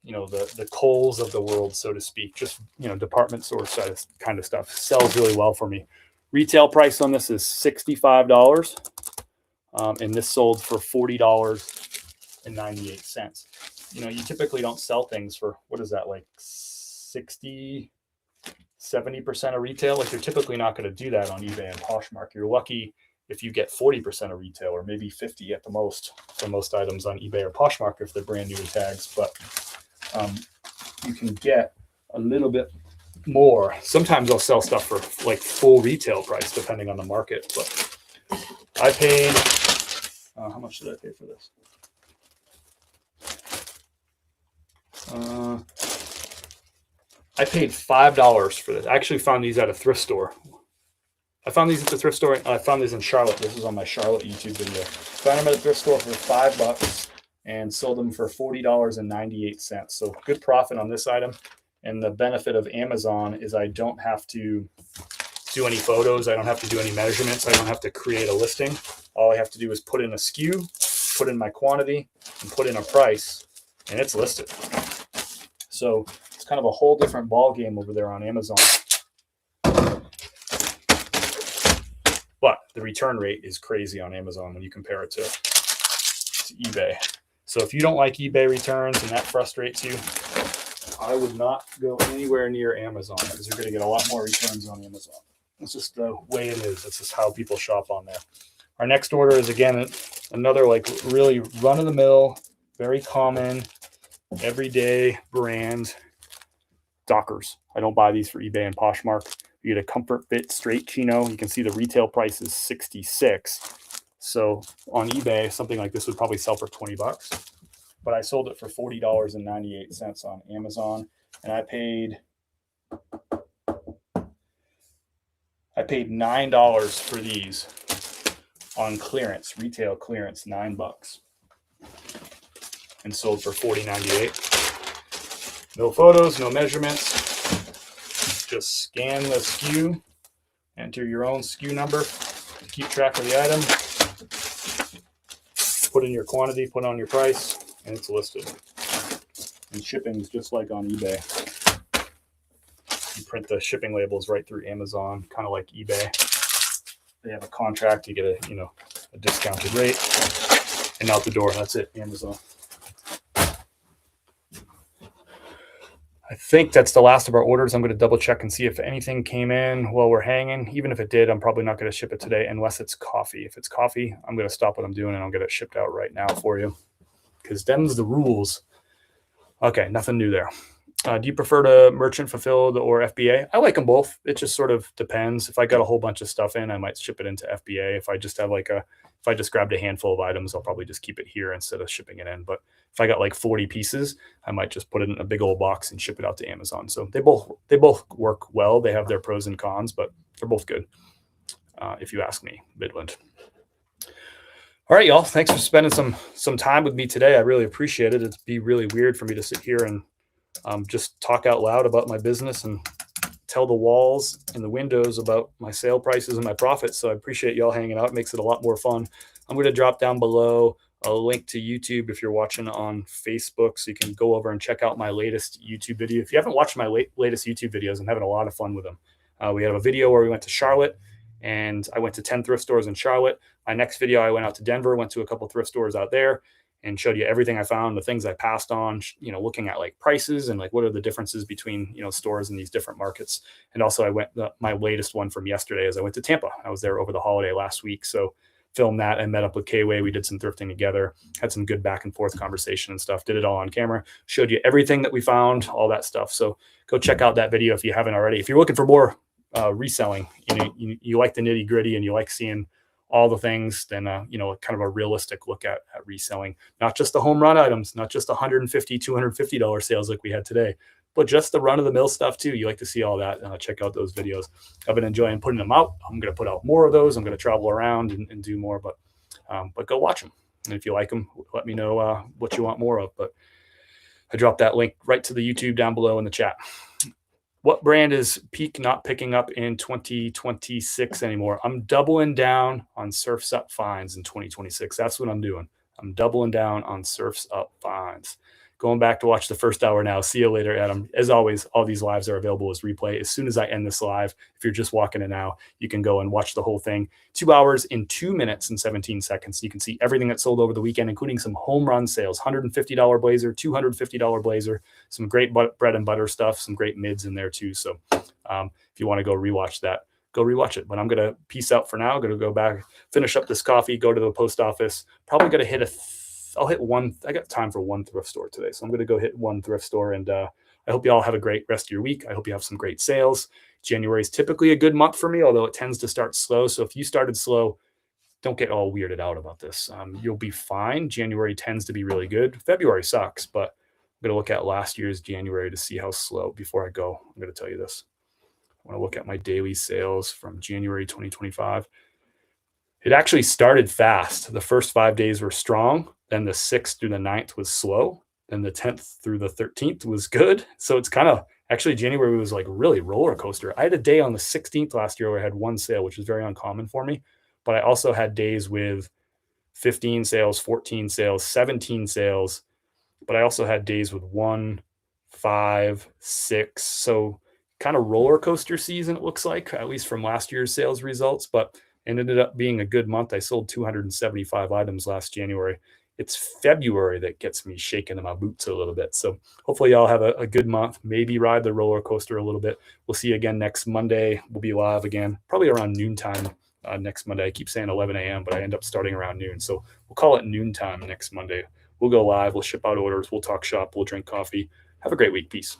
you know, the Kohl's of the world, so to speak. Just, you know, department store size kind of stuff. Sells really well for me. Retail price on this is $65. And this sold for $40.98. You know, you typically don't sell things for, what is that, like 60, 70% of retail? Like, you're typically not going to do that on eBay and Poshmark. You're lucky if you get 40% of retail, or maybe 50 at the most for most items on eBay or Poshmark if they're brand new tags. But you can get a little bit more. Sometimes I'll sell stuff for like full retail price depending on the market. But I paid, how much did I pay for this? I paid $5 for this. I actually found these at a thrift store. I found these at the thrift store. I found these in Charlotte. This was on my Charlotte YouTube video. Found them at a thrift store for $5 and sold them for $40.98. So good profit on this item. And the benefit of Amazon is I don't have to do any photos. I don't have to do any measurements. I don't have to create a listing. All I have to do is put in a SKU, put in my quantity, and put in a price, and it's listed. So it's kind of a whole different ball game over there on Amazon. But the return rate is crazy on Amazon when you compare it to eBay. So if you don't like eBay returns and that frustrates you, I would not go anywhere near Amazon, because you're going to get a lot more returns on Amazon. It's just the way it is. It's just how people shop on there. Our next order is, again, another like really run-of-the-mill, very common, everyday brand. Dockers. I don't buy these for eBay and Poshmark. You get a comfort fit straight chino. You can see the retail price is 66. So on eBay, something like this would probably sell for 20 bucks, but I sold it for $40.98 on Amazon. And I paid $9 for these on clearance, retail clearance, $9, and sold for $40.98. No photos, no measurements. Just scan the SKU, enter your own SKU number, keep track of the item, put in your quantity, put on your price, and it's listed. And shipping is just like on eBay. You print the shipping labels right through Amazon, kind of like eBay. They have a contract, you get a discounted rate, and out the door. That's it, Amazon. I think that's the last of our orders. I'm going to double check and see if anything came in while we're hanging. Even if it did, I'm probably not going to ship it today unless it's coffee. If it's coffee, I'm going to stop what I'm doing and I'll get it shipped out right now for you, because them's the rules. Okay, nothing new there. Do you prefer to merchant fulfilled or FBA? I like them both. It just sort of depends. If I got a whole bunch of stuff in, I might ship it into FBA. If I just have if I just grabbed a handful of items, I'll probably just keep it here instead of shipping it in. But if I got like 40 pieces, I might just put it in a big old box and ship it out to Amazon. So they both work well. They have their pros and cons, but they're both good. If you ask me, Midland. All right, y'all. Thanks for spending some time with me today. I really appreciate it. It'd be really weird for me to sit here and just talk out loud about my business and tell the walls and the windows about my sale prices and my profits. So I appreciate y'all hanging out. It makes it a lot more fun. I'm going to drop down below a link to YouTube if you're watching on Facebook, so you can go over and check out my latest YouTube video. If you haven't watched my latest YouTube videos, I'm having a lot of fun with them. We have a video where we went to Charlotte, and I went to 10 thrift stores in Charlotte. My next video, I went out to Denver, went to a couple thrift stores out there, and showed you everything I found, the things I passed on, looking at like prices and like what are the differences between, stores in these different markets. And also my latest one from yesterday is I went to Tampa. I was there over the holiday last week. So filmed that and met up with K-Way. We did some thrifting together, had some good back and forth conversation and stuff, did it all on camera, showed you everything that we found, all that stuff. So go check out that video if you haven't already. If you're looking for more reselling, you like the nitty gritty and you like seeing all the things, then kind of a realistic look at reselling, not just the home run items, not just $150, $250 sales like we had today, but just the run of the mill stuff too. You like to see all that. Check out those videos. I've been enjoying putting them out. I'm going to put out more of those. I'm going to travel around and do more, but go watch them. And if you like them, let me know what you want more of. But I dropped that link right to the YouTube down below in the chat. What brand is Peak not picking up in 2026 anymore? I'm doubling down on Surf's Up finds in 2026. That's what I'm doing. I'm doubling down on Surf's Up finds. Going back to watch the first hour now. See you later, Adam. As always, all these lives are available as replay. As soon as I end this live, if you're just walking in now, you can go and watch the whole thing. 2 hours in 2 minutes and 17 seconds. You can see everything that sold over the weekend, including some home run sales, $150 blazer, $250 blazer, some great bread and butter stuff, some great mids in there too. So if you want to go rewatch that, go rewatch it. But I'm going to peace out for now. I'm going to go back, finish up this coffee, go to the post office. Probably going to hit I'll hit one. I got time for one thrift store today. So I'm going to go hit one thrift store. And I hope you all have a great rest of your week. I hope you have some great sales. January is typically a good month for me, although it tends to start slow. So if you started slow, don't get all weirded out about this. You'll be fine. January tends to be really good. February sucks, but I'm going to look at last year's January to see how slow. Before I go, I'm going to tell you this. I want to look at my daily sales from January 2025. It actually started fast. The first 5 days were strong. Then the 6th through the 9th was slow. Then the 10th through the 13th was good. So it's kind of, actually January was like really roller coaster. I had a day on the 16th last year where I had one sale, which is very uncommon for me. But I also had days with 15 sales, 14 sales, 17 sales. But I also had days with 1, 5, 6. So kind of roller coaster season, it looks like, at least from last year's sales results. But it ended up being a good month. I sold 275 items last January. It's February that gets me shaking in my boots a little bit. So hopefully y'all have a good month. Maybe ride the roller coaster a little bit. We'll see you again next Monday. We'll be live again, probably around noontime next Monday. I keep saying 11 a.m., but I end up starting around noon. So we'll call it noontime next Monday. We'll go live. We'll ship out orders. We'll talk shop. We'll drink coffee. Have a great week. Peace.